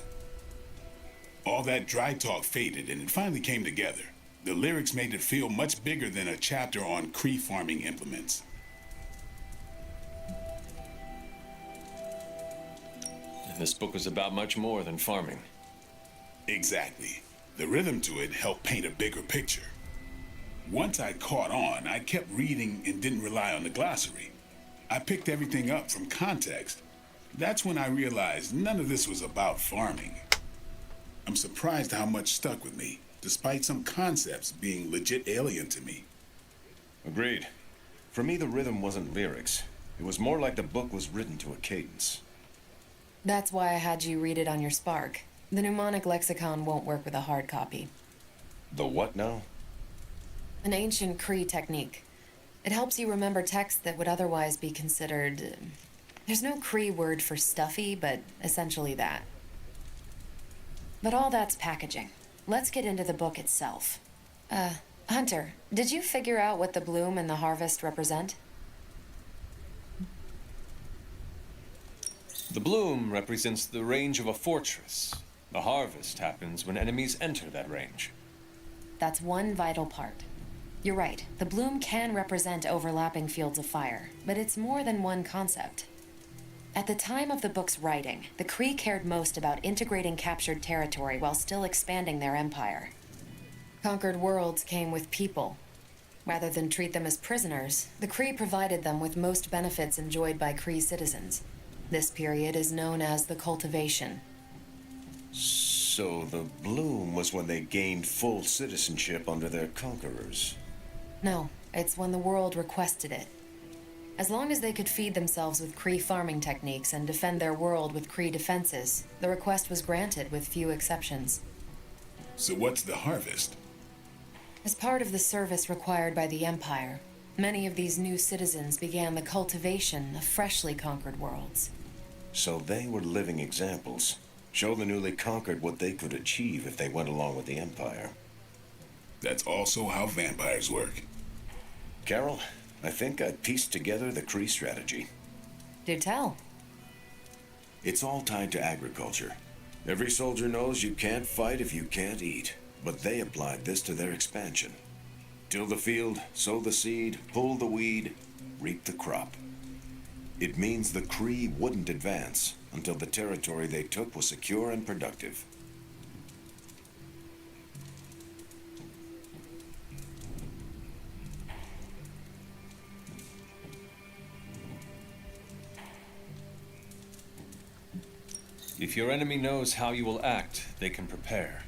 H: All that dry talk faded, and it finally came together. The lyrics made it feel much bigger than a chapter on Kree farming implements.
M: This book was about much more than farming.
H: Exactly. The rhythm to it helped paint a bigger picture. Once I caught on, I kept reading and didn't rely on the glossary. I picked everything up from context. That's when I realized none of this was about farming. I'm surprised how much stuck with me, despite some concepts being legit alien to me.
E: Agreed. For me, the rhythm wasn't lyrics. It was more like the book was written to a cadence.
C: That's why I had you read it on your Spark. The mnemonic lexicon won't work with a hard copy.
E: The what now?
C: An ancient Kree technique. It helps you remember text that would otherwise be considered... There's no Kree word for stuffy, but essentially that. But all that's packaging. Let's get into the book itself. Hunter, did you figure out what the bloom and the harvest represent?
M: The bloom represents the range of a fortress. The harvest happens when enemies enter that range.
C: That's one vital part. You're right, the bloom can represent overlapping fields of fire, but it's more than one concept. At the time of the book's writing, the Kree cared most about integrating captured territory while still expanding their empire. Conquered worlds came with people. Rather than treat them as prisoners, the Kree provided them with most benefits enjoyed by Kree citizens. This period is known as the cultivation.
E: So the bloom was when they gained full citizenship under their conquerors.
C: No, it's when the world requested it. As long as they could feed themselves with Kree farming techniques and defend their world with Kree defenses, the request was granted with few exceptions.
H: So what's the harvest?
C: As part of the service required by the Empire, many of these new citizens began the cultivation of freshly conquered worlds.
E: So they were living examples. Show the newly conquered what they could achieve if they went along with the Empire.
H: That's also how vampires work.
E: Carol, I think I pieced together the Kree strategy.
C: Do tell.
E: It's all tied to agriculture. Every soldier knows you can't fight if you can't eat, but they applied this to their expansion. Till the field, sow the seed, pull the weed, reap the crop. It means the Kree wouldn't advance until the territory they took was secure and productive.
M: If your enemy knows how you will act, they can prepare.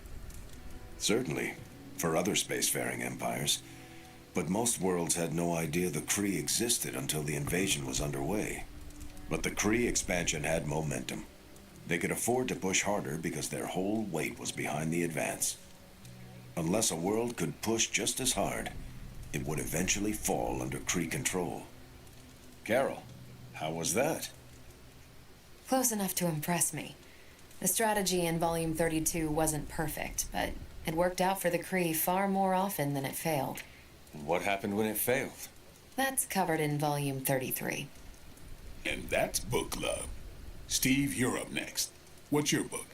E: Certainly, for other spacefaring empires. But most worlds had no idea the Kree existed until the invasion was underway. But the Kree expansion had momentum. They could afford to push harder because their whole weight was behind the advance. Unless a world could push just as hard, it would eventually fall under Kree control. Carol, how was that?
C: Close enough to impress me. The strategy in Volume 32 wasn't perfect, but it worked out for the Kree far more often than it failed.
M: What happened when it failed?
C: That's covered in Volume 33.
H: And that's book club. Steve, you're up next. What's your book?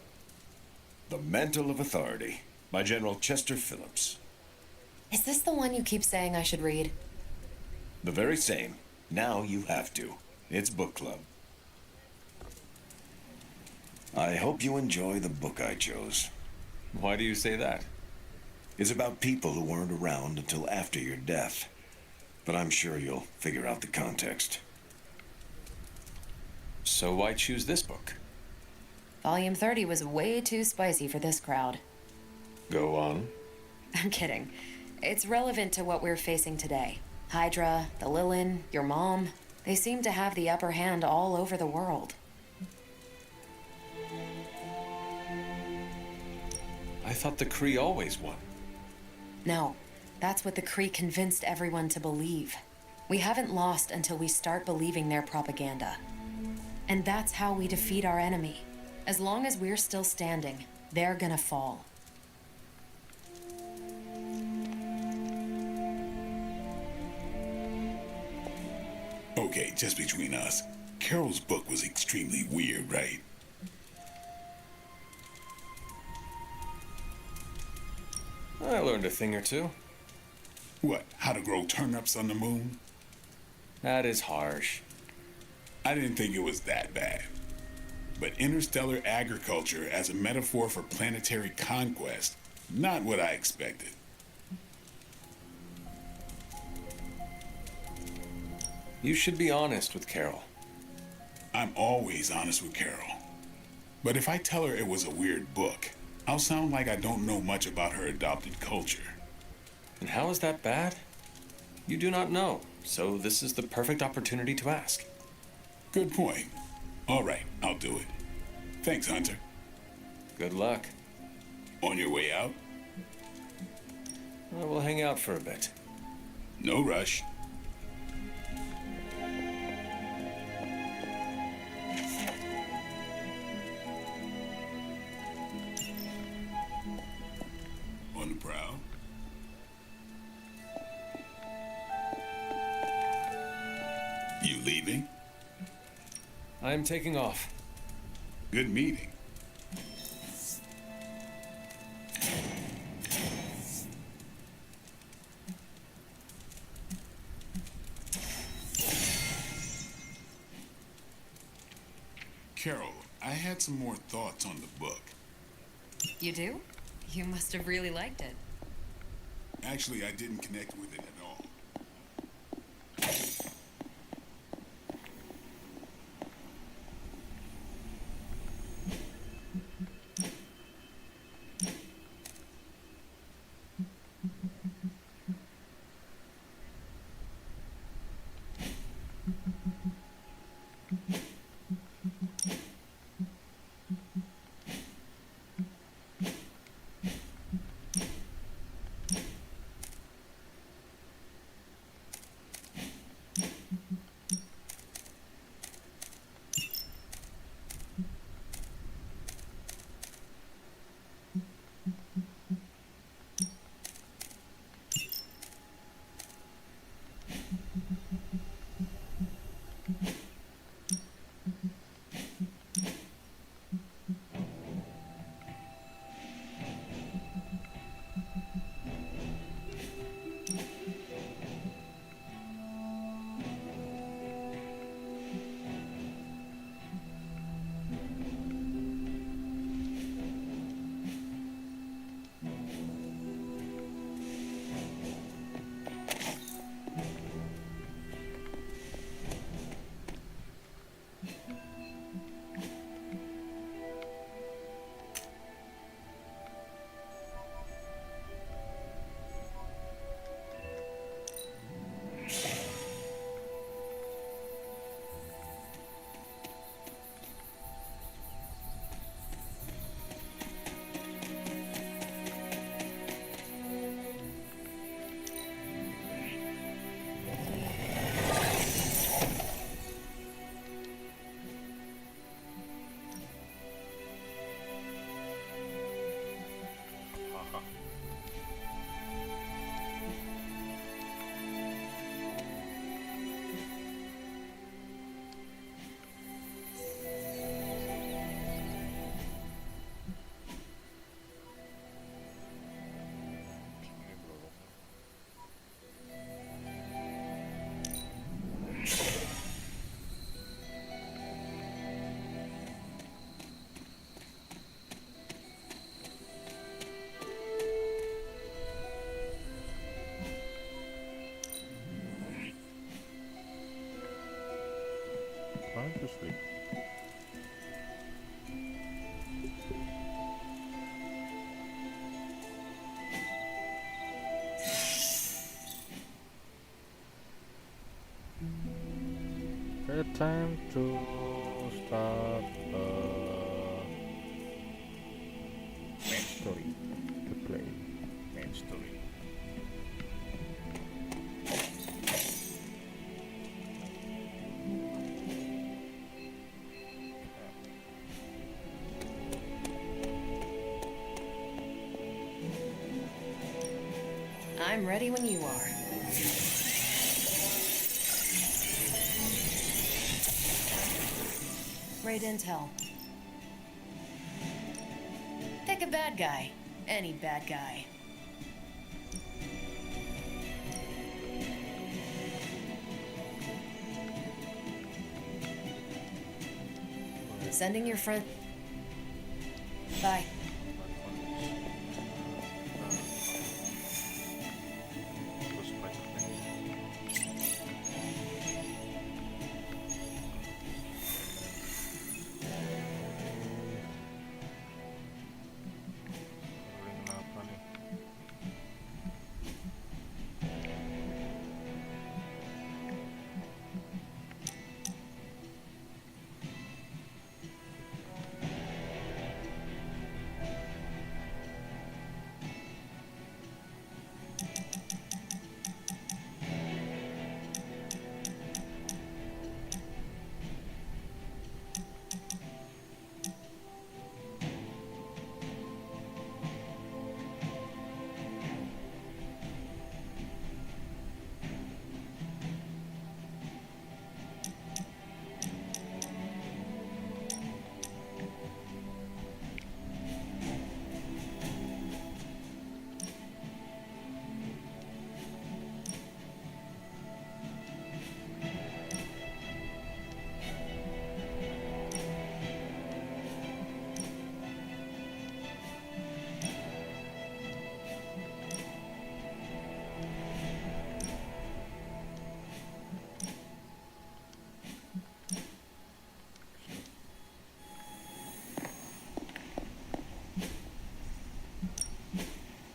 E: The Mantle of Authority by General Chester Phillips.
C: Is this the one you keep saying I should read?
E: The very same. Now you have to. It's book club. I hope you enjoy the book I chose.
M: Why do you say that?
E: It's about people who weren't around until after your death. But I'm sure you'll figure out the context.
M: So why choose this book?
C: Volume 30 was way too spicy for this crowd.
M: Go on.
C: I'm kidding. It's relevant to what we're facing today. Hydra, the Lilin, your mom, they seem to have the upper hand all over the world.
M: I thought the Kree always won.
C: No, that's what the Kree convinced everyone to believe. We haven't lost until we start believing their propaganda. And that's how we defeat our enemy. As long as we're still standing, they're gonna fall.
H: Okay, just between us, Carol's book was extremely weird, right?
M: I learned a thing or two.
H: What, how to grow turnips on the moon?
M: That is harsh.
H: I didn't think it was that bad. But interstellar agriculture as a metaphor for planetary conquest, not what I expected.
M: You should be honest with Carol.
H: I'm always honest with Carol. But if I tell her it was a weird book, I'll sound like I don't know much about her adopted culture.
M: And how is that bad? You do not know, so this is the perfect opportunity to ask.
H: Good point. All right, I'll do it. Thanks, Hunter.
M: Good luck.
H: On your way out?
M: We'll hang out for a bit.
H: No rush. On the prowl. You leaving?
M: I'm taking off.
H: Good meeting. Carol, I had some more thoughts on the book.
C: You do? You must have really liked it.
H: Actually, I didn't connect with it at all.
A: Trying to sleep. Okay, time to start main story. To play main story.
C: I'm ready when you are. Great intel. Pick a bad guy. Any bad guy. Sending your friend. Bye.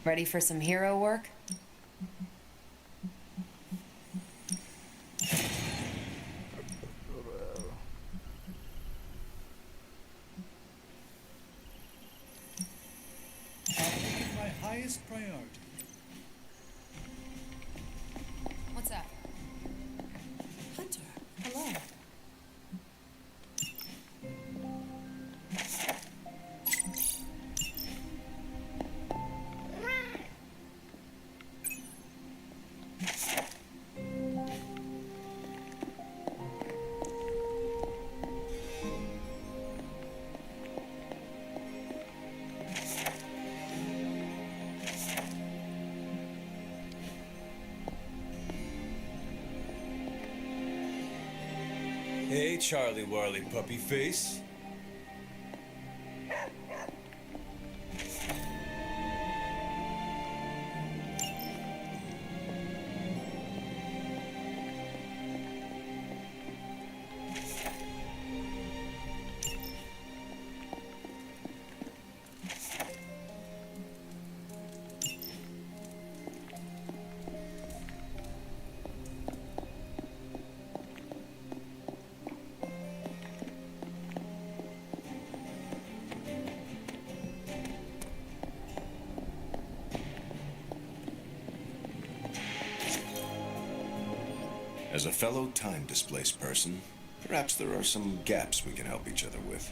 C: Ready for some hero work?
G: I'll make it my highest priority.
N: What's up? Hunter, hello.
M: Hey, Charlie Warley Puppy Face.
E: As a fellow time-displaced person, perhaps there are some gaps we can help each other with.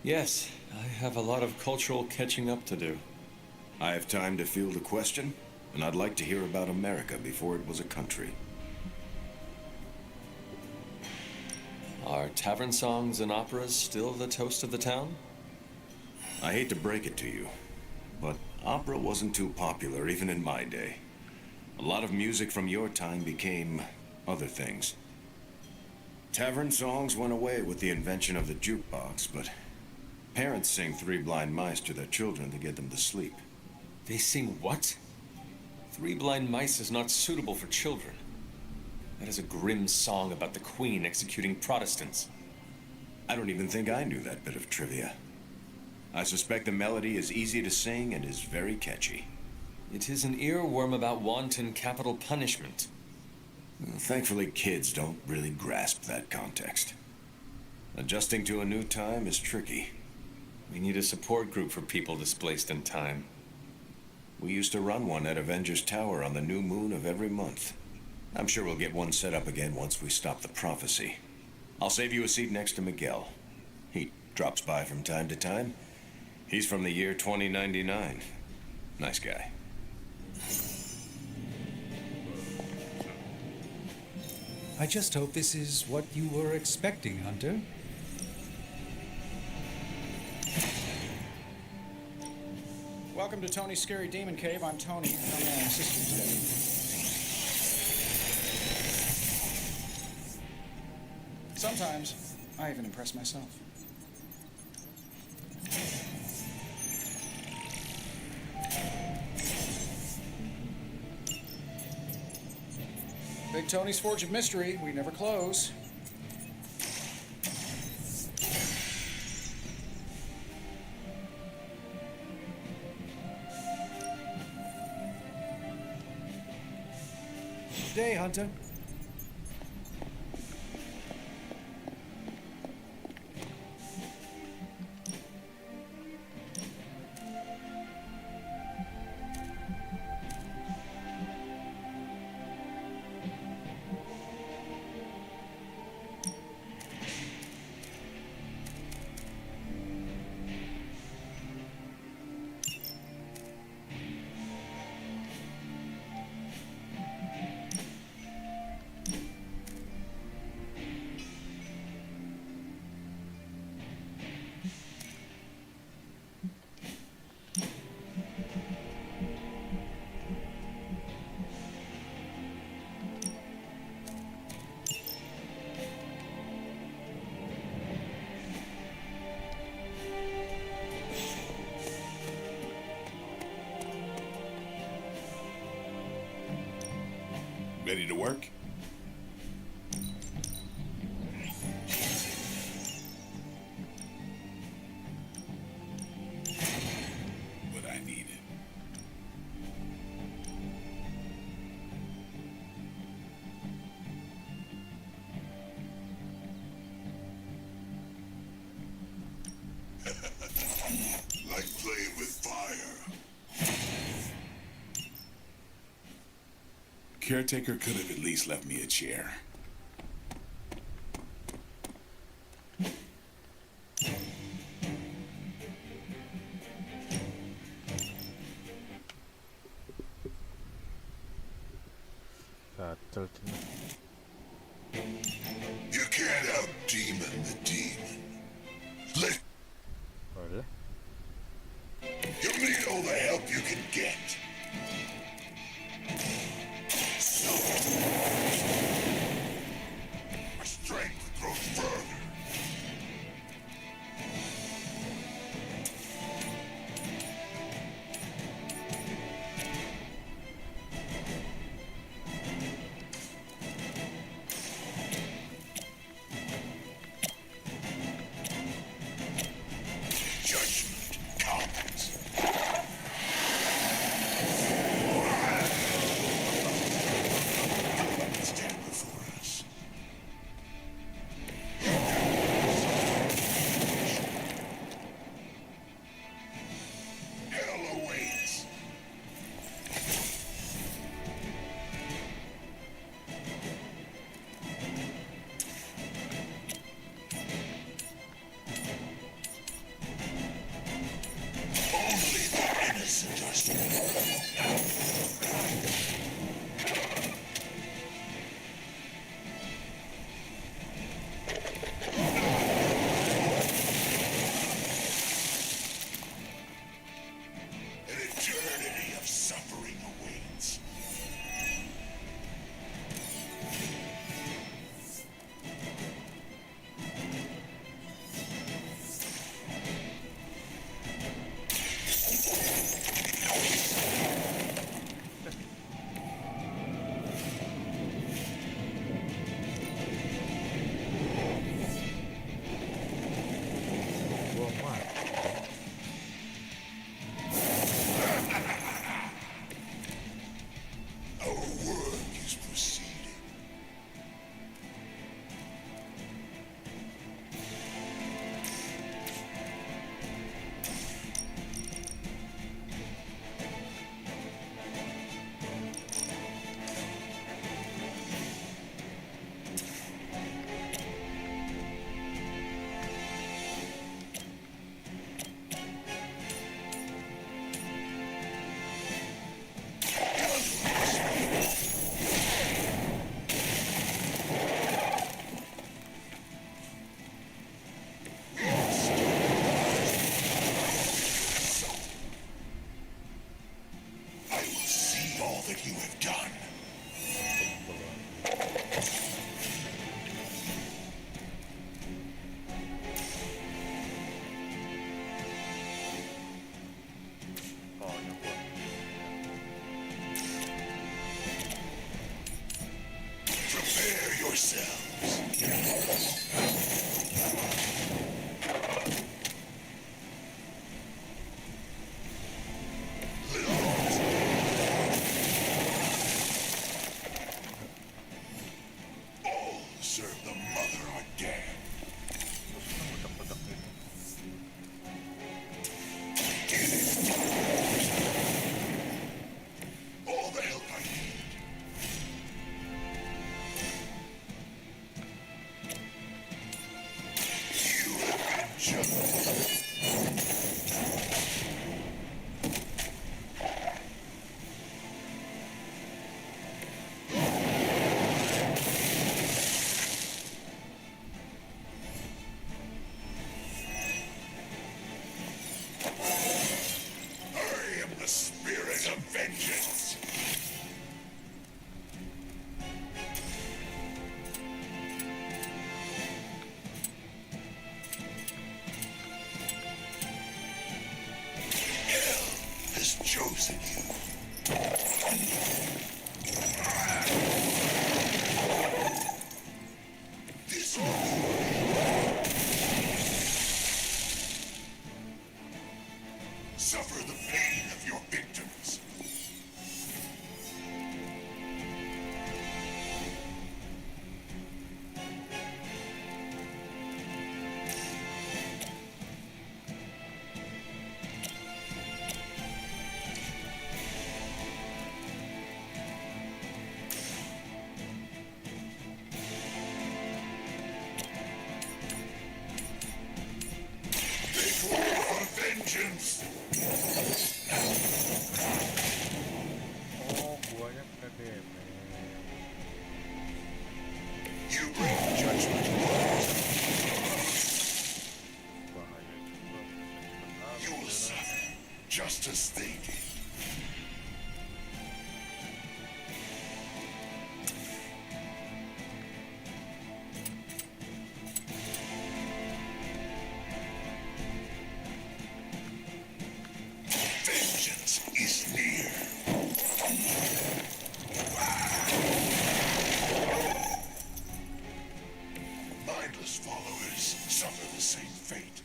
M: Yes, I have a lot of cultural catching up to do.
E: I have time to field a question, and I'd like to hear about America before it was a country.
M: Are tavern songs and operas still the toast of the town?
E: I hate to break it to you, but opera wasn't too popular even in my day. A lot of music from your time became other things. Tavern songs went away with the invention of the jukebox, but parents sing Three Blind Mice to their children to get them to sleep.
M: They sing what? Three Blind Mice is not suitable for children. That is a grim song about the Queen executing Protestants.
E: I don't even think I knew that bit of trivia. I suspect the melody is easy to sing and is very catchy.
M: It is an earworm about wanton capital punishment.
E: Well, thankfully, kids don't really grasp that context. Adjusting to a new time is tricky.
M: We need a support group for people displaced in time.
E: We used to run one at Avengers Tower on the new moon of every month. I'm sure we'll get one set up again once we stop the prophecy. I'll save you a seat next to Miguel. He drops by from time to time. He's from the year 2099. Nice guy.
G: I just hope this is what you were expecting, Hunter.
F: Welcome to Tony's Scary Demon Cave. I'm Tony. I'm my assistant today. Sometimes, I even impress myself. Big Tony's Forge of Mystery. We never close. Good day, Hunter.
H: Ready to work? What I needed. Like playing with fire. Caretaker could have at least left me a chair.
A: Gatel ini.
H: You can't out-demon the demon. Let
A: Boleh.
H: you need all the help you can get. My strength grows further. serve the mother again. All the help I need. You have just... I am the spirit of vengeance. Hell has chosen you. This suffer the pain of your victims. They call for vengeance.
A: Oh, guanya kena damage.
H: You bring judgment.
A: Bahaya juga.
H: You will suffer just as they did. Vengeance is near. Mindless followers suffer the same fate.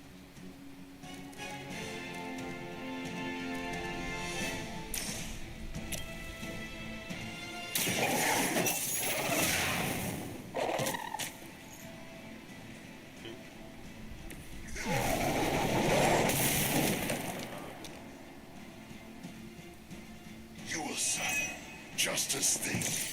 H: You will suffer just as they did.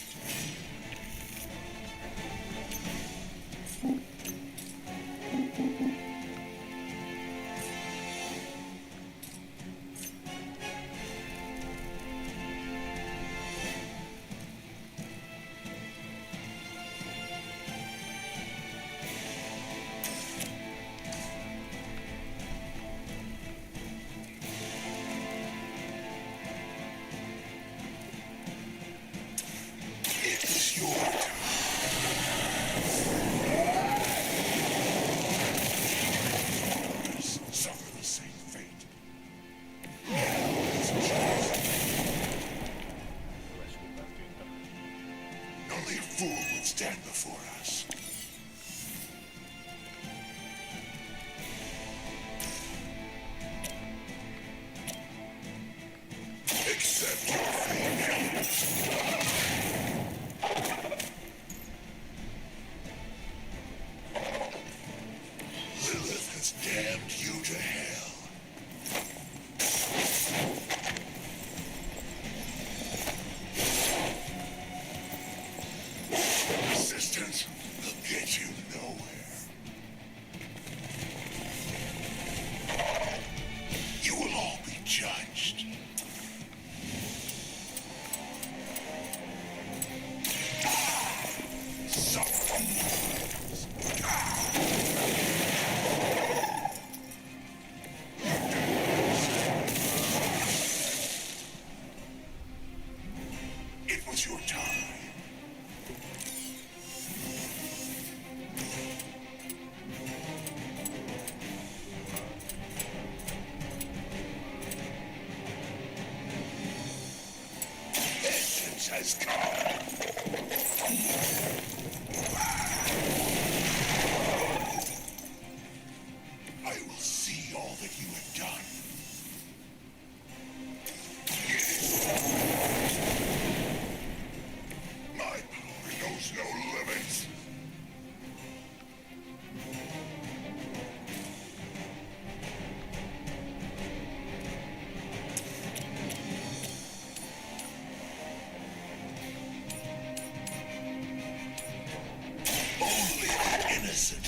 A: Meledak.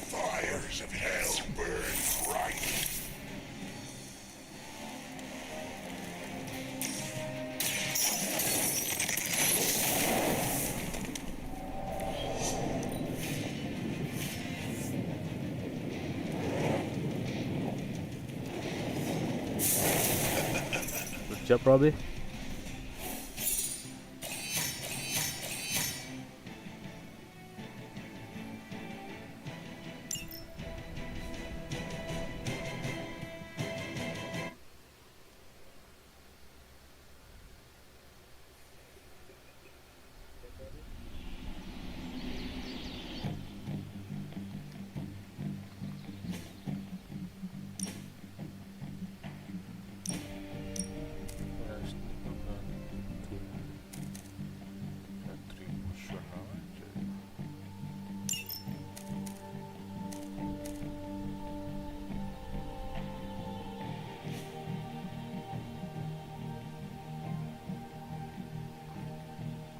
H: Fires of hell burn bright.
A: Good job, Robbie.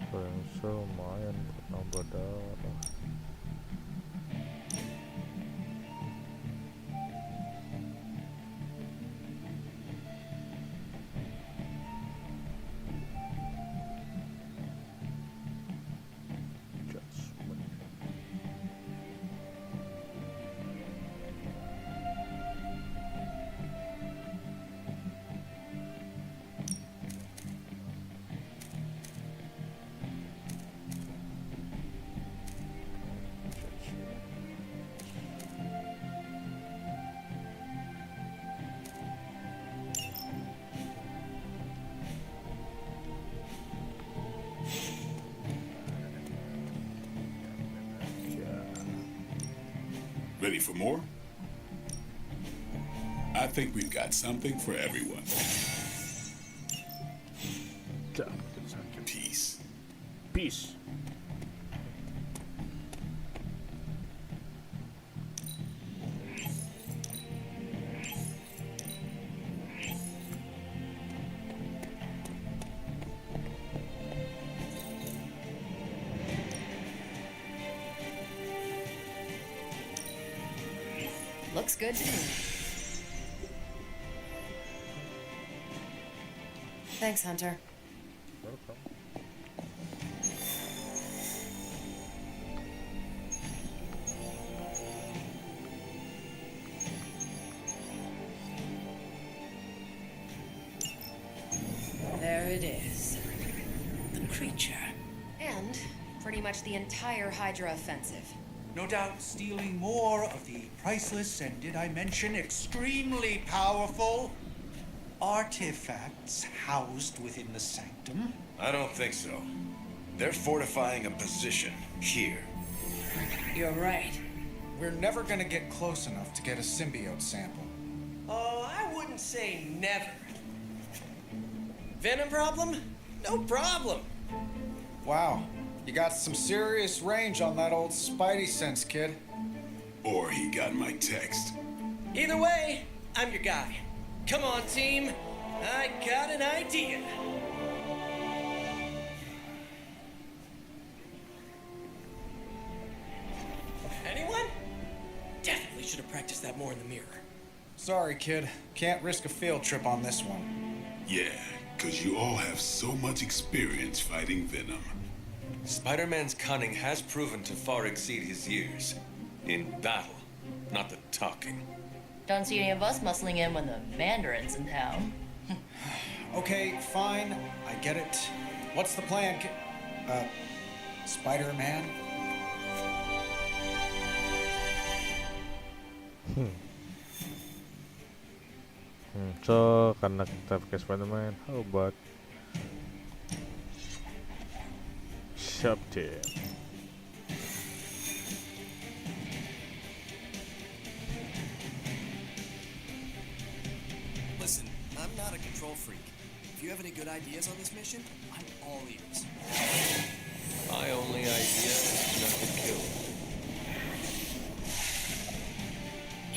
A: Ransel lumayan buat nambah darah.
H: Ready for more? I think we've got something for everyone. Peace.
A: Peace.
C: Looks good to me. Thanks, Hunter.
A: Welcome.
B: There it is. The creature.
C: And pretty much the entire Hydra offensive.
G: No doubt stealing more of the priceless and, did I mention, extremely powerful artifacts housed within the sanctum?
E: I don't think so. They're fortifying a position here.
B: You're right.
F: We're never gonna get close enough to get a symbiote sample.
K: Oh, I wouldn't say never. Venom problem? No problem.
F: Wow, you got some serious range on that old Spidey sense, kid.
H: Or he got my text.
K: Either way, I'm your guy. Come on, team. I got an idea. Anyone? Definitely should have practiced that more in the mirror.
F: Sorry, kid. Can't risk a field trip on this one.
H: Yeah, because you all have so much experience fighting Venom.
M: Spider-Man's cunning has proven to far exceed his years. In battle, not the talking.
I: Don't see any of us muscling in when the Mandarin's in town.
F: Okay, fine. I get it. What's the plan, Spider-Man?
A: So, karena kita pakai Spider-Man, how about Shop Team?
P: Listen, I'm not a control freak. If you have any good ideas on this mission, I'm all ears.
M: My only idea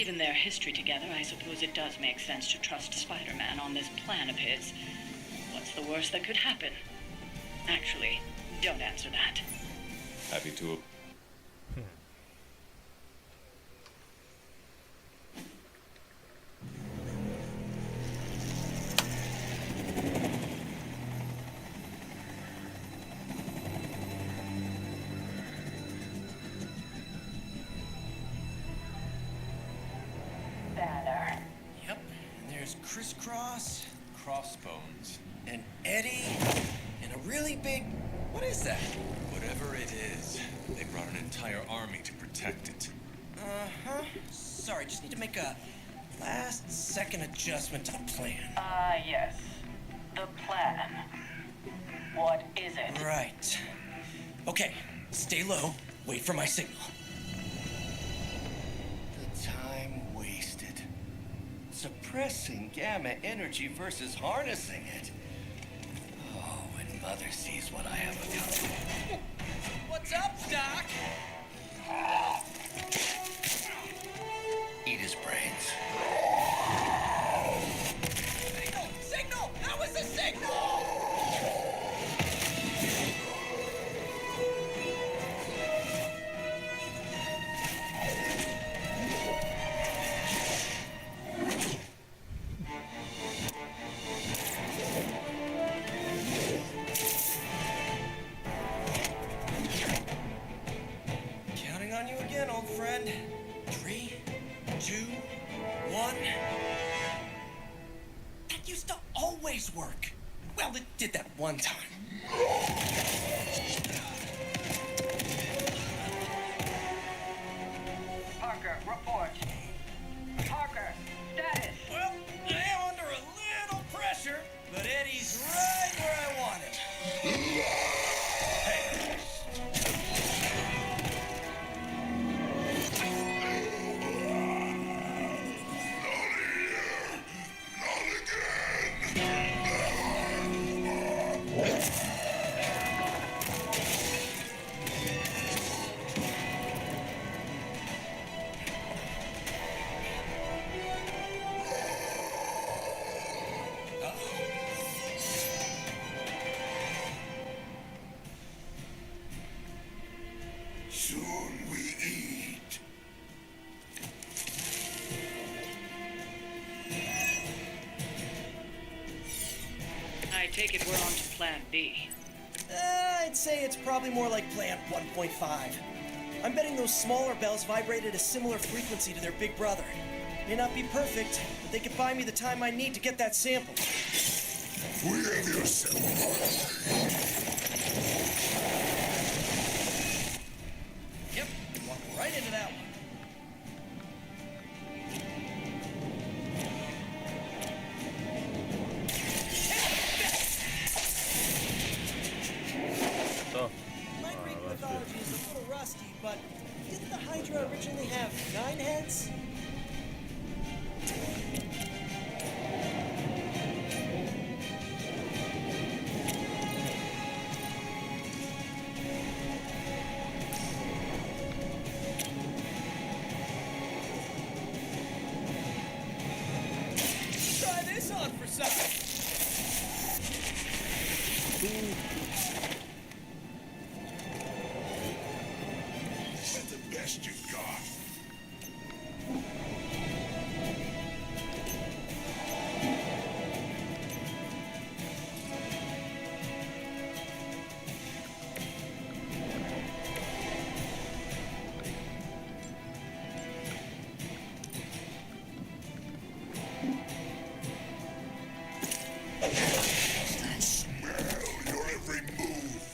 J: Given their history together, I suppose it does make sense to trust Spider-Man on this plan of his. What's the worst that could happen? Actually, don't answer that.
M: Happy to.
J: Banner.
K: Yep, and there's Crisscross,
E: Crossbones.
K: and Eddie, and a really big. What is that?
E: Whatever it is, they brought an entire army to protect it.
K: Uh-huh. Sorry, just need to make a last-second adjustment to the plan.
J: Yes. The plan. What is it?
K: Right. Okay, stay low. Wait for my signal. The time wasted. Suppressing gamma energy versus harnessing it. Oh, when Mother sees what I have become. What's up, Doc? Eat his brains. Signal! Signal! That was a signal! Counting on you again, old friend. 3, 2, 1. That used to always work. Well, it did that one time.
J: Parker, report. Parker, status.
K: Well, I am under a little pressure, but Eddie's right where I want him. Hey.
H: Soon we eat.
J: I take it we're on to plan B.
K: I'd say it's probably more like Plant 1.5. I'm betting those smaller bells vibrate at a similar frequency to their big brother. May not be perfect, but they could buy me the time I need to get that sample.
H: We have your sample.
K: Yep, walk right into that one.
A: So,
K: My Greek mythology is a little rusty, but didn't the Hydra originally have 9 heads? Try this on for supper.
H: Get the best you've got. Smell your every move.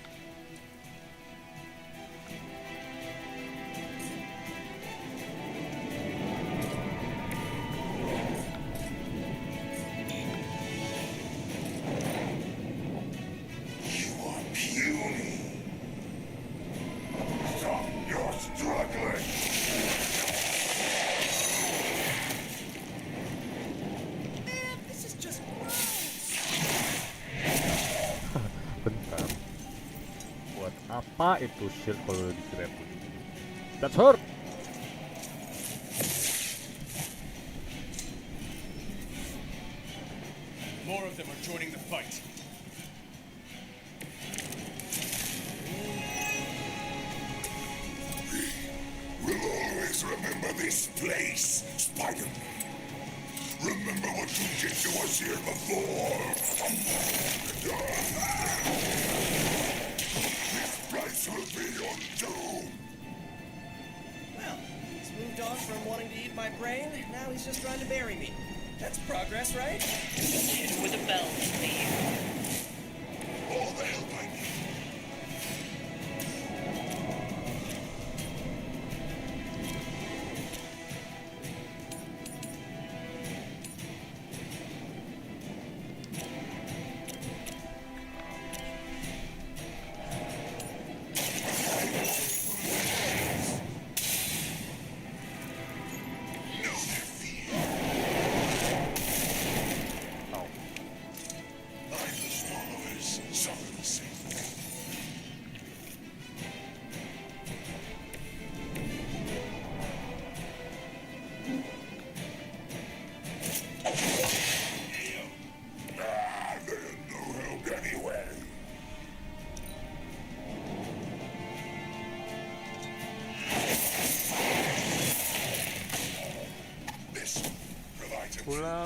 H: You are puny. Stop your struggling.
K: Man, this is just
A: bentar. Buat apa itu shield kalau di grab? That's hurt.
D: them are joining the fight.
H: We'll always remember this place, Spider-Man. Remember what you did to us here before. This price will be your doom.
K: Well, he's moved on from wanting to eat my brain. Now he's just trying to bury me. That's progress, right?
J: Just hit him with a belt, please.
H: All the help I need.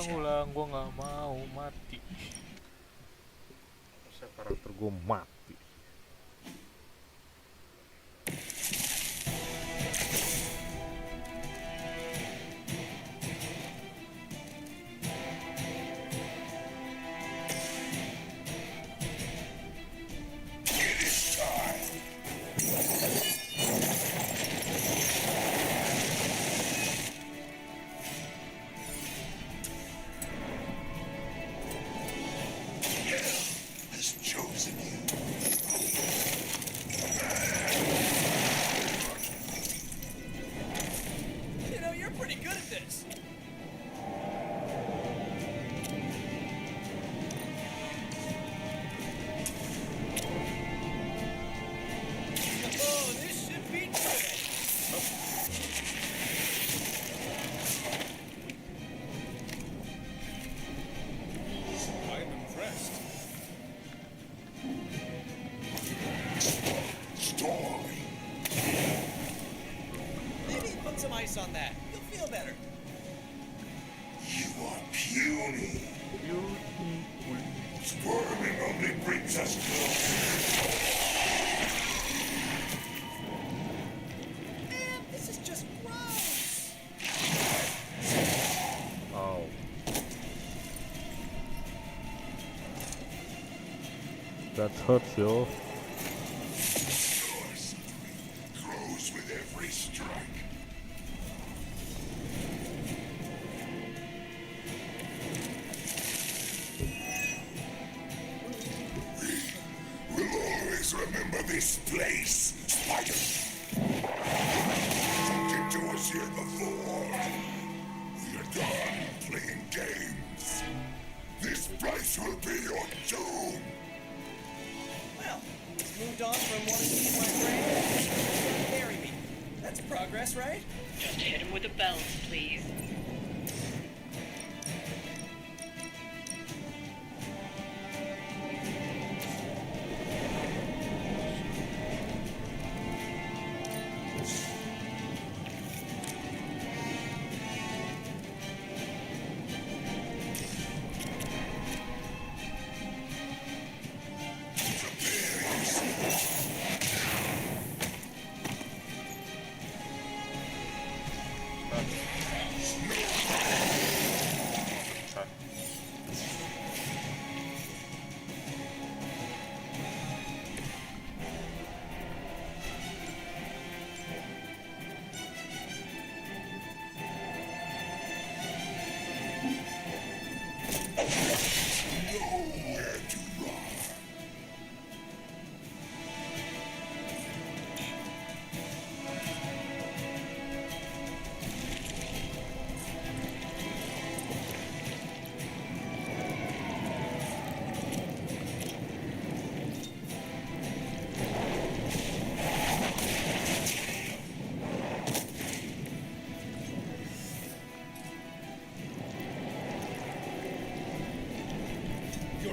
A: Ulang, gue nggak mau mati. Saya karakter gue mati.
K: You know, you're pretty good at this. Oh, this should be good.
D: I'm impressed.
H: Story.
K: Maybe put some ice on that. You'll feel better.
H: You are puny. Squirming only brings us closer.
K: Man, this is just gross.
A: Oh. That hurts you.
H: Your suffering grows with every strike. We'll always remember this place, Spider. You did to us here before. We are done playing games. This place will be your doom.
K: Well, he's moved on from wanting to eat my brain. He's trying to bury me. That's progress, right?
J: Just hit him with a belt, please.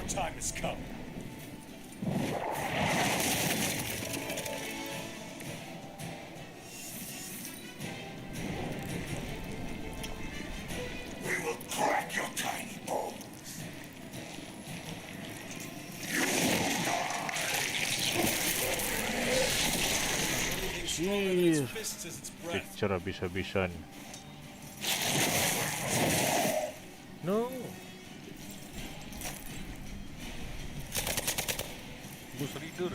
G: time has come.
H: We will crack your tiny bones.
A: Ih, picture habis-habisan. No. Bos reader.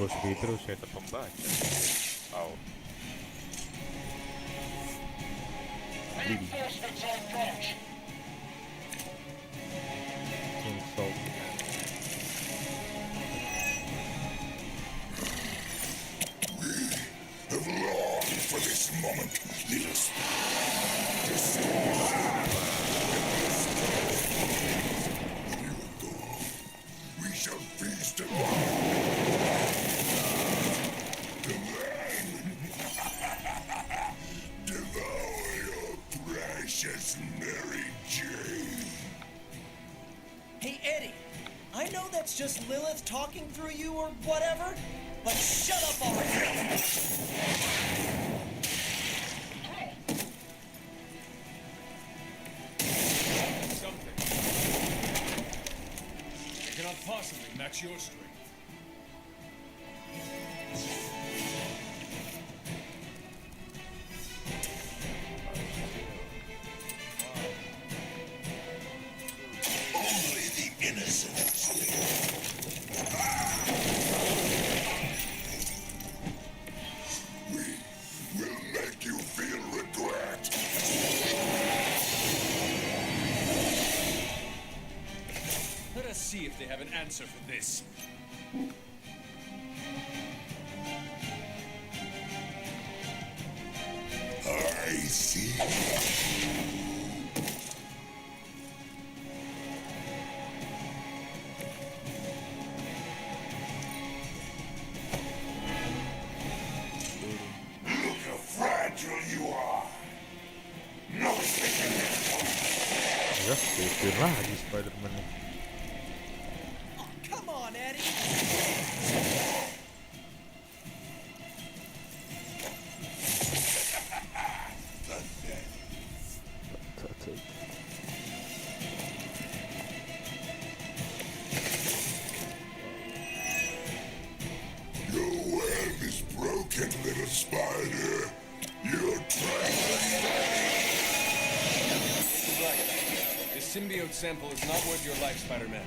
A: Bos reader saya tetap baca. Oh.
H: Reinforcements on approach.
A: Insult.
H: Have longed for this moment, little we shall feast devour your precious Mary Jane.
K: Hey, Eddie, I know that's just Lilith talking through you or whatever, but shut up already.
G: Something. I cannot possibly match your strength.
H: Only the innocent We will make you feel regret.
G: Let us see if they have an answer for this.
H: I see. Look how fragile you are. No thinking.
A: Ya, bikin lagi Spider-Man nih.
K: Come on, Eddie.
H: Your web is broken, little spider. You're trapped.
M: This symbiote sample is not worth your life, Spider-Man.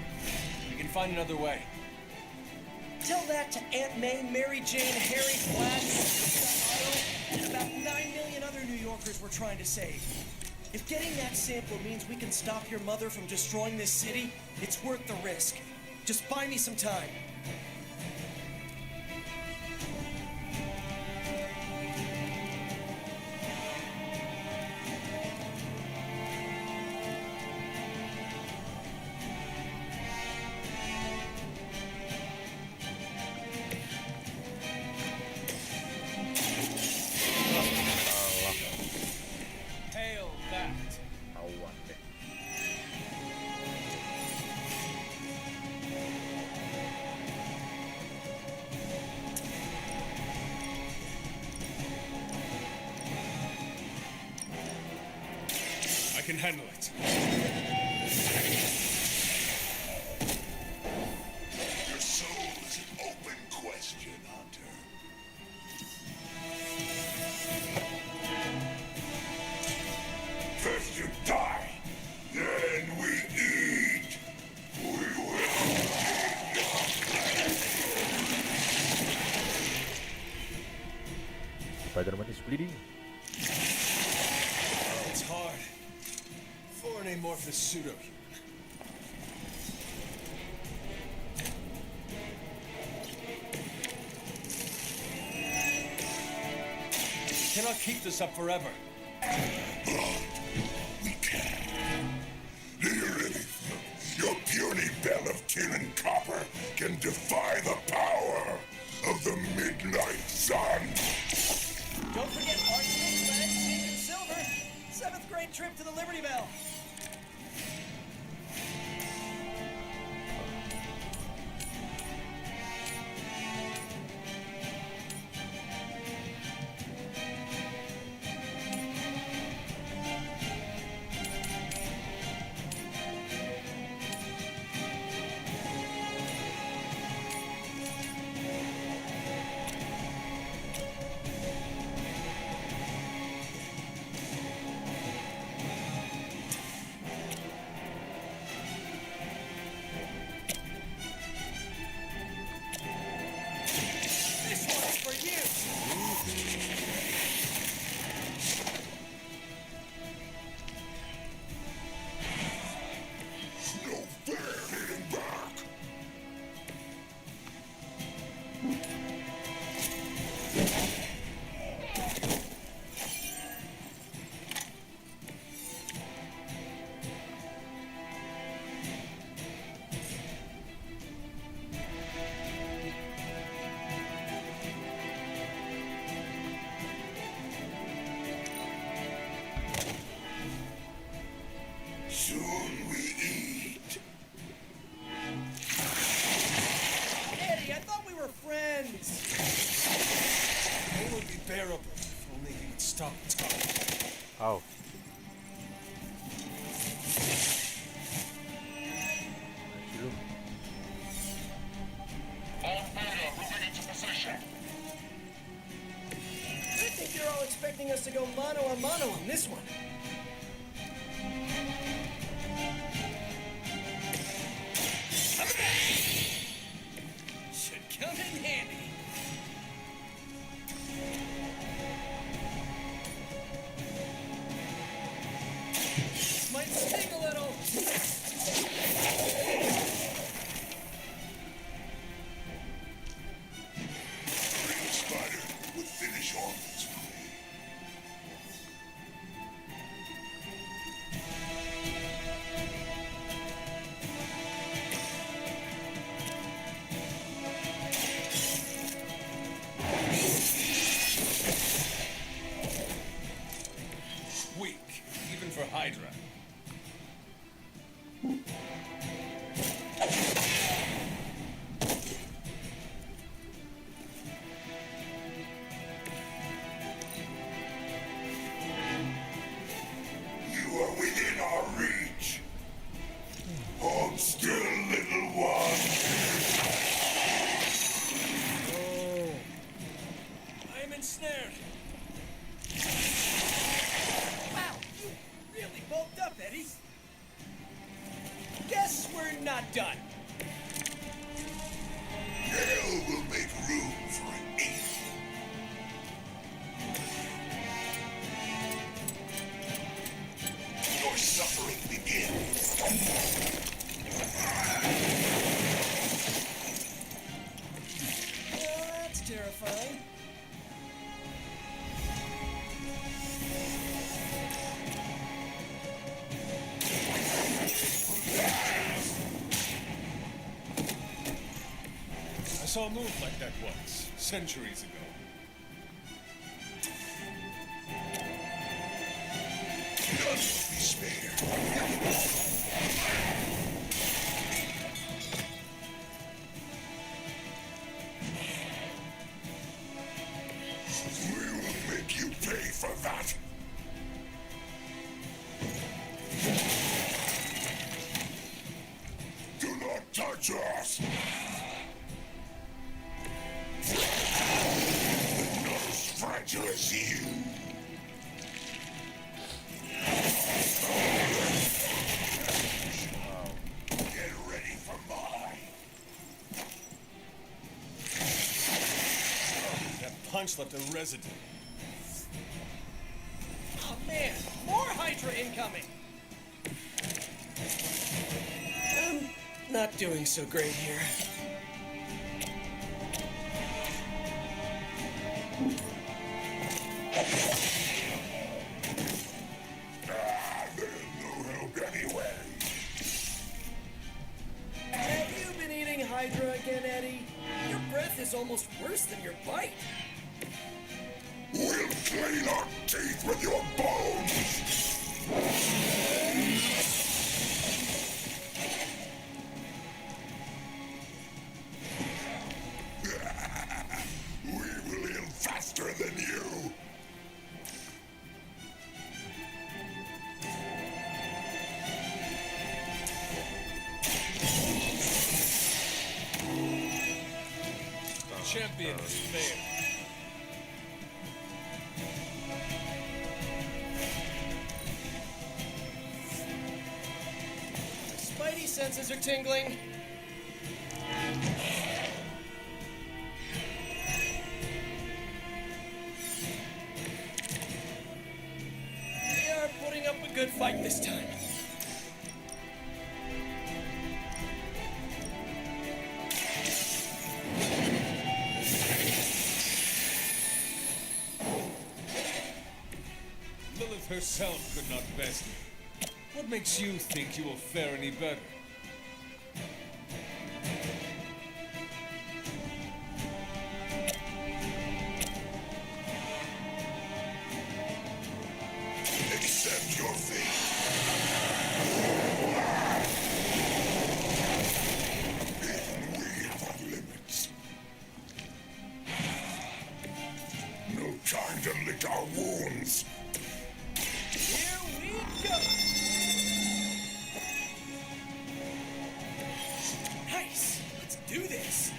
M: We can find another way.
K: Tell that to Aunt May, Mary Jane, Harry, Black, Otto, and about 9 million other New Yorkers we're trying to save. If getting that sample means we can stop your mother from destroying this city, it's worth the risk. Just buy me some time.
G: Hail that.
A: Awan deh.
G: I can handle it.
H: Your soul is an open question, Hunter. First you die, then we eat. We will eat your
A: Spider-Man is bleeding.
M: It's hard. Foreign amorphous pseudo-human. We cannot keep this up forever.
H: Do you really think your puny bell of tin and copper can defy the power of the midnight sun?
K: Don't forget arsenic, lead, zinc, and silver. 7th grade trip to the Liberty Bell. asking us to go mano a mano on this one.
D: Should come in handy. Might sting a little.
H: Real spider would finish off this prey.
M: Weak, even for Hydra.
H: You are within our reach. Hold still, little one.
D: I am ensnared. Wow, you really bulked up, Eddie. Guess we're not done.
H: Hell will make room for an eighth. Your suffering begins.
D: Well, that's terrifying.
M: I saw a move like that once, centuries ago.
H: None will be spared. We will make you pay for that. Do not touch us. Not as fragile as you. Get ready for mine.
M: That punch left a residue.
K: Oh man, more Hydra incoming! I'm not doing so great here.
H: There's no help anyway.
K: Have you been eating Hydra again, Eddie? Your breath is almost worse than your bite.
H: We'll clean our teeth with your bones. We will heal faster than you.
M: Champion has failed.
K: Spidey senses are tingling. They are putting up a good fight this time.
M: Lilith herself could not best me. What makes you think you will fare any better?
H: Accept your fate. Even we have our limits. No time to lick our wounds.
K: Here we go! Nice! Let's do this!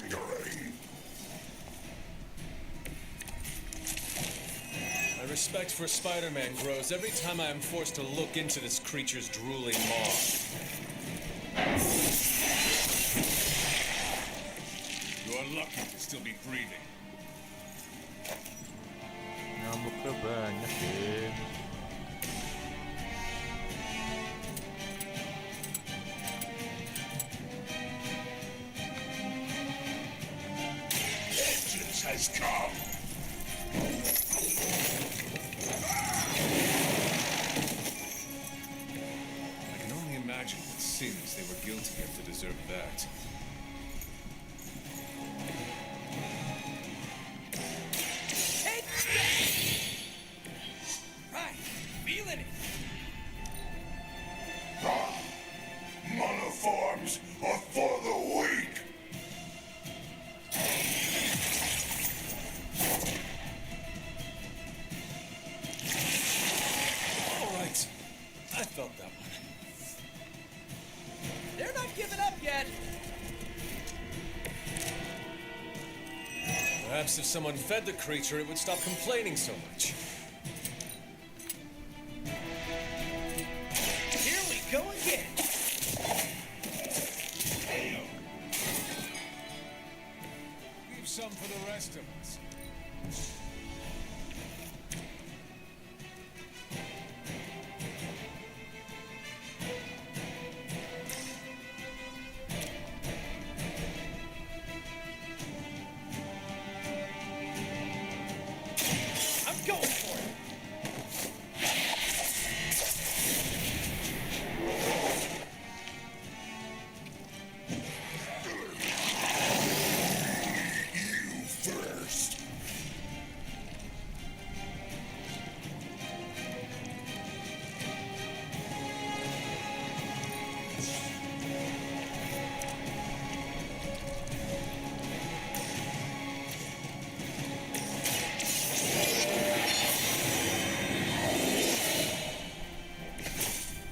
H: fury.
M: My respect for Spider-Man grows every time I am forced to look into this creature's drooling maw.
H: You're lucky to still be breathing.
A: Nyamuknya banyak deh.
H: Vengeance has come.
M: I can only imagine what sins they were guilty of to deserve that.
D: Right, feeling it.
H: Monoforms are for the weak.
M: All right, I felt that one.
D: They're not giving up yet.
M: Perhaps if someone fed the creature, it would stop complaining so much.
D: Here we go again.
M: Leave some for the rest of us.
D: I'm going for it.
H: You first.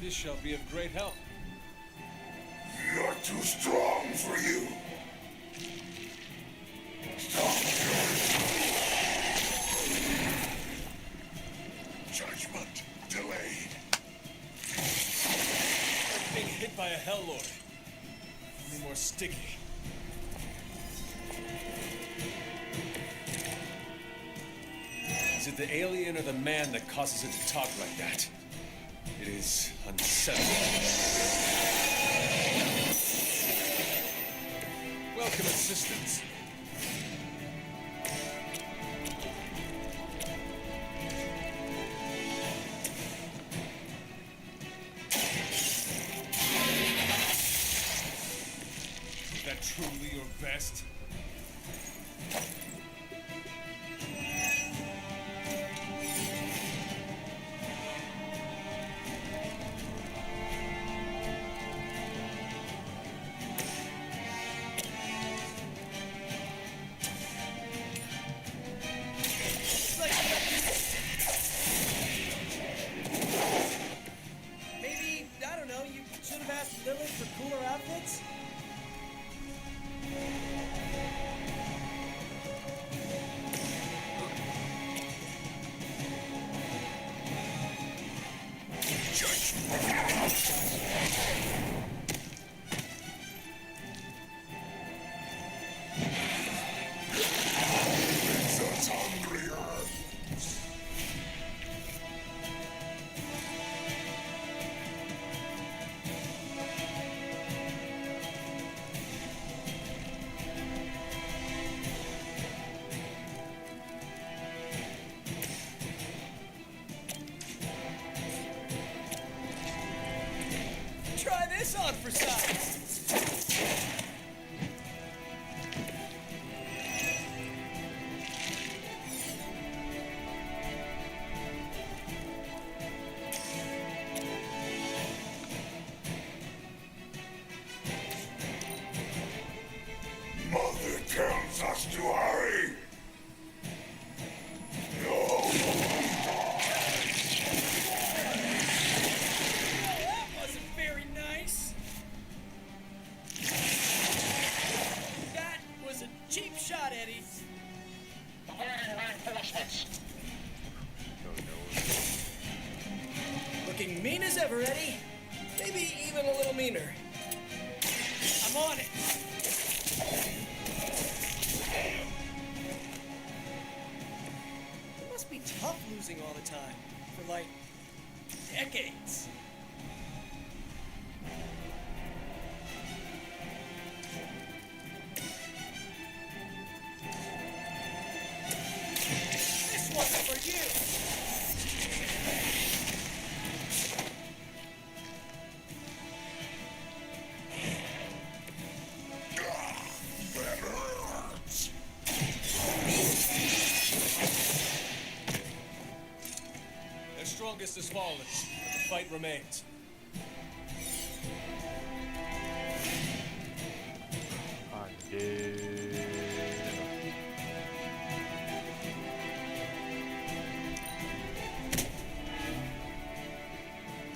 M: This shall be of great help.
H: You're too strong for you. Judgment delayed.
M: Like being hit by a Hell Lord. Only more sticky. Is it the alien or the man that causes it to talk like that? It is unsettling. Welcome, assistants. Is that truly your best?
D: Maybe, I don't know, you should have asked Lilith for cooler outfits?
H: It's hungrier.
D: Try this on for size.
H: Mother tells us to hurry. No.
D: That wasn't very nice. That was a
K: Mean as ever, Eddie. Maybe even a little meaner.
O: I'm on it.
K: It must be tough losing all the time. For like decades.
O: This one's for you.
E: Their strongest has fallen, but the fight remains.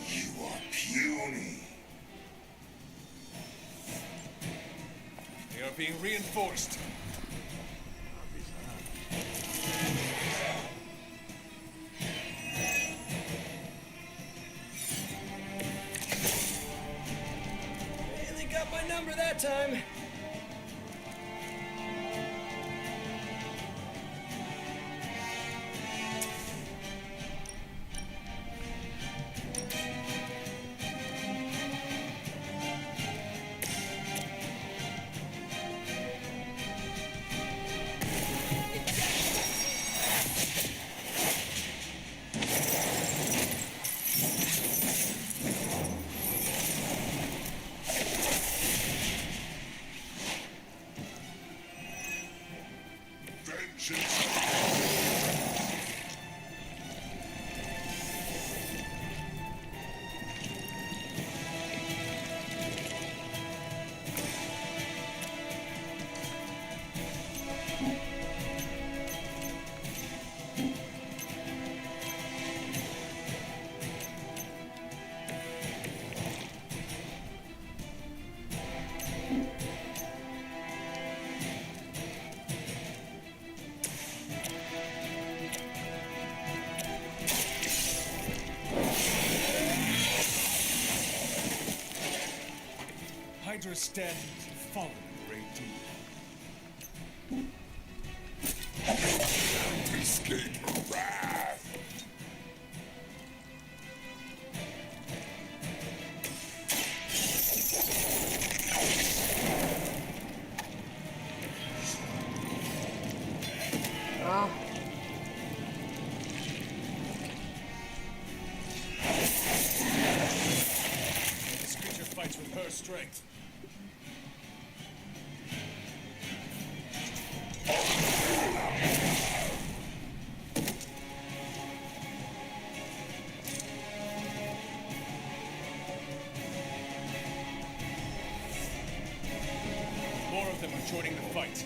H: You are puny.
E: They are being reinforced.
K: Hey, they got my number that time.
G: Hydra's standing has fallen a great deal.
H: Escape wrath.
E: This creature fights with her strength. More of them are joining the fight.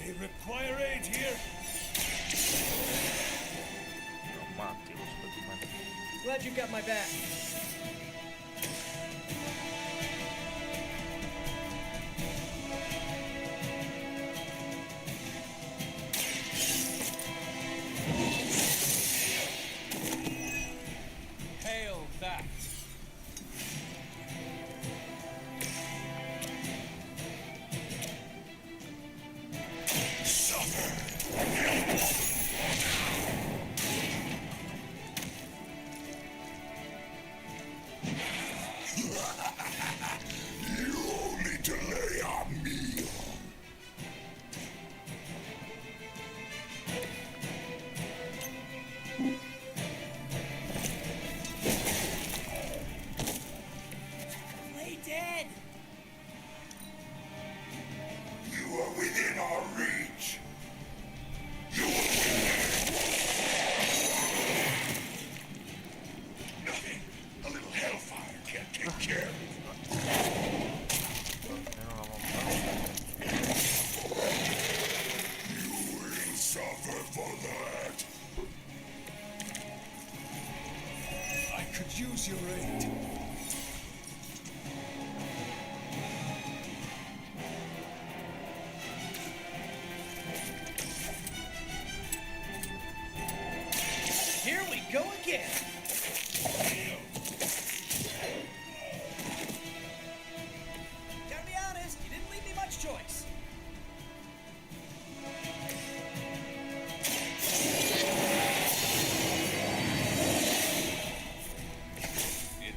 E: They require aid here.
A: Mati lu sebagaimana.
K: Glad you got my back.
E: Hail that.
H: You only delay our meal.
O: Play dead.
H: You are within our reach. Nothing a little hellfire can't take care of. You will suffer for that.
E: I could use your aid.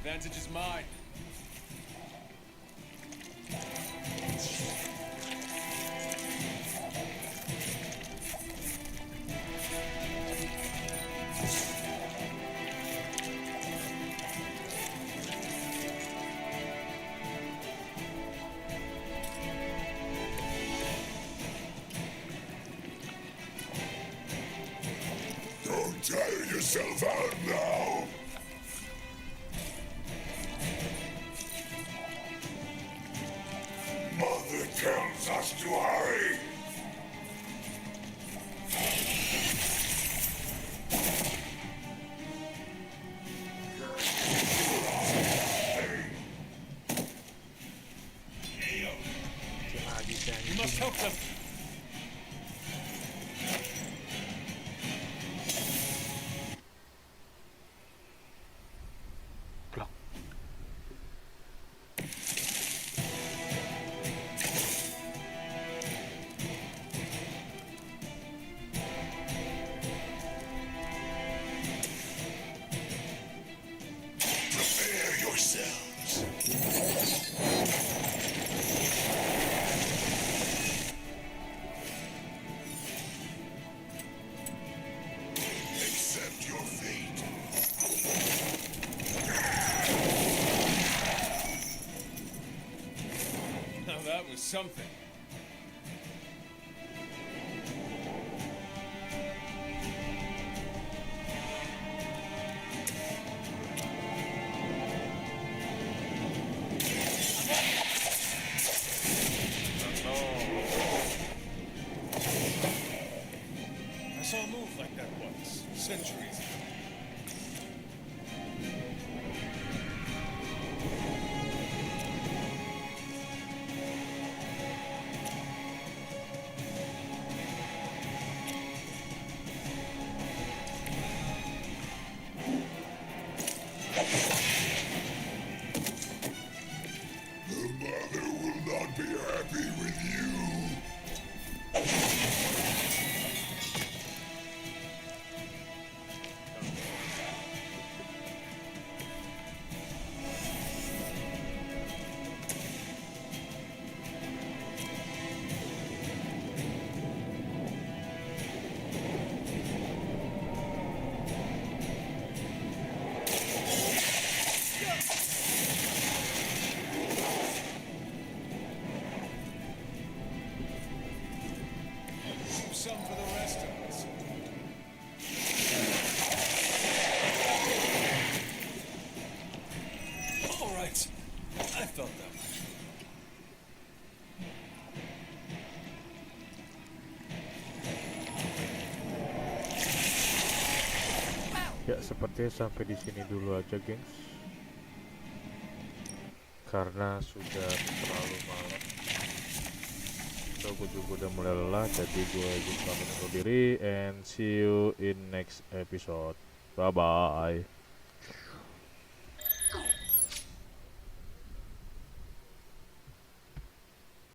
M: advantage is mine.
H: Don't tire yourself out now. Mother tells us to hurry.
M: We must help them.
H: Prepare yourselves. Accept your fate.
M: Now that was something.
L: I saw a move like that once, centuries ago.
H: The mother will not be happy with you.
M: Some for the rest of us. All right. I felt that one.
A: Ya, sepertinya sampai di sini dulu aja, gengs. Karena sudah terlalu malam. So, gue juga udah mulai lelah, jadi gue izin pamit undur diri and see you in next episode. Bye bye.